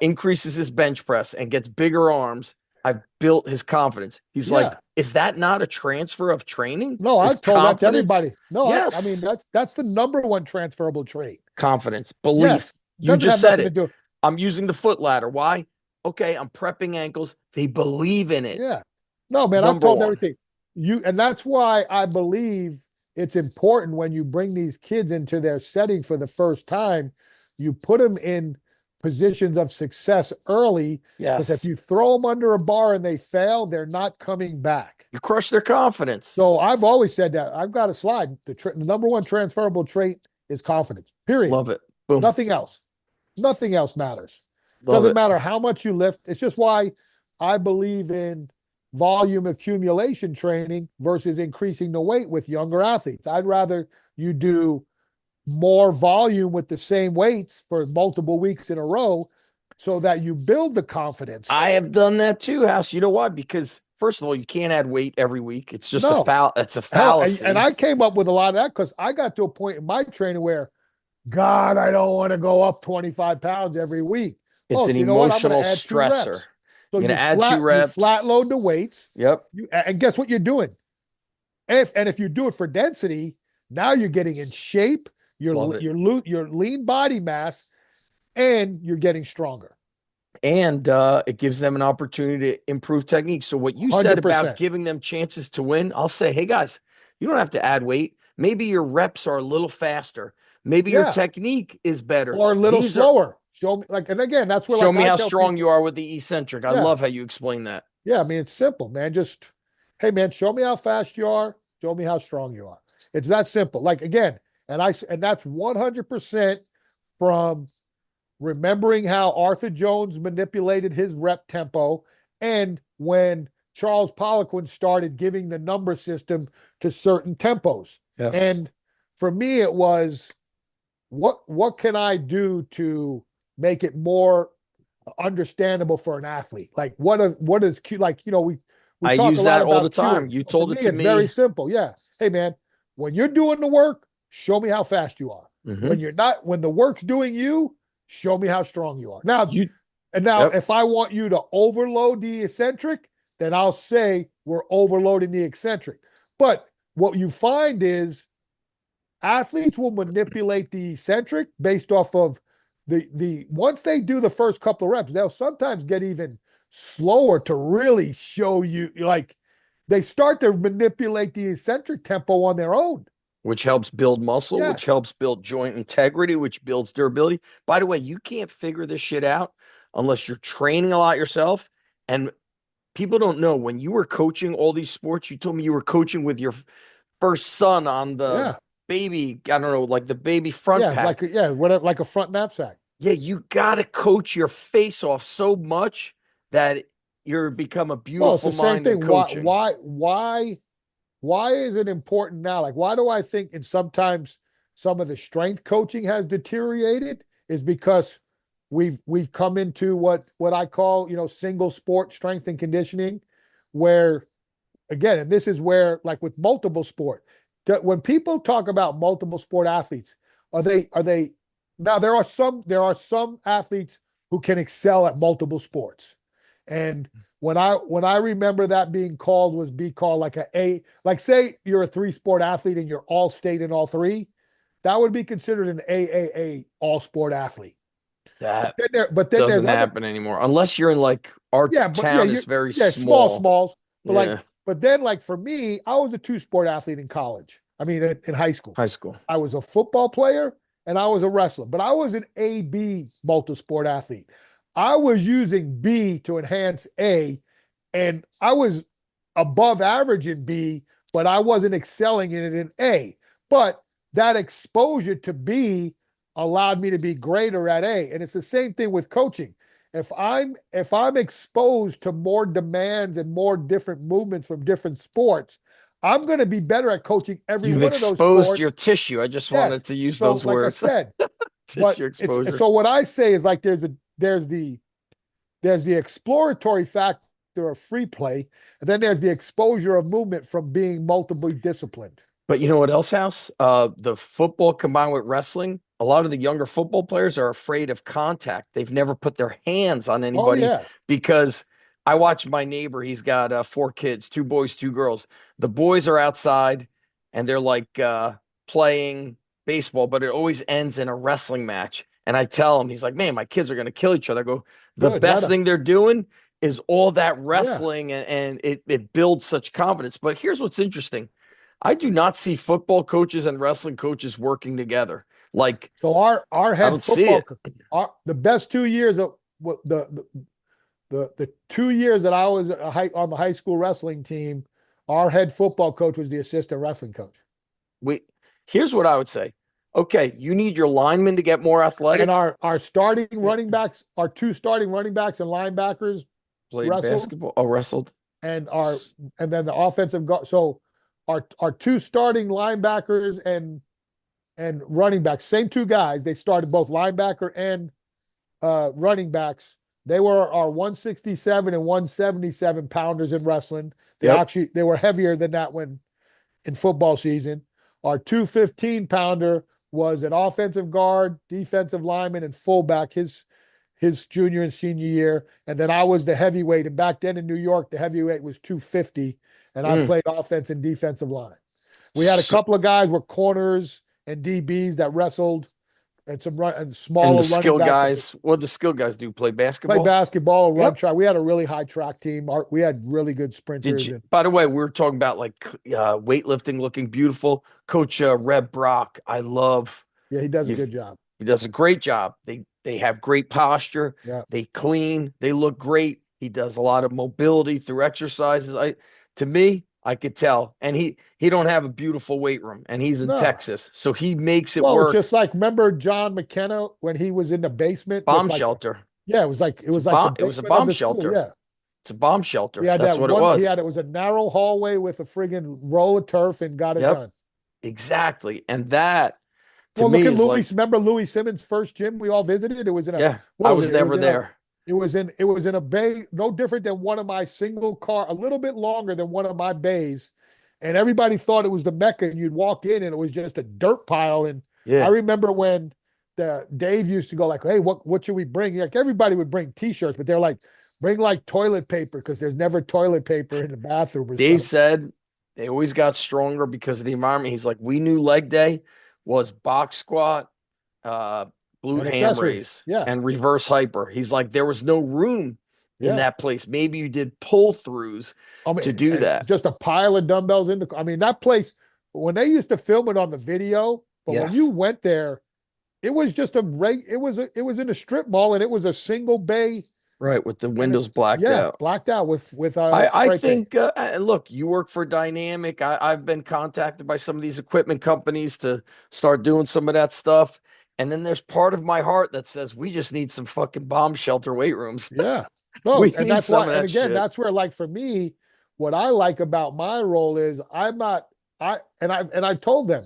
A: increases his bench press and gets bigger arms, I've built his confidence. He's like,
B: Yeah.
A: is that not a transfer of training?
B: No,
A: Is
B: I've told that to
A: confidence?
B: everybody. No, I mean
A: Yes.
B: that's the number one transferable trait.
A: Confidence,
B: Yes.
A: belief. You
B: Doesn't
A: just
B: have
A: said
B: nothing to
A: it.
B: do.
A: I'm using the foot ladder. Why? Okay, I'm prepping ankles. They believe in it.
B: Yeah. No, man, I've
A: Number
B: told them
A: one.
B: everything. And that's why I believe it's important when you bring these kids into their setting for the first time, you put them in positions of success early. Because if
A: Yes.
B: you throw them under a bar and they fail, they're not coming back.
A: You crush their confidence.
B: So I've always said that. I've got a slide. The number one transferable trait is confidence, period.
A: Love it. Boom.
B: Nothing else. Nothing else matters.
A: Love
B: Doesn't
A: it.
B: matter how much you lift. It's just why I believe in volume accumulation training versus increasing the weight with younger athletes. I'd rather you do more volume with the same weights for multiple weeks in a row so that you build the confidence.
A: I have done that too, House. You know why? Because first of all, you can't add weight every week. It's just a
B: No,
A: foul. It's a
B: hell, and
A: fallacy.
B: I came up with a lot of that because I got to a point in my training where, God, I don't want to go up 25 pounds every week.
A: It's
B: Oh,
A: an
B: so you know what? I'm going
A: emotional
B: to add two
A: stressor.
B: reps. So
A: You're gonna add two
B: you flat
A: reps.
B: load the weights.
A: Yep.
B: And guess what you're doing? If you do it for density, now you're getting in shape.
A: Love it.
B: Your lean body mass, and you're getting stronger.
A: And it gives them an opportunity to improve technique. So what you said about
B: 100%.
A: giving them chances to win, I'll say, hey guys, you don't have to add weight. Maybe your reps are a little faster. Maybe your
B: Yeah.
A: technique is better.
B: Or a little
A: These are
B: slower. Show me like, and again, that's where
A: show
B: like
A: me
B: I
A: how
B: tell
A: strong
B: people,
A: you are with the eccentric. I
B: yeah,
A: love how you explain that.
B: yeah. I mean, it's simple, man. Just, hey, man, show me how fast you are. Show me how strong you are. It's that simple. Like again, and that's 100% from remembering how Arthur Jones manipulated his rep tempo, and when Charles Poliquin started giving the number system to certain tempos.
A: Yes.
B: And for me, it was what can I do to make it more understandable for an athlete? Like what is cue? Like, we
A: I
B: talk a
A: use
B: lot
A: that all the
B: about
A: time.
B: cueing.
A: You
B: For
A: told
B: me,
A: it to
B: it's very
A: me.
B: simple. Yeah. Hey man, when you're doing the work, show me how fast you are.
A: Hmm.
B: When the work's doing you, show me how strong you are. Now,
A: You,
B: and now
A: yep.
B: if I want you to overload the eccentric, then I'll say we're overloading the eccentric. But what you find is athletes will manipulate the eccentric based off of the once they do the first couple of reps, they'll sometimes get even slower to really show you, like they start to manipulate the eccentric tempo on their own.
A: Which helps build muscle, which
B: Yes.
A: helps build joint integrity, which builds durability. By the way, you can't figure this shit out unless you're training a lot yourself. And people don't know when you were coaching all these sports, you told me you were coaching with your first son on the
B: Yeah.
A: baby, I don't know, like the baby front
B: Yeah. Like
A: pack.
B: whatever, like a front knapsack.
A: Yeah, you got to coach your face off so much that you're become a
B: Well, it's
A: beautiful
B: the same
A: mind in
B: thing.
A: coaching.
B: Why is it important now? Like, why do I think and sometimes some of the strength coaching has deteriorated is because we've come into what I call, single sport strength and conditioning, where again, and this is where like with multiple sport, when people talk about multiple sport athletes, are they now there are some athletes who can excel at multiple sports. And when I remember that being called was be called like like say you're a three sport athlete and you're all state in all three, that would be considered an AAA all sport athlete. But
A: That
B: then there's
A: doesn't
B: other,
A: happen anymore unless you're in like our
B: yeah, but yeah,
A: town is very
B: small
A: small.
B: smalls. But
A: Yeah,
B: then like for me, I was a two sport athlete in college. I mean, in high school,
A: high school.
B: I was a football player and I was a wrestler, but I was an AB multi-sport athlete. I was using B to enhance A, and I was above average in B, but I wasn't excelling in it in A. But that exposure to B allowed me to be greater at A. And it's the same thing with coaching. If I'm exposed to more demands and more different movements from different sports, I'm going to be better at coaching every
A: You've
B: one of those
A: exposed your
B: sports.
A: tissue. I just
B: Yes.
A: wanted to use
B: So
A: those
B: like I
A: words.
B: said, but
A: Tissue
B: it's
A: exposure.
B: so what I say is like there's the exploratory factor of free play, and then there's the exposure of movement from being multiply disciplined.
A: But you know what else, House? The football combined with wrestling, a lot of the younger football players are afraid of contact. They've never put their hands on
B: Oh
A: anybody
B: yeah.
A: because I watch my neighbor. He's got four kids, two boys, two girls. The boys are outside and they're like playing baseball, but it always ends in a wrestling match. And I tell him, he's like, man, my kids are going to kill each other. I go, the
B: Good. Let
A: best
B: them.
A: thing they're doing is all that
B: Yeah.
A: wrestling and it builds such confidence. But here's what's interesting. I do not see football coaches and wrestling coaches working together. Like,
B: So our
A: I
B: head
A: don't see
B: football,
A: it.
B: the best 2 years of what the 2 years that I was on the high school wrestling team, our head football coach was the assistant wrestling coach.
A: We Here's what I would say. Okay, you need your linemen to get more
B: And
A: athletic.
B: our starting
A: Yeah.
B: running backs, our two starting running backs and linebackers
A: Played
B: wrestled,
A: basketball. Oh, wrestled.
B: and then the offensive guard. So our two starting linebackers and running backs, same two guys. They started both linebacker and running backs. They were our 167 and 177 pounders in wrestling.
A: Yep.
B: They were heavier than that when in football season. Our 215 pounder was an offensive guard, defensive lineman, and fullback his junior and senior year. And then I was the heavyweight. And back then in New York, the heavyweight was 250. And I
A: Mm.
B: played offense and defensive line. We had a
A: So,
B: couple of guys were corners and DBs that wrestled and some run and
A: And
B: smaller
A: the
B: running
A: skill
B: backs.
A: guys, what the skill guys do? Play
B: Play
A: basketball?
B: basketball or run
A: Yep.
B: track. We had a really high track team. We had really good
A: Did
B: sprinters
A: you,
B: and
A: by the way, we were talking about like weightlifting looking beautiful. Coach Reb Brock, I love
B: yeah, he does a
A: you.
B: good job.
A: He does a great job. They have great posture.
B: Yeah.
A: They clean. They look great. He does a lot of mobility through exercises. To me, I could tell. And he don't have a beautiful weight room, and he's in
B: No.
A: Texas, so he makes it
B: Well, it's
A: work.
B: just like remember John McKenna when he was in the basement with
A: Bomb
B: like
A: shelter.
B: yeah, it
A: It's a
B: was like the
A: bomb. It was a
B: basement of
A: bomb
B: the school.
A: shelter.
B: Yeah.
A: It's a bomb
B: He
A: shelter.
B: had
A: That's
B: that
A: what it
B: one,
A: was.
B: it was a narrow hallway with a friggin' roll of turf and got it
A: Yep,
B: done.
A: exactly. And that to
B: Well, look
A: me
B: at
A: is like,
B: Louis. Remember Louis Simmons' first gym we all visited? It was in a
A: yeah, I
B: what was
A: was
B: it? It was
A: never
B: in a
A: there.
B: it was in a bay, no different than one of my single car, a little bit longer than one of my bays. And everybody thought it was the Mecca, and you'd walk in and it was just a dirt pile. And I
A: Yeah.
B: remember when the Dave used to go like, "Hey, what should we bring?" Like everybody would bring t-shirts, but they're like, bring like toilet paper because there's never toilet paper in the bathroom or
A: Dave
B: something.
A: said they always got stronger because of the environment. He's like, we knew leg day was box squat, uh, glute
B: And
A: ham
B: accessories.
A: raise,
B: Yeah.
A: and reverse hyper. He's like, there was no room in
B: Yeah.
A: that place. Maybe you did pull throughs
B: I
A: to
B: mean,
A: do
B: and
A: that.
B: just a pile of dumbbells in the. I mean, that place when they used to film it on the video, but when you
A: Yes.
B: went there, it was just a reg. It was in a strip mall, and it was a single bay,
A: Right. With the
B: and
A: windows
B: it's
A: blacked
B: yeah,
A: out.
B: blacked out with
A: I
B: spray paint.
A: think, and look, you work for Dynamic. I've been contacted by some of these equipment companies to start doing some of that stuff. And then there's part of my heart that says we just need some fucking bomb shelter weight rooms.
B: Yeah, no,
A: We
B: and
A: need
B: that's why.
A: some of
B: And
A: that
B: again,
A: shit.
B: that's where like for me, what I like about my role is I'm not. I've told them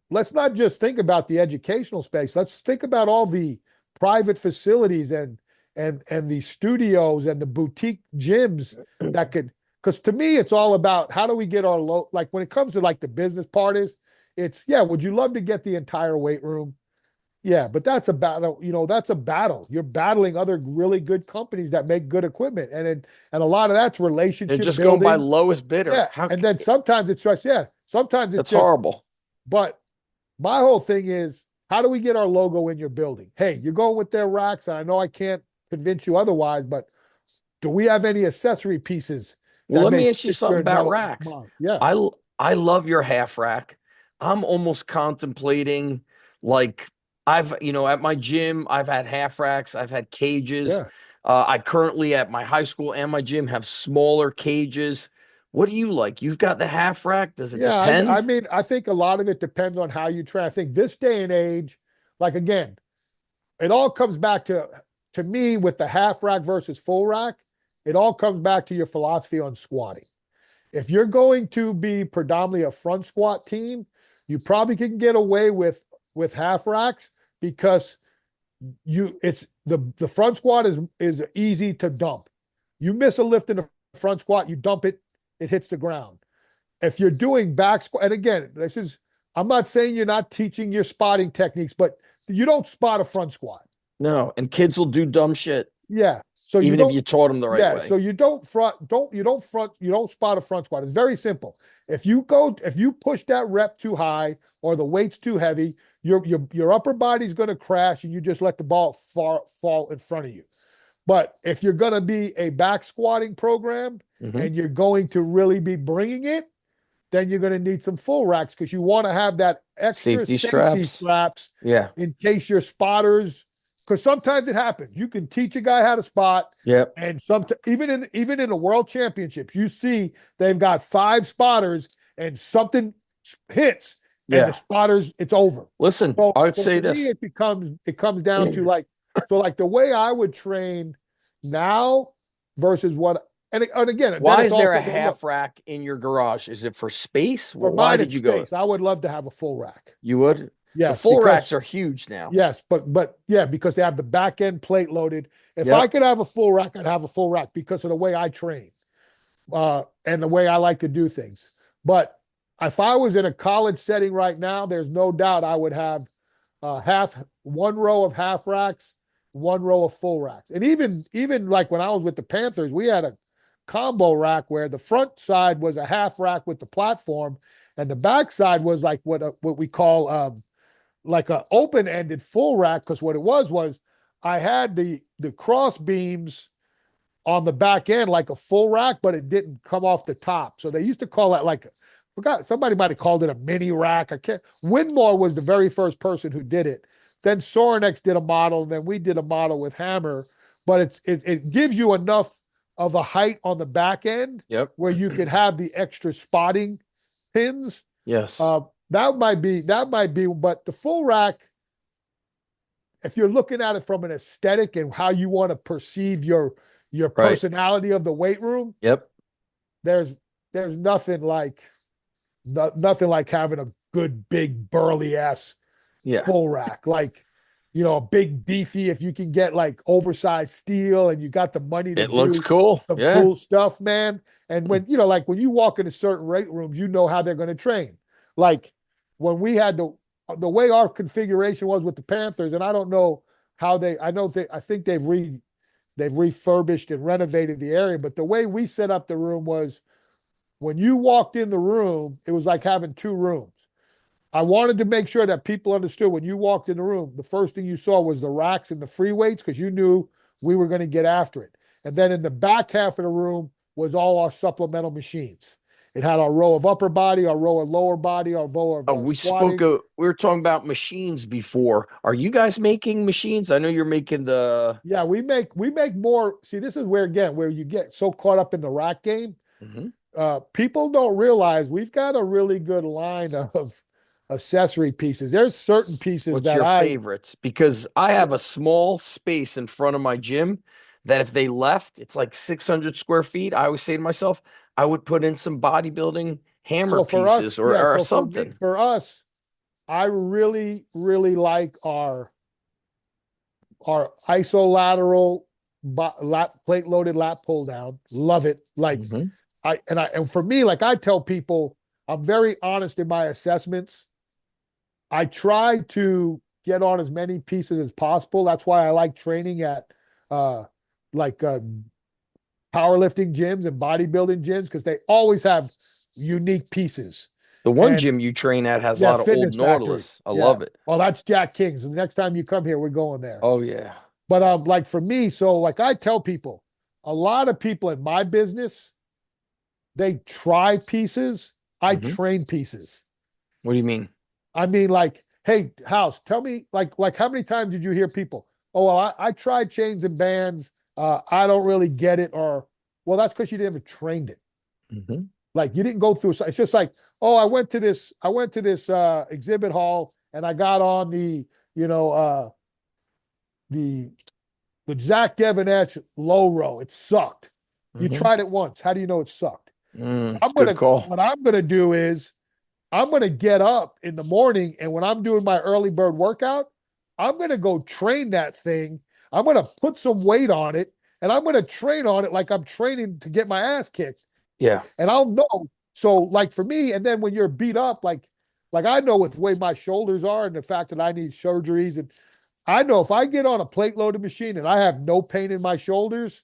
B: let's not just think about the educational space. Let's think about all the private facilities and the studios and the boutique gyms that could because to me it's all about how do we get our low like when it comes to like the business part is it's yeah, would you love to get the entire weight room? Yeah, but that's a battle, that's a battle. You're battling other really good companies that make good equipment. And a lot of that's
A: And
B: relationship
A: just going by
B: building.
A: lowest bidder.
B: Yeah. And then sometimes it's just, yeah, sometimes it's
A: That's
B: just,
A: horrible.
B: but my whole thing is, how do we get our logo in your building? Hey, you're going with their racks, and I know I can't convince you otherwise, but do we have any accessory pieces
A: Well,
B: that
A: let
B: may
A: me ask you
B: fit your
A: something about racks.
B: model? Yeah,
A: I love your half rack. I'm almost contemplating like at my gym, I've had half racks, I've had cages.
B: yeah.
A: I currently at my high school and my gym have smaller cages. What do you like? You've got the half rack. Does it
B: Yeah, I
A: depend?
B: mean, I think a lot of it depends on how you train. I think this day and age, like again, it all comes back to me with the half rack versus full rack. It all comes back to your philosophy on squatting. If you're going to be predominantly a front squat team, you probably can get away with half racks because it's the front squat is easy to dump. You miss a lift in the front squat, you dump it, it hits the ground. If you're doing back squat, and again, I'm not saying you're not teaching your spotting techniques, but you don't spot a front squat.
A: No, and kids will do dumb shit
B: Yeah. So you
A: even if
B: don't
A: you taught them the right
B: Yeah,
A: way.
B: so you don't spot a front squat. It's very simple. If you push that rep too high or the weight's too heavy, your upper body's going to crash and you just let the ball fall in front of you. But if you're going to be a back squatting program
A: Mhm.
B: and you're going to really be bringing it, then you're going to need some full racks because you want to have that extra
A: Safety
B: safety
A: straps.
B: straps
A: Yeah.
B: in case your spotters, because sometimes it happens. You can teach a guy how to spot,
A: Yep.
B: and even in the world championships, you see they've got 5 spotters and something hits, and the
A: Yeah.
B: spotters, it's over.
A: Listen,
B: So
A: I would
B: so
A: say
B: to me,
A: this.
B: it comes down to like the way I would train now versus what and again, then
A: Why
B: it's
A: is there
B: also
A: a
B: the look.
A: half rack in your garage? Is it for space?
B: For
A: Well, why
B: mine,
A: did
B: it's
A: you go?
B: space. I would love to have a full rack.
A: You would? The
B: Yes,
A: full
B: because
A: racks are huge now.
B: yes, but yeah, because they have the back end plate loaded. If I
A: Yep.
B: could have a full rack, I'd have a full rack because of the way I train, and the way I like to do things. But if I was in a college setting right now, there's no doubt I would have half one row of half racks, one row of full racks. And even like when I was with the Panthers, we had a combo rack where the front side was a half rack with the platform, and the back side was like what we call like a open-ended full rack, because what it was I had the cross beams on the back end like a full rack, but it didn't come off the top. So they used to call that like, forgot, somebody might have called it a mini rack. I can't. Winmore was the very first person who did it. Then Sorinex did a model, and then we did a model with Hammer. But it gives you enough of a height on the back end
A: Yep.
B: where you could have the extra spotting pins.
A: Yes.
B: That might be, but the full rack, if you're looking at it from an aesthetic and how you want to perceive your
A: Right.
B: personality of the weight room,
A: Yep.
B: there's nothing like nothing like having a good big burly ass
A: Yeah.
B: full rack. Like, a big beefy, if you can get like oversized steel and you got the money to
A: It looks
B: do
A: cool.
B: some
A: Yeah.
B: cool stuff, man. And when like when you walk into certain weight rooms, you know how they're going to train. Like when we had the way our configuration was with the Panthers, and I don't know how I think they've refurbished and renovated the area, but the way we set up the room was when you walked in the room, it was like having two rooms. I wanted to make sure that people understood when you walked in the room, the first thing you saw was the racks and the free weights, because you knew we were going to get after it. And then in the back half of the room was all our supplemental machines. It had our row of upper body, our row of lower body, our row of
A: We
B: squatting.
A: we were talking about machines before. Are you guys making machines? I know you're making the.
B: Yeah, we make more. See, this is where you get so caught up in the rack game.
A: Mhm.
B: People don't realize we've got a really good line of accessory pieces. There's certain pieces
A: What's
B: that
A: your favorites? Because I have a small space in front of my gym that if they left, it's like 600 square feet. I always say to myself, I would put in some bodybuilding hammer
B: so for us,
A: pieces
B: yeah,
A: or
B: so
A: something.
B: for us, I really, really like our isolateral plate loaded lat pull down. Love it. Like
A: Mhm.
B: and for me, like I tell people, I'm very honest in my assessments. I try to get on as many pieces as possible. That's why I like training at uh like powerlifting gyms and bodybuilding gyms, because they always have unique pieces.
A: The one
B: And
A: gym you train at has a
B: yeah,
A: lot of old
B: Fitness Factory.
A: Nautilus. I
B: Yeah.
A: love it.
B: Well, that's Jack King's. The next time you come here, we're going there.
A: Oh yeah.
B: But like for me, so like I tell people, a lot of people in my business, they try pieces. I
A: Mhm.
B: train pieces.
A: What do you mean?
B: I mean, like, hey, House, tell me, like how many times did you hear people? Oh, well, I tried chains and bands. I don't really get it. Or, well, that's because you never trained it.
A: Mhm.
B: Like you didn't go through. It's just like, oh, I went to this exhibit hall and I got on you know, the Zach Devinetch low row. It sucked. You
A: Mhm.
B: tried it once. How do you know it sucked?
A: Good call.
B: What I'm gonna do is I'm going to get up in the morning, and when I'm doing my early bird workout, I'm going to go train that thing. I'm going to put some weight on it, and I'm going to train on it like I'm training to get my ass kicked.
A: Yeah.
B: And I'll know. So, like for me, and then when you're beat up, like I know with the way my shoulders are and the fact that I need surgeries, and I know if I get on a plate loaded machine and I have no pain in my shoulders,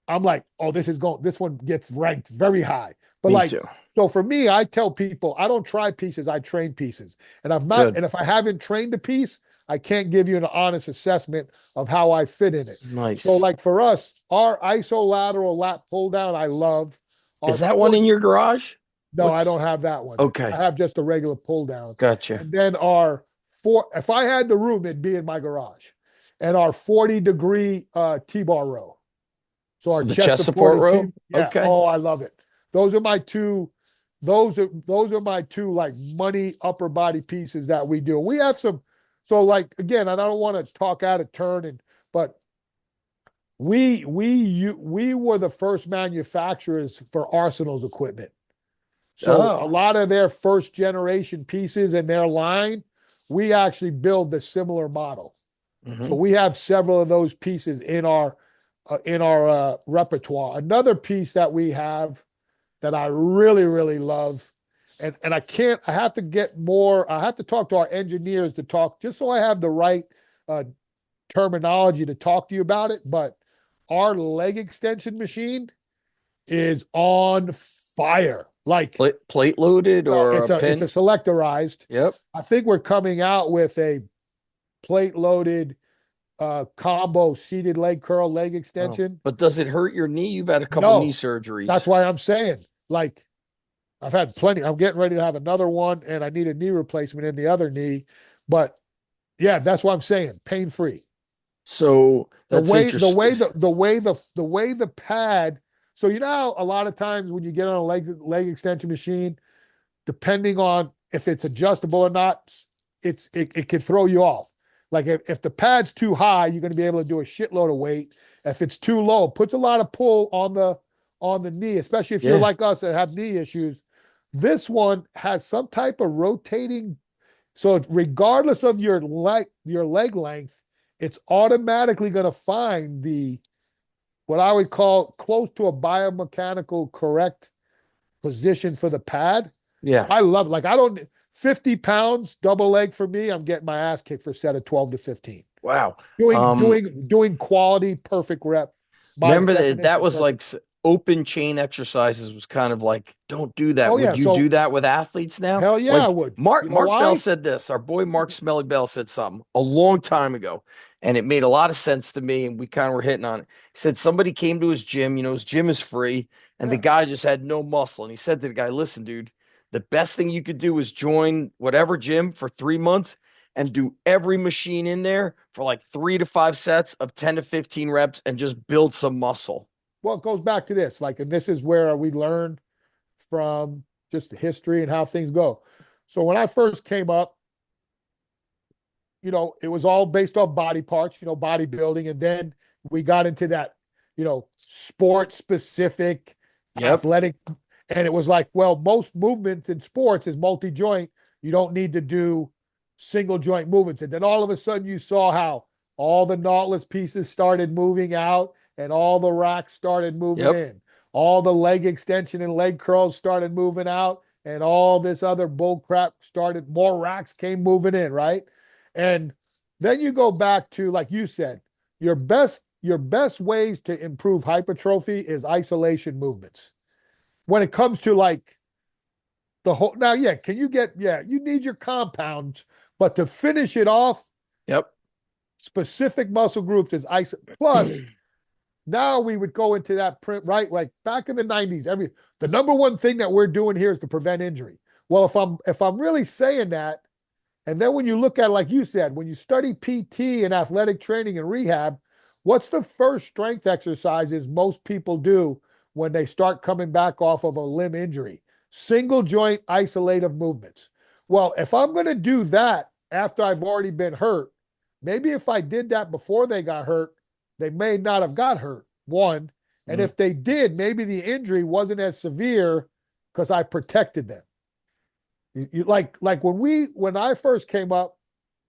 B: I'm like, oh, this one gets ranked very high. But
A: Me
B: like,
A: too.
B: so for me, I tell people I don't try pieces, I train pieces.
A: Good.
B: And if I haven't trained a piece, I can't give you an honest assessment of how I fit in it. So,
A: Nice.
B: like for us, our isolateral lat pull down, I love.
A: Is
B: Our
A: that one in
B: 40,
A: your garage?
B: no, I
A: What's
B: don't have that one. I
A: okay?
B: have just a regular pull down.
A: Gotcha.
B: And then our if I had the room, it'd be in my garage. And our 40-degree T-bar row. So our
A: The
B: chest
A: chest support
B: supported
A: row?
B: team, yeah.
A: Okay.
B: Oh, I love it. Those are my two. Those are my two like money upper body pieces that we do. We have some. So like again, and I don't want to talk out of turn, but we were the first manufacturers for Arsenal's equipment. So a
A: Oh.
B: lot of their first generation pieces in their line, we actually build the similar model. So
A: Hmm.
B: we have several of those pieces in our repertoire. Another piece that we have that I really really love, and I have to get more. I have to talk to our engineers to talk just so I have the right uh, terminology to talk to you about it. But our leg extension machine is on fire. Like
A: Plate loaded
B: well,
A: or a
B: it's a
A: pin?
B: selectorized.
A: Yep.
B: I think we're coming out with a plate loaded combo seated leg curl leg
A: Oh,
B: extension.
A: but does it hurt your knee? You've had a couple knee
B: No, that's
A: surgeries.
B: why I'm saying, like, I've had plenty. I'm getting ready to have another one, and I need a knee replacement in the other knee. But yeah, that's what I'm saying. Pain free.
A: So
B: The
A: that's
B: way the
A: interesting.
B: way the way the pad. So you know how a lot of times when you get on a leg extension machine, depending on if it's adjustable or not, it can throw you off. Like if the pad's too high, you're going to be able to do a shitload of weight. If it's too low, it puts a lot of pull on the knee, especially if you're
A: Yeah.
B: like us that have knee issues. This one has some type of rotating, so regardless of your leg length, it's automatically going to find the what I would call close to a biomechanical correct position for the pad.
A: Yeah.
B: I love it. Like I don't 50 pounds double leg for me. I'm getting my ass kicked for a set of 12 to 15.
A: Wow.
B: Doing
A: Um,
B: quality perfect rep. My
A: Remember that
B: definition
A: that
B: of
A: was
B: perfect.
A: like open chain exercises was kind of like, don't do that.
B: Oh
A: Would
B: yeah.
A: you do
B: So
A: that with athletes now?
B: hell yeah, I
A: Like
B: would.
A: Mark
B: You know
A: Mark Bell
B: why?
A: said this. Our boy Mark Smelly Bell said something a long time ago, and it made a lot of sense to me, and we kind of were hitting on it. He said somebody came to his gym, his gym is free, and the
B: Yeah.
A: guy just had no muscle. And he said to the guy, listen, dude, the best thing you could do is join whatever gym for 3 months and do every machine in there for like 3 to 5 sets of 10 to 15 reps and just build some muscle.
B: Well, it goes back to this. Like, and this is where we learn from just the history and how things go. So when I first came up, it was all based off body parts, bodybuilding. And then we got into that, sport specific
A: Yep.
B: athletic. And it was like, well, most movements in sports is multi joint. You don't need to do single joint movements. And then all of a sudden you saw how all the Nautilus pieces started moving out and all the racks started moving
A: Yep.
B: in. All the leg extension and leg curls started moving out. And all this other bull crap started, more racks came moving in, right? And then you go back to, like you said, your best ways to improve hypertrophy is isolation movements. When it comes to like the whole now, yeah, you need your compounds, but to finish it off,
A: Yep.
B: specific muscle groups is iso. Plus, now we would go into that print, right? Like back in the 90s, the number one thing that we're doing here is to prevent injury. Well, if I'm really saying that, and then when you look at, like you said, when you study PT and athletic training and rehab, what's the first strength exercises most people do when they start coming back off of a limb injury? Single joint isolative movements. Well, if I'm going to do that after I've already been hurt, maybe if I did that before they got hurt, they may not have got hurt. One. And
A: Mm.
B: if they did, maybe the injury wasn't as severe because I protected them. Like when I first came up,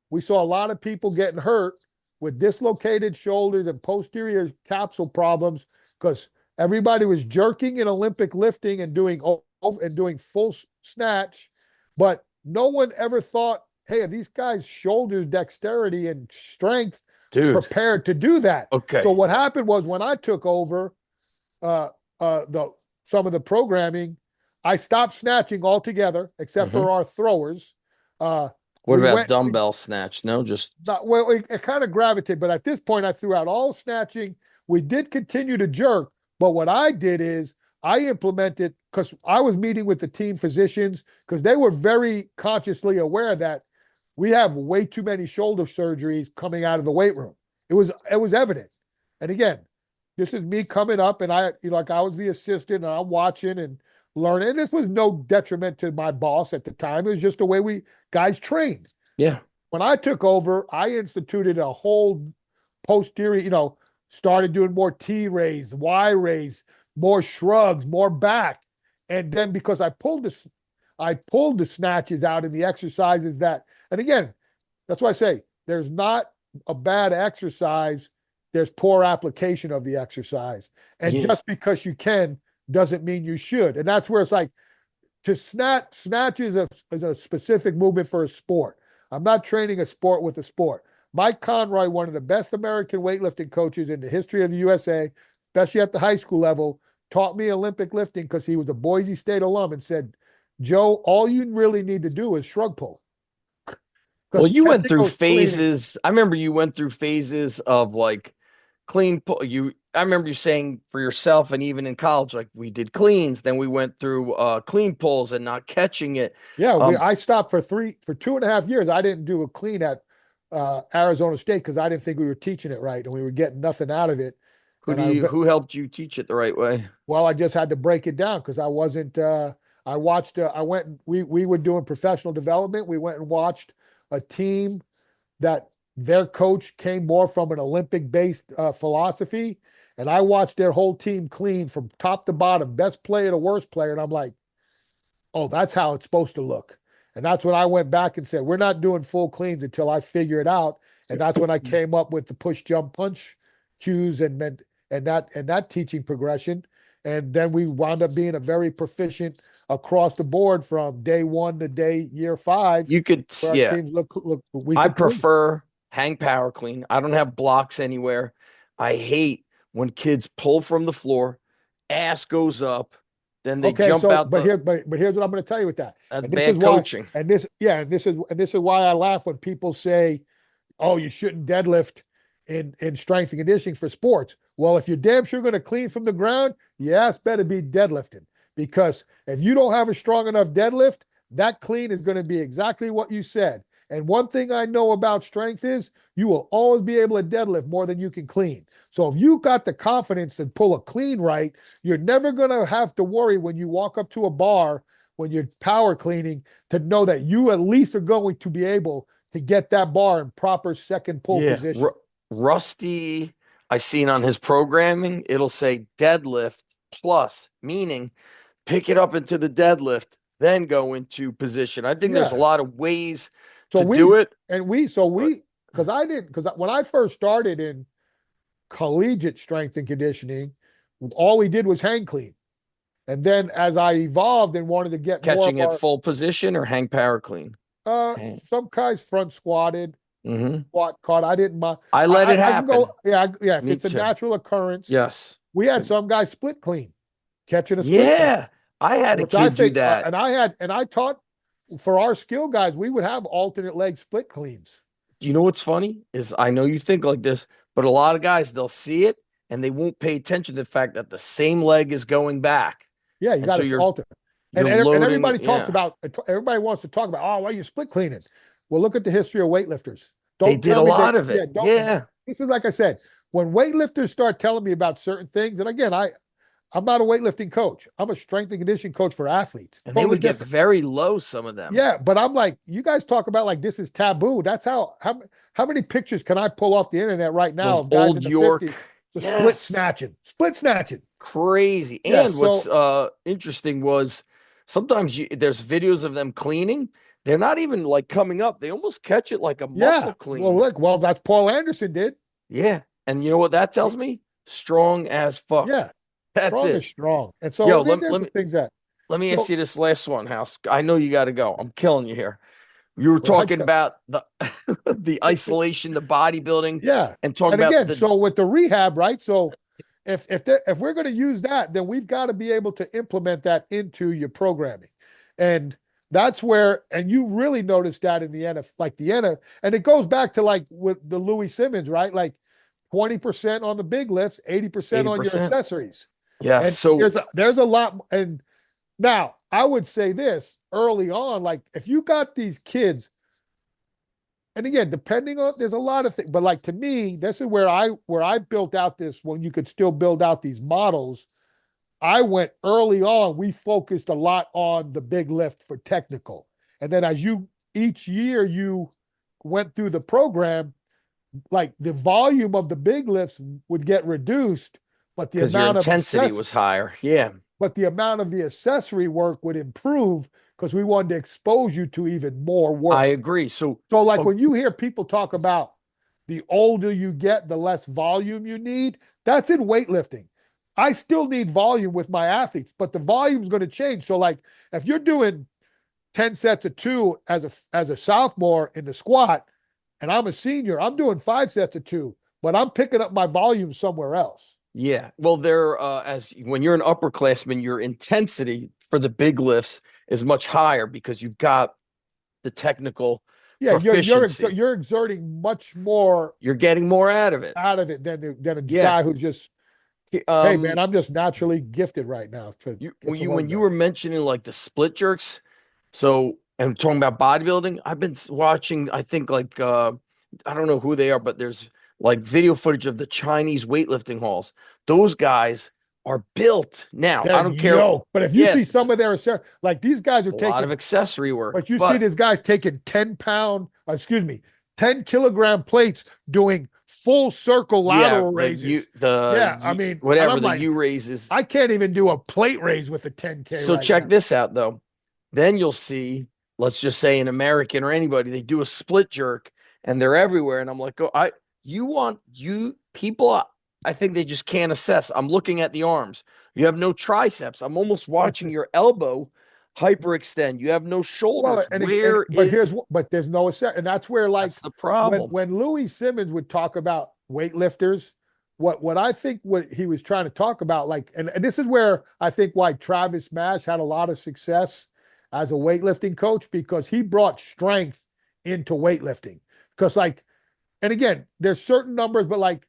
B: we saw a lot of people getting hurt with dislocated shoulders and posterior capsule problems because everybody was jerking in Olympic lifting and doing full snatch, but no one ever thought, hey, are these guys' shoulders dexterity and strength
A: Dude.
B: prepared to do that? So
A: Okay.
B: what happened was when I took over uh, the some of the programming, I stopped snatching altogether, except
A: Hmm.
B: for our throwers.
A: What
B: We
A: about
B: went,
A: dumbbell snatch? No, just
B: not, well, it kind of gravitated, but at this point, I threw out all snatching. We did continue to jerk, but what I did is I implemented because I was meeting with the team physicians because they were very consciously aware that we have way too many shoulder surgeries coming out of the weight room. It was evident, and again, this is me coming up, and like I was the assistant, and I'm watching and learning. And this was no detriment to my boss at the time. It was just the way we guys trained.
A: yeah.
B: When I took over, I instituted a whole posterior, started doing more T raise, Y raise, more shrugs, more back. And then because I pulled the snatches out in the exercises and again, that's why I say there's not a bad exercise, there's poor application of the exercise. And
A: Yeah.
B: just because you can doesn't mean you should. And that's where it's like to snatch is a specific movement for a sport. I'm not training a sport with a sport. Mike Conroy, one of the best American weightlifting coaches in the history of the USA, especially at the high school level, taught me Olympic lifting because he was a Boise State alum and said, Joe, all you really need to do is shrug pull.
A: Well,
B: Because
A: you went
B: catching
A: through
B: those cleaning.
A: phases. I remember you went through phases of like clean pull. I remember you saying for yourself, and even in college, like we did cleans, then we went through clean pulls and not catching it.
B: Yeah,
A: Um,
B: I stopped for 2.5 years. I didn't do a clean at Arizona State because I didn't think we were teaching it right and we were getting nothing out of it. And
A: who helped you teach it the right way?
B: well, I just had to break it down because I wasn't. I watched. I went. We were doing professional development. We went and watched a team that their coach came more from an Olympic based philosophy, and I watched their whole team clean from top to bottom, best player to worst player, and I'm like, oh, that's how it's supposed to look. And that's when I went back and said, we're not doing full cleans until I figure it out. And that's when I came up with the push, jump, punch cues and that teaching progression. And then we wound up being a very proficient across the board from day one to year 5,
A: You could,
B: where our
A: yeah.
B: teams look we
A: I
B: could clean.
A: prefer hang power clean. I don't have blocks anywhere. I hate when kids pull from the floor, ass goes up, then they
B: Okay,
A: jump
B: so
A: out
B: but
A: the.
B: here's what I'm going to tell you with that.
A: That's
B: And this is
A: bad
B: why,
A: coaching.
B: and this is why I laugh when people say, oh, you shouldn't deadlift in strength and conditioning for sports. Well, if you're damn sure going to clean from the ground, yeah, it's better be deadlifting, because if you don't have a strong enough deadlift, that clean is going to be exactly what you said. And one thing I know about strength is you will always be able to deadlift more than you can clean. So if you got the confidence to pull a clean right, you're never going to have to worry when you walk up to a bar when you're power cleaning to know that you at least are going to be able to get that bar in proper second pull
A: Yeah.
B: position.
A: Rusty, I seen on his programming, it'll say deadlift plus, meaning pick it up into the deadlift, then go into position. I think there's a
B: Yeah.
A: lot of ways
B: So
A: to do it, but
B: because when I first started in collegiate strength and conditioning, all we did was hang clean. And then as I evolved and wanted to get more of
A: catching it full position or hang power clean.
B: some guys front squatted,
A: Mm-hmm.
B: squat caught. I didn't mind.
A: I let it
B: I can
A: happen.
B: go, yeah. If
A: Me
B: it's a
A: too.
B: natural occurrence,
A: Yes.
B: we had some guys split clean, catching a split clean,
A: Yeah. I had a
B: which I
A: kid do
B: think,
A: that.
B: and I taught for our skill guys, we would have alternate leg split cleans.
A: You know what's funny is I know you think like this, but a lot of guys, they'll see it and they won't pay attention to the fact that the same leg is going back.
B: Yeah, you
A: And
B: got
A: so
B: to alter.
A: you're
B: And
A: loading.
B: everybody talks
A: Yeah.
B: about, everybody wants to talk about, oh, why are you split cleaning? Well, look at the history of weightlifters.
A: They
B: Don't
A: did a
B: tell me
A: lot
B: that,
A: of
B: yeah,
A: it.
B: don't.
A: Yeah.
B: This is like I said, when weightlifters start telling me about certain things, and again, I'm not a weightlifting coach. I'm a strength and conditioning coach for athletes.
A: And they
B: Totally
A: would get
B: different.
A: very low, some of them.
B: Yeah, but I'm like, you guys talk about like this is taboo. That's how many pictures can I pull off the internet right now
A: Those
B: of guys
A: old
B: in the
A: York.
B: 50s the
A: Yes.
B: split snatching.
A: Crazy.
B: Yeah,
A: And what's
B: so
A: interesting was sometimes there's videos of them cleaning. They're not even like coming up. They almost catch it like a
B: yeah.
A: muscle
B: Well,
A: clean.
B: look, that's Paul Anderson did.
A: Yeah. And you know what that tells me? Strong as fuck.
B: Yeah,
A: That's
B: strong
A: it.
B: is strong. And so
A: Yo,
B: there's
A: let
B: some
A: me
B: things that
A: let me ask
B: so
A: you this last one, House. I know you got to go. I'm killing you here. You were
B: well,
A: talking about the the isolation, the bodybuilding,
B: yeah.
A: and talking
B: And
A: about
B: again,
A: the
B: so with the rehab, right? So if we're going to use that, then we've got to be able to implement that into your programming. And that's where, and you really notice that in the NFL, like the NFL, and it goes back to like with the Louis Simmons, right? Like 20% on the big lifts, 80% on your
A: 80%.
B: accessories.
A: Yes.
B: And
A: So
B: there's a lot. And now I would say this early on, like if you got these kids, and again, depending on there's a lot of things, but like to me, this is where I built out this when you could still build out these models. I went early on, we focused a lot on the big lift for technical. And then as you each year you went through the program, like the volume of the big lifts would get reduced, but the
A: because your
B: amount of
A: intensity was higher. Yeah.
B: the accessory work would improve because we wanted to expose you to even more
A: I
B: work.
A: agree. So,
B: So, like
A: oh,
B: when you hear people talk about the older you get, the less volume you need, that's in weightlifting. I still need volume with my athletes, but the volume's going to change. So, like if you're doing 10 sets of two as a sophomore in the squat, and I'm a senior, I'm doing 5 sets of two, but I'm picking up my volume somewhere else.
A: Yeah. Well, they're as when you're an upperclassman, your intensity for the big lifts is much higher because you've got the technical
B: Yeah,
A: proficiency.
B: you're exerting much more
A: You're getting more out of it.
B: out of it than a
A: Yeah.
B: guy who's just, hey man,
A: Um,
B: I'm just naturally gifted right now to
A: you
B: get
A: when
B: some
A: you
B: work
A: when you
B: done.
A: were mentioning like the split jerks, so and talking about bodybuilding, I've been watching, I think like I don't know who they are, but there's like video footage of the Chinese weightlifting halls. Those guys are built. Now, I
B: They're
A: don't care.
B: yoked. But if you
A: Yeah,
B: see
A: it's
B: some of their, like these guys are
A: a lot of
B: taking,
A: accessory work,
B: but you see
A: but
B: this guy's taking 10-pound, excuse me, 10 kilogram plates doing full circle
A: yeah,
B: lateral raises. Yeah, I mean, and
A: whatever
B: I'm
A: the U
B: like,
A: raises.
B: I can't even do a plate raise with a 10K
A: So
B: right
A: check
B: now.
A: this out though. Then you'll see, let's just say an American or anybody, they do a split jerk and they're everywhere. And I'm like, oh, you want you people, I think they just can't assess. I'm looking at the arms. You have no triceps. I'm almost watching your elbow hyperextend. You have no
B: Well,
A: shoulders.
B: and
A: Where
B: but here's
A: is
B: but there's no set, and that's where
A: that's
B: like
A: the problem?
B: when Louis Simmons would talk about weightlifters, what I think what he was trying to talk about, like, and this is where I think why Travis Mash had a lot of success as a weightlifting coach because he brought strength into weightlifting. Because like, and again, there's certain numbers, but like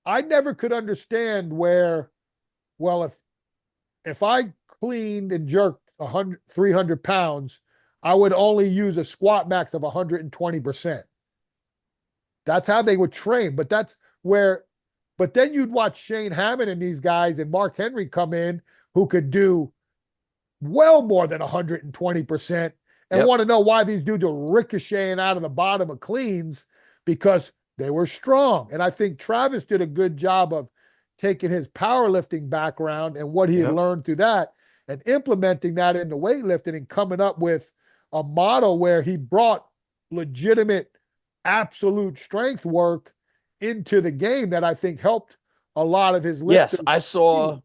B: I never could understand where, well, if I cleaned and jerked 100, 300 pounds, I would only use a squat max of 120%. That's how they would train. But that's where, but then you'd watch Shane Hammond and these guys and Mark Henry come in who could do well more than 120% and
A: Yep.
B: want to know why these dudes are ricocheting out of the bottom of cleans because they were strong. And I think Travis did a good job of taking his powerlifting background and what he had
A: Yep.
B: learned through that and implementing that into weightlifting and coming up with a model where he brought legitimate absolute strength work into the game that I think helped a lot of his
A: Yes,
B: lifters
A: I
B: succeed.
A: saw.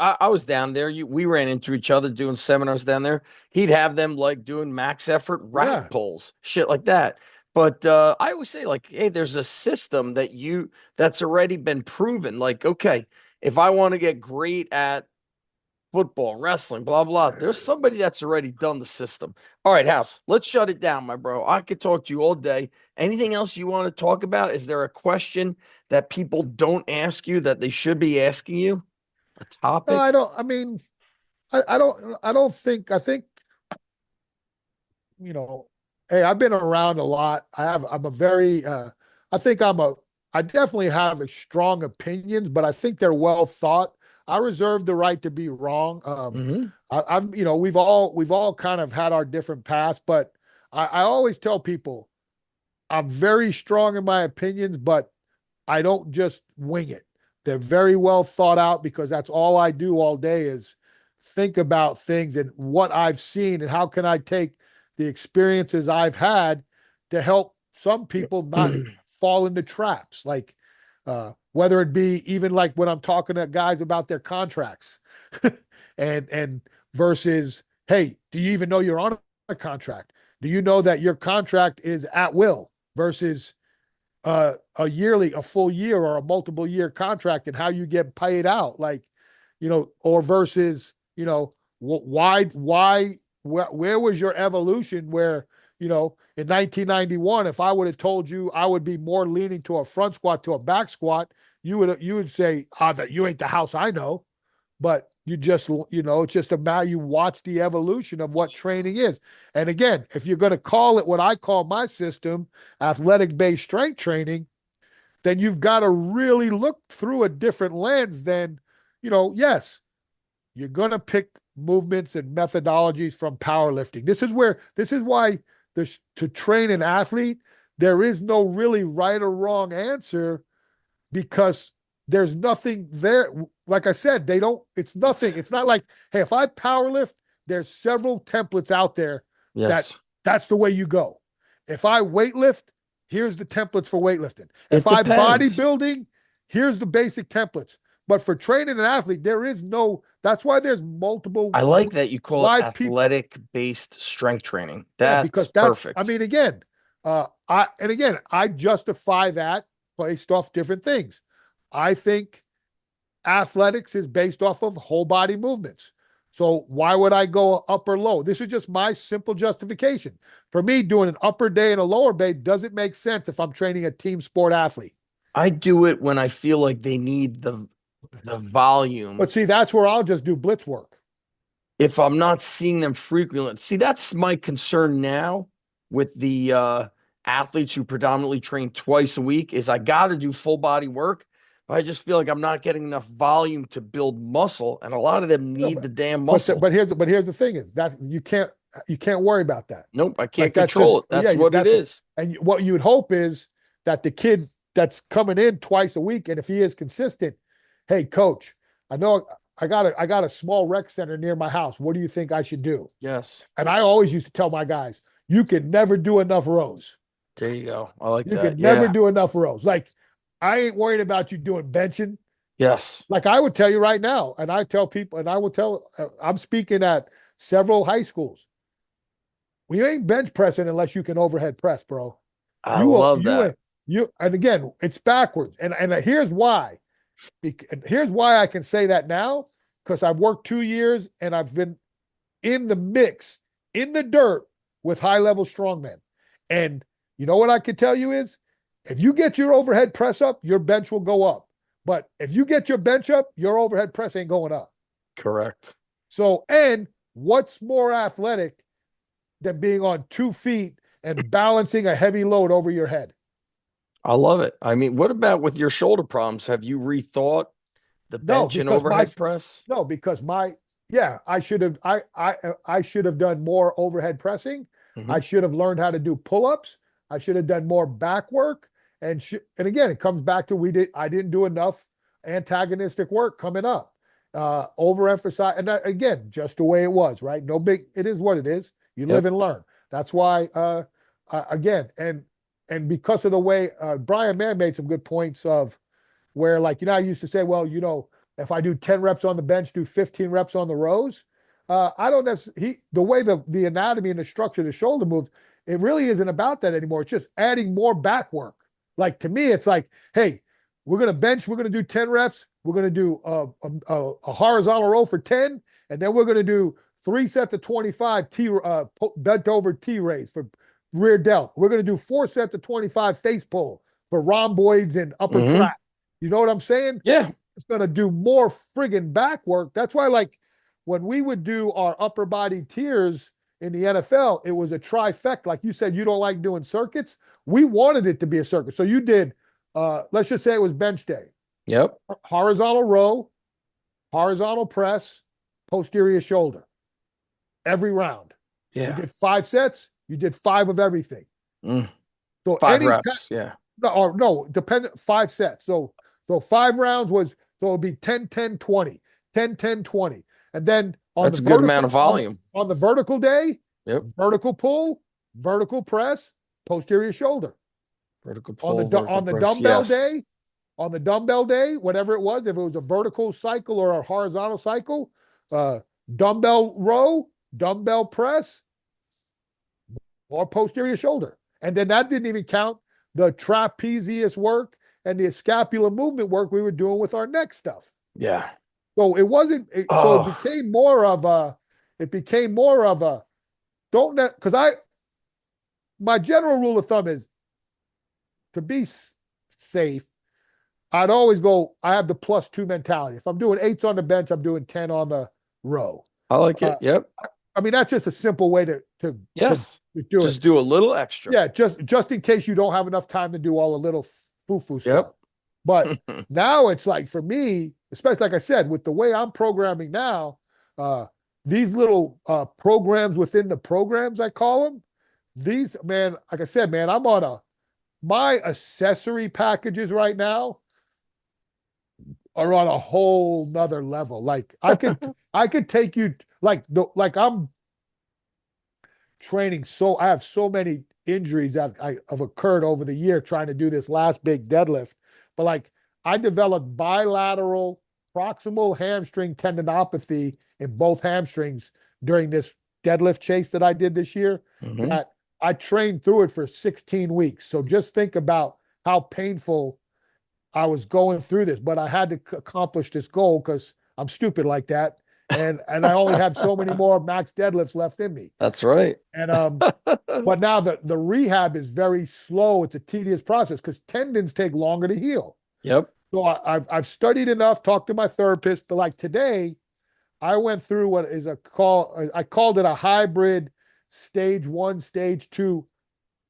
A: I was down there. We ran into each other doing seminars down there. He'd have them like doing max effort rack
B: Yeah.
A: pulls, shit like that. But I always say, like, hey, there's a system that's already been proven. Like, okay, if I want to get great at football, wrestling, blah blah, there's somebody that's already done the system. All right, House, let's shut it down, my bro. I could talk to you all day. Anything else you want to talk about? Is there a question that people don't ask you that they should be asking you? A
B: No, I
A: topic?
B: don't. I mean, I don't think. I think you know. Hey, I've been around a lot. I'm a very. I think I'm a. I definitely have a strong opinions, but I think they're well thought. I reserve the right to be wrong.
A: Hmm.
B: I've we've all kind of had our different paths, but I always tell people I'm very strong in my opinions, but I don't just wing it. They're very well thought out because that's all I do all day is think about things and what I've seen and how can I take the experiences I've had to help some people not fall into traps. Like whether it be even like when I'm talking to guys about their contracts and versus, hey, do you even know you're on a contract? Do you know that your contract is at will versus a full year or a multiple year contract and how you get paid out, like, or versus, where was your evolution? Where, in 1991, if I would have told you I would be more leaning to a front squat to a back squat, you would say, that you ain't the house I know. But you just, it's just about you watch the evolution of what training is. And again, if you're going to call it what I call my system, athletic based strength training, then you've got to really look through a different lens than, yes, you're going to pick movements and methodologies from powerlifting. This is why to train an athlete, there is no really right or wrong answer because there's nothing there. Like I said, it's nothing. It's not like, hey, if I powerlift, there's several templates out there that
A: Yes.
B: that's the way you go. If I weightlift, here's the templates for weightlifting.
A: It
B: If I
A: depends.
B: bodybuilding, here's the basic templates. But for training an athlete, there is no, that's why there's multiple,
A: I like that you call it
B: why people,
A: athletic based strength training.
B: yeah,
A: That's
B: because that's, I
A: perfect.
B: mean, again, I justify that based off different things. I think athletics is based off of whole body movements. So why would I go up or low? This is just my simple justification. For me, doing an upper day and a lower day doesn't make sense if I'm training a team sport athlete.
A: I do it when I feel like they need the volume.
B: But see, that's where I'll just do blitz work.
A: If I'm not seeing them frequently. See, that's my concern now with the athletes who predominantly train twice a week is I got to do full body work, but I just feel like I'm not getting enough volume to build muscle, and a lot of them
B: No,
A: need the damn muscle.
B: but here's the thing is that you can't worry about that.
A: Nope, I can't
B: Like that's
A: control it.
B: just
A: That's what it is.
B: And what you would hope is that the kid that's coming in twice a week, and if he is consistent, hey coach, I know I got a small rec center near my house. What do you think I should do?
A: Yes.
B: And I always used to tell my guys, you can never do enough rows.
A: There you go. I like
B: You
A: that.
B: can never
A: Yeah.
B: do enough rows. Like I ain't worried about you doing benching.
A: Yes.
B: Like I would tell you right now, and I tell people, and I will tell, I'm speaking at several high schools. We ain't bench pressing unless you can overhead press, bro.
A: I love that.
B: And again, it's backwards. And here's why. Here's why I can say that now, because I've worked 2 years and I've been in the mix, in the dirt with high level strongmen. And you know what I can tell you is if you get your overhead press up, your bench will go up. But if you get your bench up, your overhead press ain't going up.
A: Correct.
B: So, and what's more athletic than being on 2 feet and balancing a heavy load over your head?
A: I love it. I mean, what about with your shoulder problems? Have you rethought the
B: No,
A: bench and
B: because
A: overhead press?
B: no, because I should have done more overhead pressing.
A: Mhm.
B: I should have learned how to do pull-ups. I should have done more back work. And again, it comes back to I didn't do enough antagonistic work coming up. Overemphasize, and that, again, just the way it was, right? No big, it is what it is. You live
A: Yep.
B: and learn. That's why again, and because of the way Brian Mann made some good points of where, like, I used to say, well, if I do 10 reps on the bench, do 15 reps on the rows. I don't necessarily, the way the anatomy and the structure of the shoulder moves, it really isn't about that anymore. It's just adding more back work. Like, to me, it's like, hey, we're going to do 10 reps. We're going to do a horizontal row for 10, and then we're going to do 3 sets of 25 bent over T raise for rear delt. We're going to do 4 sets of 25 face pull for rhomboids and upper trap. You know what I'm saying?
A: Yeah.
B: It's going to do more friggin' back work. That's why, like, when we would do our upper body tiers in the NFL, it was a trifecta. Like you said, you don't like doing circuits. We wanted it to be a circuit. So you did, let's just say it was bench day.
A: Yep.
B: Horizontal row, horizontal press, posterior shoulder. Every round.
A: Yeah.
B: You did 5 sets. You did 5 of everything. So
A: 5 reps. Yeah.
B: No, dependent 5 sets. So 5 rounds was, so it would be 10, 10, 20, 10, 10, 20. And then
A: that's a good amount of volume.
B: On the vertical day,
A: yep.
B: Vertical pull, vertical press, posterior shoulder.
A: Vertical pull,
B: on the dumbbell day, on the dumbbell day, whatever it was, if it was a vertical cycle or a horizontal cycle, dumbbell row, dumbbell press, or posterior shoulder. And then that didn't even count the trapezius work and the scapular movement work we were doing with our neck stuff.
A: Yeah.
B: So it wasn't, so it became more of a, because my general rule of thumb is to be safe, I'd always go, I have the +2 mentality. If I'm doing 8s on the bench, I'm doing 10 on the row.
A: I like it. Yep.
B: I mean, that's just a simple way to do
A: just
B: it.
A: Do a little extra.
B: Yeah, just in case you don't have enough time to do all the little foo-foo stuff. But now it's like, for me, especially like I said, with the way I'm programming now, these little programs within the programs, I call them, these, man, like I said, man, I'm on my accessory packages right now are on a whole nother level. Like I could take you, like I'm training, so I have so many injuries that have occurred over the year trying to do this last big deadlift. But like, I developed bilateral proximal hamstring tendinopathy in both hamstrings during this deadlift chase that I did this year, that I trained through it for 16 weeks. So just think about how painful I was going through this, but I had to accomplish this goal because I'm stupid like that. And I only have so many more max deadlifts left in me.
A: That's right.
B: And but now the rehab is very slow. It's a tedious process because tendons take longer to heal.
A: Yep.
B: So I've studied enough, talked to my therapist, but like today, I went through what is a call. I called it a hybrid stage 1, stage 2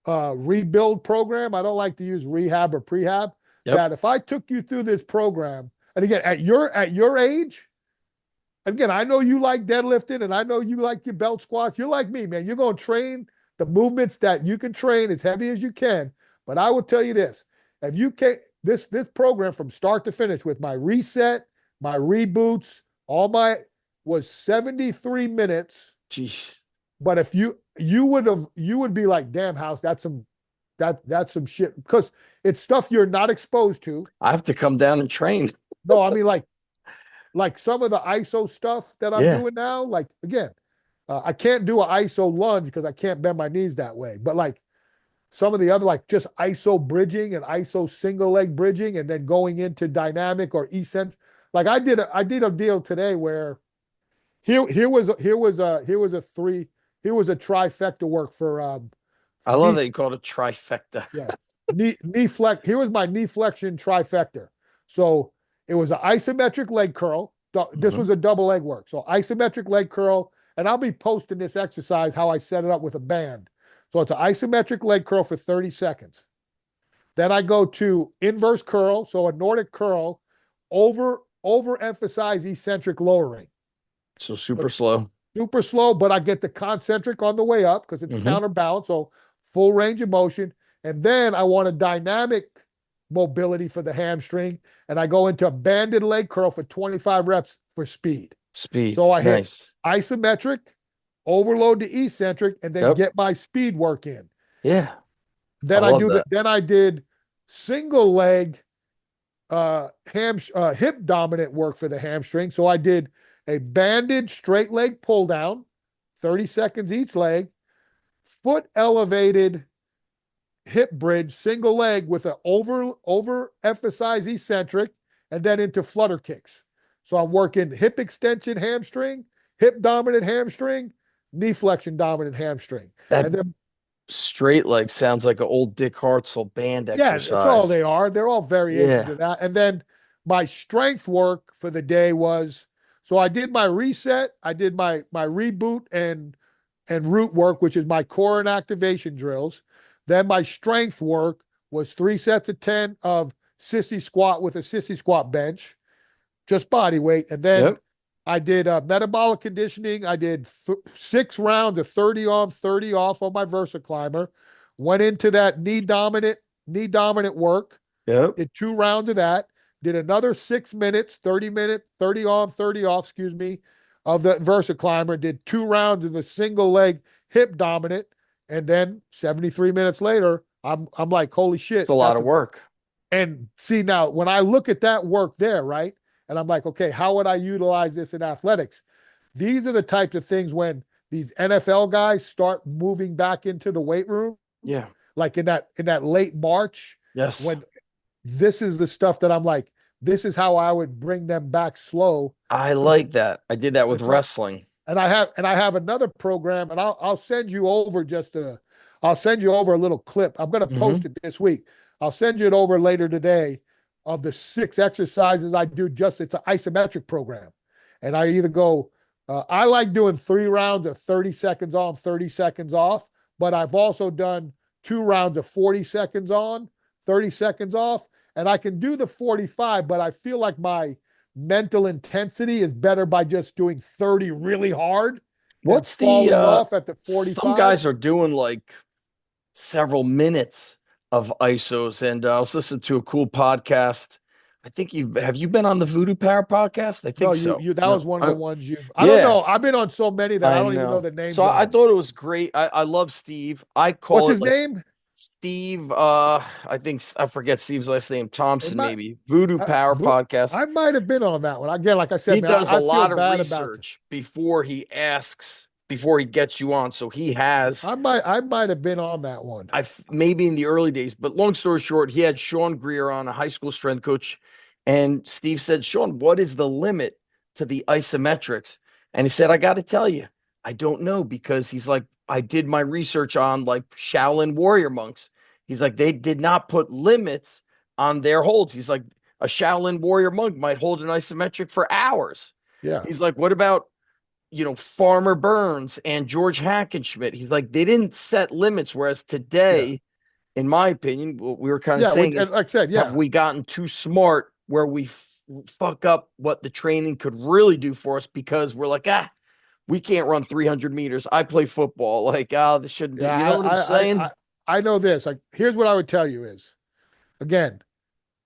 B: rebuild program. I don't like to use rehab or prehab.
A: Yep.
B: That if I took you through this program, and again at your age, again, I know you like deadlifting and I know you like your belt squats. You're like me, man. You're going to train the movements that you can train as heavy as you can. But I will tell you this, if you can this program from start to finish with my reset, my reboots, all my was 73 minutes.
A: Jeez.
B: But if you would be like, damn, House, that's some shit. Because it's stuff you're not exposed to.
A: I have to come down and train.
B: No, I mean like some of the ISO stuff that I'm
A: Yeah.
B: doing now, like again, I can't do an ISO lunge because I can't bend my knees that way. But like some of the other, like just ISO bridging and ISO single leg bridging, and then going into dynamic or eccentric. Like I did a deal today where here was a trifecta work
A: I
B: for
A: love
B: knee.
A: that you called it trifecta.
B: Yeah. Knee flex. Here was my knee flexion trifecta. So it was an isometric leg curl. This
A: Mhm.
B: was a double leg work. So isometric leg curl, and I'll be posting this exercise how I set it up with a band. So it's an isometric leg curl for 30 seconds. Then I go to inverse curl, so a Nordic curl, overemphasize eccentric lowering.
A: So
B: So
A: super slow.
B: super slow, but I get the concentric on the way up because it's
A: Hmm.
B: counterbalance, so full range of motion. And then I want a dynamic mobility for the hamstring, and I go into a banded leg curl for 25 reps for speed.
A: Speed.
B: So I hit
A: Nice.
B: isometric, overload to eccentric, and then
A: Yep.
B: get my speed work in.
A: Yeah. I love that.
B: Then I did single leg hip dominant work for the hamstring. So I did a banded straight leg pull down, 30 seconds each leg, foot elevated hip bridge, single leg with an over emphasize eccentric, and then into flutter kicks. So I'm working hip extension hamstring, hip dominant hamstring, knee flexion dominant hamstring.
A: That
B: And then
A: straight leg sounds like an old Dick Hartzell band
B: yeah, that's all
A: exercise.
B: they are. They're all variations
A: Yeah.
B: of that. And then my strength work for the day was so I did my reset, I did my reboot and root work, which is my core and activation drills. Then my strength work was 3 sets of 10 of sissy squat with a sissy squat bench, just body weight. And then
A: Yep.
B: I did metabolic conditioning. I did 6 rounds of 30 on, 30 off on my Versa climber. Went into that knee dominant work.
A: Yep.
B: Did 2 rounds of that. Did another 6 minutes, 30 minute, 30 on, 30 off, excuse me, of the Versa climber. Did 2 rounds of the single leg hip dominant. And then 73 minutes later, I'm like, holy
A: It's
B: shit,
A: a lot
B: that's
A: of work.
B: and see now when I look at that work there, right? And I'm like, okay, how would I utilize this in athletics? These are the types of things when these NFL guys start moving back into the weight room,
A: Yeah.
B: like in that late March,
A: Yes.
B: when this is the stuff that I'm like, this is how I would bring them back slow.
A: I
B: Because
A: like that. I did that with
B: it's like,
A: wrestling.
B: and I have another program, and I'll send you over I'll send you over a little clip. I'm going to
A: Hmm.
B: post it this week. I'll send you it over later today of the 6 exercises I do. Just it's an isometric program, and I either go. I like doing 3 rounds of 30 seconds on, 30 seconds off, but I've also done 2 rounds of 40 seconds on, 30 seconds off, and I can do the 45, but I feel like my mental intensity is better by just doing 30 really hard and
A: What's the
B: falling off at the
A: some
B: 45.
A: guys are doing like several minutes of ISOs, and I was listening to a cool podcast. I think you been on the Voodoo Power podcast? I
B: No,
A: think so.
B: that was
A: No.
B: one of the ones I don't
A: Yeah,
B: know. I've been on so many that I
A: I
B: don't even know
A: know.
B: the
A: So
B: names of
A: I
B: them.
A: thought it was great. I love Steve. I
B: What's
A: call it
B: his
A: like
B: name?
A: Steve, I think I forget Steve's last name,
B: It
A: Thompson,
B: might,
A: maybe. Voodoo Power podcast.
B: I might have been on that one. Again, like I said,
A: He
B: man,
A: does a
B: I feel
A: lot of
B: bad about
A: research before he asks before he gets you on. So he has,
B: I might have been on that one.
A: maybe in the early days, but long story short, he had Sean Greer on, a high school strength coach. And Steve said, Sean, what is the limit to the isometrics? And he said, I got to tell you, I don't know, because he's like, I did my research on like Shaolin warrior monks. He's like, they did not put limits on their holds. He's like, a Shaolin warrior monk might hold an isometric for hours.
B: Yeah.
A: He's like, what about, Farmer Burns and George Hackenschmidt? He's like, they didn't set limits. Whereas
B: Yeah.
A: today, in my opinion, what we were kind of
B: Yeah.
A: saying
B: And
A: is,
B: like I said,
A: have
B: yeah.
A: we gotten too smart where we fuck up what the training could really do for us, because we're like, we can't run 300 meters. I play football. Like, this shouldn't be,
B: Yeah.
A: you know what I'm saying?
B: I know this. Like, here's what I would tell you is, again,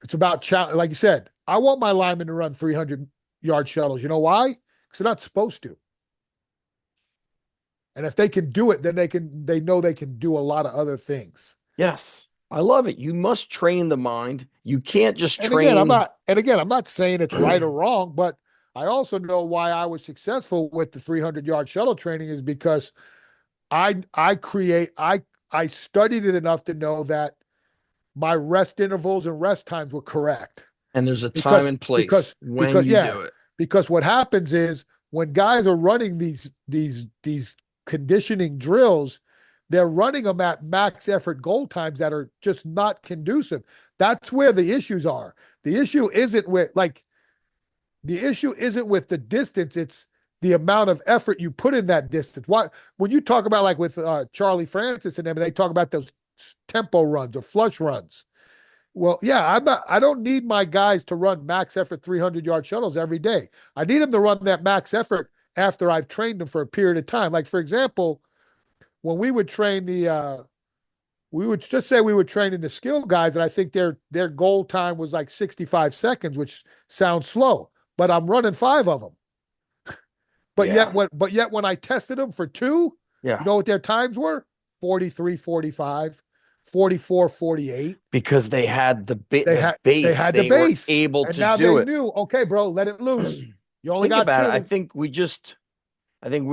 B: it's about challenge. Like you said, I want my linemen to run 300-yard shuttles. You know why? Because they're not supposed to. And if they can do it, then they know they can do a lot of other things.
A: Yes. I love it. You must train the mind. You can't just
B: And again,
A: train.
B: I'm not saying it's right or wrong, but I also know why I was successful with the 300-yard shuttle training is because I studied it enough to know that my rest intervals and rest times were correct.
A: And there's a time
B: Because
A: and place
B: because
A: when
B: because
A: you
B: yeah,
A: do it.
B: because what happens is when guys are running these conditioning drills, they're running them at max effort goal times that are just not conducive. That's where the issues are. The issue isn't with the distance, it's the amount of effort you put in that distance. Why, when you talk about like with Charlie Francis and them, they talk about those tempo runs or flush runs. Well, yeah, I don't need my guys to run max effort 300-yard shuttles every day. I need them to run that max effort after I've trained them for a period of time. Like, for example, when we would train we would just say we were training the skill guys, and I think their goal time was like 65 seconds, which sounds slow, but I'm running 5 of them.
A: Yeah.
B: But yet when I tested them for 2,
A: Yeah.
B: you know what their times were? 43, 45, 44, 48.
A: Because they had the base.
B: They had the
A: They were
B: base,
A: able
B: and
A: to
B: now
A: do
B: they
A: it.
B: knew, okay, bro, let it loose. You only
A: Think
B: got
A: about
B: 2.
A: it. I think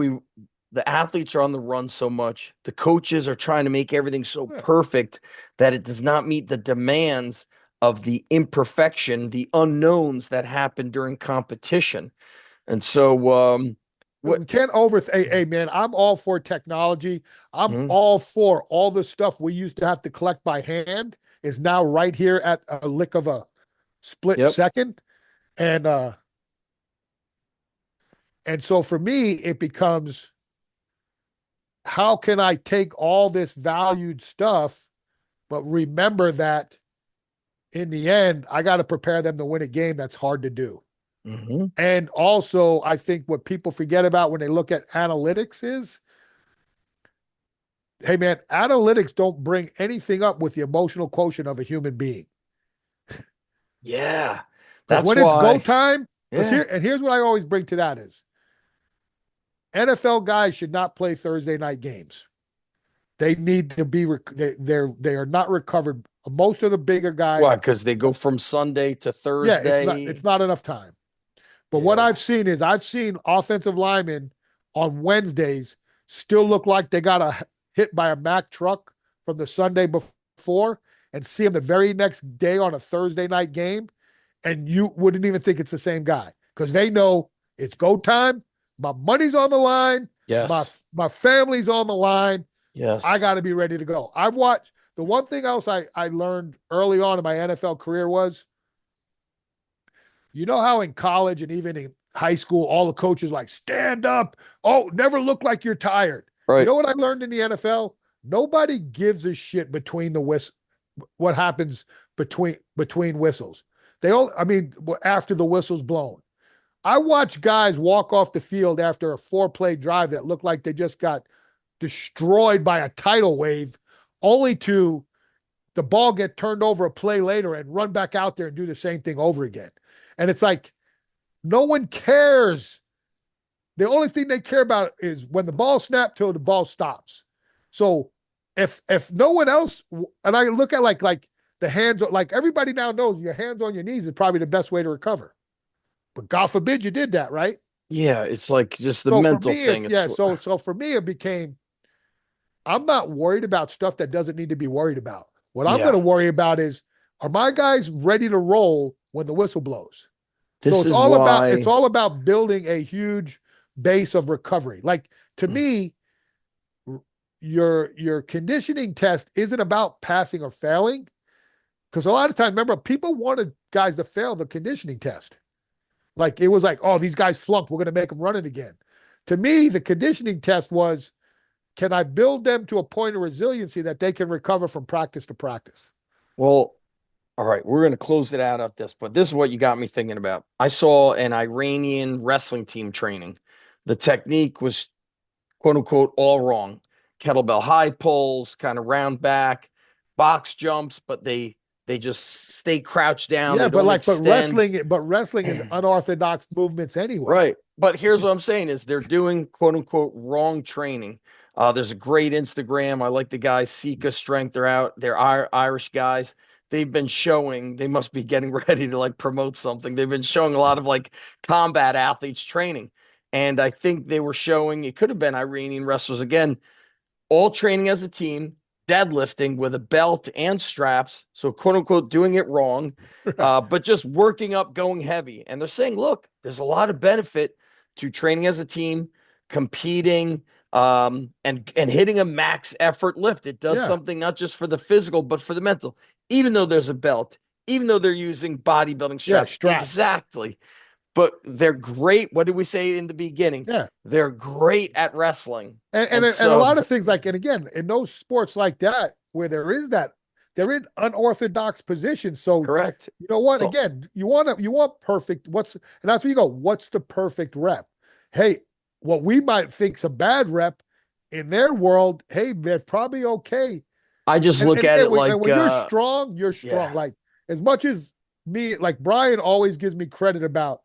A: the athletes are on the run so much. The coaches are trying to make everything so
B: Yeah.
A: perfect that it does not meet the demands of the imperfection, the unknowns that happen during competition. And so,
B: We
A: what?
B: can't hey, man, I'm all for technology. I'm
A: Mhm.
B: all for all the stuff we used to have to collect by hand is now right here at a lick of a split
A: Yep.
B: second. And so for me, it becomes, how can I take all this valued stuff, but remember that in the end, I got to prepare them to win a game that's hard to do.
A: Hmm.
B: And also, I think what people forget about when they look at analytics is, hey man, analytics don't bring anything up with the emotional quotient of a human being.
A: Yeah.
B: Because
A: That's
B: when it's go
A: why.
B: time,
A: Yeah.
B: here's what I always bring to that is NFL guys should not play Thursday night games. They need to be they are not recovered. Most of the bigger guys,
A: Why? Because they go from Sunday to
B: yeah,
A: Thursday.
B: it's not enough time. But what
A: Yeah.
B: I've seen offensive linemen on Wednesdays still look like they got hit by a Mack truck from the Sunday before, and see them the very next day on a Thursday night game, and you wouldn't even think it's the same guy because they know it's go time. My money's on the line. My
A: Yes.
B: my family's on the line. I
A: Yes.
B: got to be ready to go. I've watched the one thing else I learned early on in my NFL career was, you know how in college and even in high school, all the coaches like stand up. Oh, never look like you're tired. You
A: Right.
B: know what I learned in the NFL? Nobody gives a shit between the what happens between whistles. I mean, after the whistle's blown. I watch guys walk off the field after a 4-play drive that looked like they just got destroyed by a tidal wave, only to the ball get turned over a play later and run back out there and do the same thing over again. And it's like, no one cares. The only thing they care about is when the ball snaps till the ball stops. So if no one else, and I look at like the hands, like everybody now knows your hands on your knees is probably the best way to recover. But God forbid you did that, right?
A: Yeah, it's like just the
B: So for
A: mental
B: me,
A: thing.
B: it's
A: It's
B: yeah. So for me, it became I'm not worried about stuff that doesn't need to be worried about. What I'm going
A: yeah.
B: to worry about is are my guys ready to roll when the whistle blows? So
A: This is
B: it's
A: why.
B: all about building a huge base of recovery. Like to
A: Mm.
B: me, your conditioning test isn't about passing or failing. Because a lot of times, remember, people wanted guys to fail the conditioning test. Like it was like, oh, these guys flunked. We're going to make them run it again. To me, the conditioning test was, can I build them to a point of resiliency that they can recover from practice to practice?
A: Well, all right, we're going to close it out at this, but this is what you got me thinking about. I saw an Iranian wrestling team training. The technique was quote unquote all wrong. Kettlebell high pulls, kind of round back, box jumps, but they just stay crouched down.
B: Yeah,
A: They
B: but
A: don't
B: like,
A: extend.
B: but wrestling is unorthodox movements anyway.
A: Right. But here's what I'm saying is they're doing quote unquote wrong training. There's a great Instagram. I like the guys, Sika Strength. They're out. They're Irish guys. They've been showing, they must be getting ready to like promote something. They've been showing a lot of like combat athletes training. And I think they were showing, it could have been Iranian wrestlers again, all training as a team, deadlifting with a belt and straps. So, quote unquote, doing it wrong,
B: Right.
A: but just working up, going heavy. And they're saying, look, there's a lot of benefit to training as a team, competing, and hitting a max effort lift. It does
B: Yeah.
A: something not just for the physical, but for the mental. Even though there's a belt, even though they're using bodybuilding
B: Yeah.
A: straps,
B: Straps.
A: exactly. But they're great. What did we say in the beginning?
B: Yeah.
A: They're great at wrestling.
B: And
A: And
B: and a
A: so
B: lot of things like, and again, in those sports like that, where there is that, they're in unorthodox positions. So
A: correct.
B: you know what?
A: So
B: Again, you want perfect. And that's where you go. What's the perfect rep? Hey, what we might think's a bad rep in their world, hey, they're probably okay.
A: I just look
B: And
A: at
B: again,
A: it like,
B: when you're
A: yeah,
B: strong. Like as much as me, like Brian always gives me credit about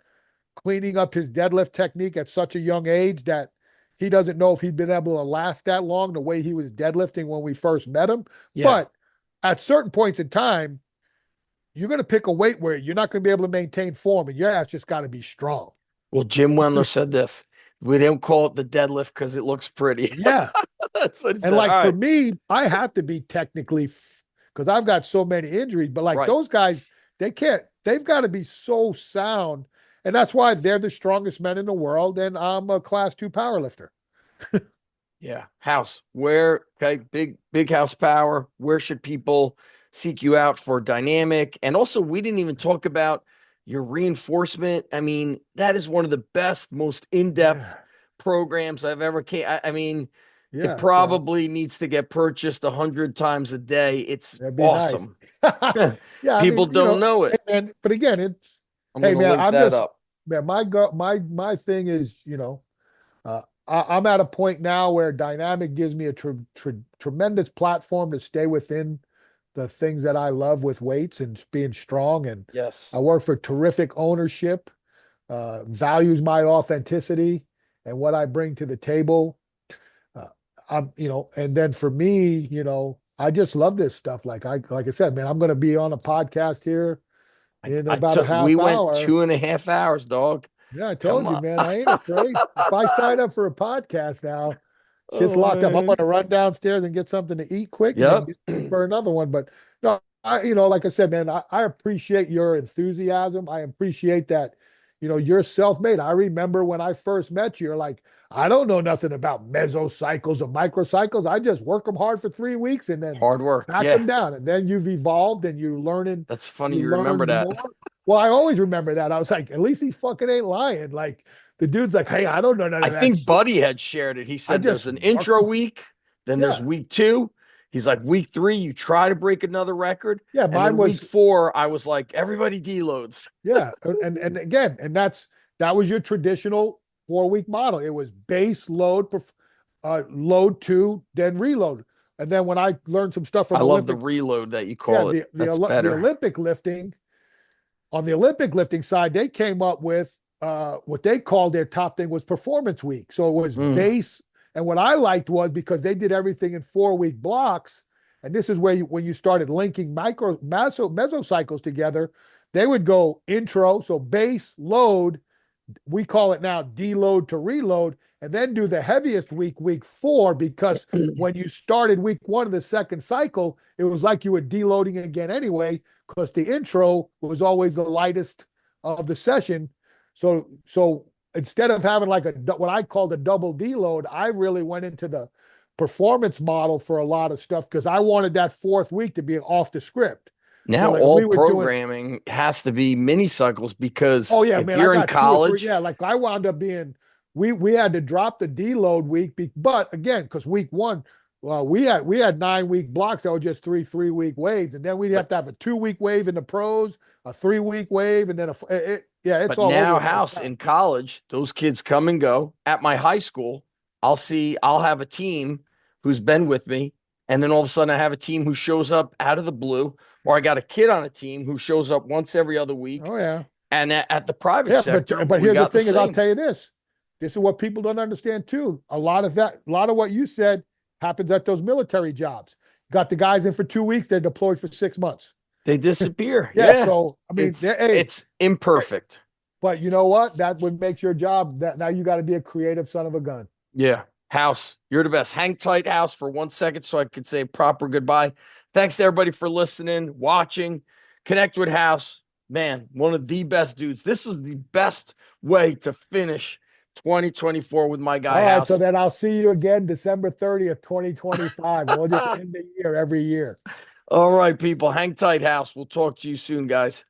B: cleaning up his deadlift technique at such a young age that he doesn't know if he'd been able to last that long the way he was deadlifting when we first met him.
A: yeah.
B: But at certain points in time, you're going to pick a weight where you're not going to be able to maintain form, and your ass just got to be strong.
A: Well, Jim Wendler said this. We don't call it the deadlift because it looks pretty.
B: Yeah.
A: That's what he
B: And
A: said. All
B: like for
A: right.
B: me, I have to be technically because I've got so many injuries, but like
A: Right.
B: those guys, they've got to be so sound. And that's why they're the strongest men in the world. And I'm a class two power lifter.
A: Yeah. House. Where, okay, big house power. Where should people seek you out for dynamic? And also, we didn't even talk about your reinforcement. I mean, that is one of the best, most in-depth
B: Yeah.
A: programs I've ever came. I mean, it
B: Yeah. So
A: probably needs to get purchased 100 times a day. It's
B: that'd be nice.
A: awesome.
B: Yeah, I
A: People
B: mean,
A: don't know it.
B: and but again, it's
A: I'm
B: hey
A: going to
B: man,
A: link that up.
B: my thing is, I'm at a point now where dynamic gives me a tremendous platform to stay within the things that I love with weights and being strong. And I
A: Yes.
B: work for terrific ownership, values my authenticity and what I bring to the table. Uh, and then for me, I just love this stuff. Like I said, man, I'm going to be on a podcast here in
A: I
B: about a
A: took, we
B: half
A: went
B: hour.
A: 2.5 hours, dog.
B: Yeah, I
A: Come
B: told you,
A: on.
B: man, I ain't afraid. If I sign up for a podcast now, shit's
A: Oh,
B: locked up. I'm going
A: man.
B: to run downstairs and get something to eat quick and then
A: Yep.
B: get ready for another one. But no, like I said, man, I appreciate your enthusiasm. I appreciate that, you're self-made. I remember when I first met you, you're like, I don't know nothing about mesocycles or microcycles. I just work them hard for 3 weeks and then
A: Hard work.
B: back
A: Yeah.
B: them down. And then you've evolved and
A: That's funny
B: you
A: you remember
B: learn
A: that.
B: more. Well, I always remember that. I was like, at least he fucking ain't lying. Like the dude's like, hey, I don't know none
A: I
B: of that
A: think
B: shit.
A: Buddy had shared it. He
B: I
A: said there's
B: just
A: an
B: work
A: intro
B: 'em.
A: week, then there's
B: Yeah.
A: week two. He's like, week three, you try to break another record.
B: Yeah.
A: And
B: Mine
A: then week
B: was,
A: four, I was like, everybody deloads.
B: yeah. And again, and that was your traditional 4 week model. It was base load, load two, then reload. And then when I learned some stuff
A: I
B: from
A: love the
B: Olympic,
A: reload that you
B: yeah,
A: call it. That's
B: the
A: better.
B: Olympic lifting, on the Olympic lifting side, they came up with what they called their top thing was performance week. So it was
A: Mm.
B: base. And what I liked was because they did everything in 4 week blocks. And this is where when you started linking mesocycles together, they would go intro, so base, load, we call it now deload to reload, and then do the heaviest week 4, because when you started week 1 of the second cycle, it was like you were deloading again anyway, because the intro was always the lightest of the session. So instead of having like what I called a double deload, I really went into the performance model for a lot of stuff, because I wanted that 4th week to be off the script. So
A: Now
B: like
A: all
B: we were doing,
A: programming has to be mini cycles because
B: oh yeah,
A: if
B: man, I
A: you're in
B: got 2 or 3.
A: college,
B: Yeah, like I wound up being, we had to drop the deload week, but again, because week 1, well, we had 9-week blocks that were just 3 3-week waves, and then we'd have
A: but
B: to have a 2-week wave in the pros, a 3-week wave, and then yeah, it's
A: but
B: all over
A: now
B: the place
A: house
B: now.
A: in college, those kids come and go. At my high school, I'll have a team who's been with me, and then all of a sudden I have a team who shows up out of the blue, or I got a kid on a team who shows up once every other week.
B: Oh yeah,
A: And at the private
B: yeah,
A: sector,
B: but
A: we
B: here's the
A: got the
B: thing: is I'll
A: same.
B: tell you this. This is what people don't understand too. A lot of what you said happens at those military jobs. Got the guys in for 2 weeks, they're deployed for 6 months.
A: They disappear.
B: Yeah,
A: Yeah.
B: so I mean, hey,
A: It's imperfect.
B: but you know what? That would make your job. That now you got to be a creative son of a gun.
A: Yeah. House, you're the best. Hang tight, House, for 1 second so I could say proper goodbye. Thanks to everybody for listening, watching. Connect with House. Man, one of the best dudes. This was the best way to finish 2024 with my guy,
B: All right, so
A: House.
B: then I'll see you again December 30th, 2025. We'll just end the year every year.
A: All right, people. Hang tight, House. We'll talk to you soon, guys.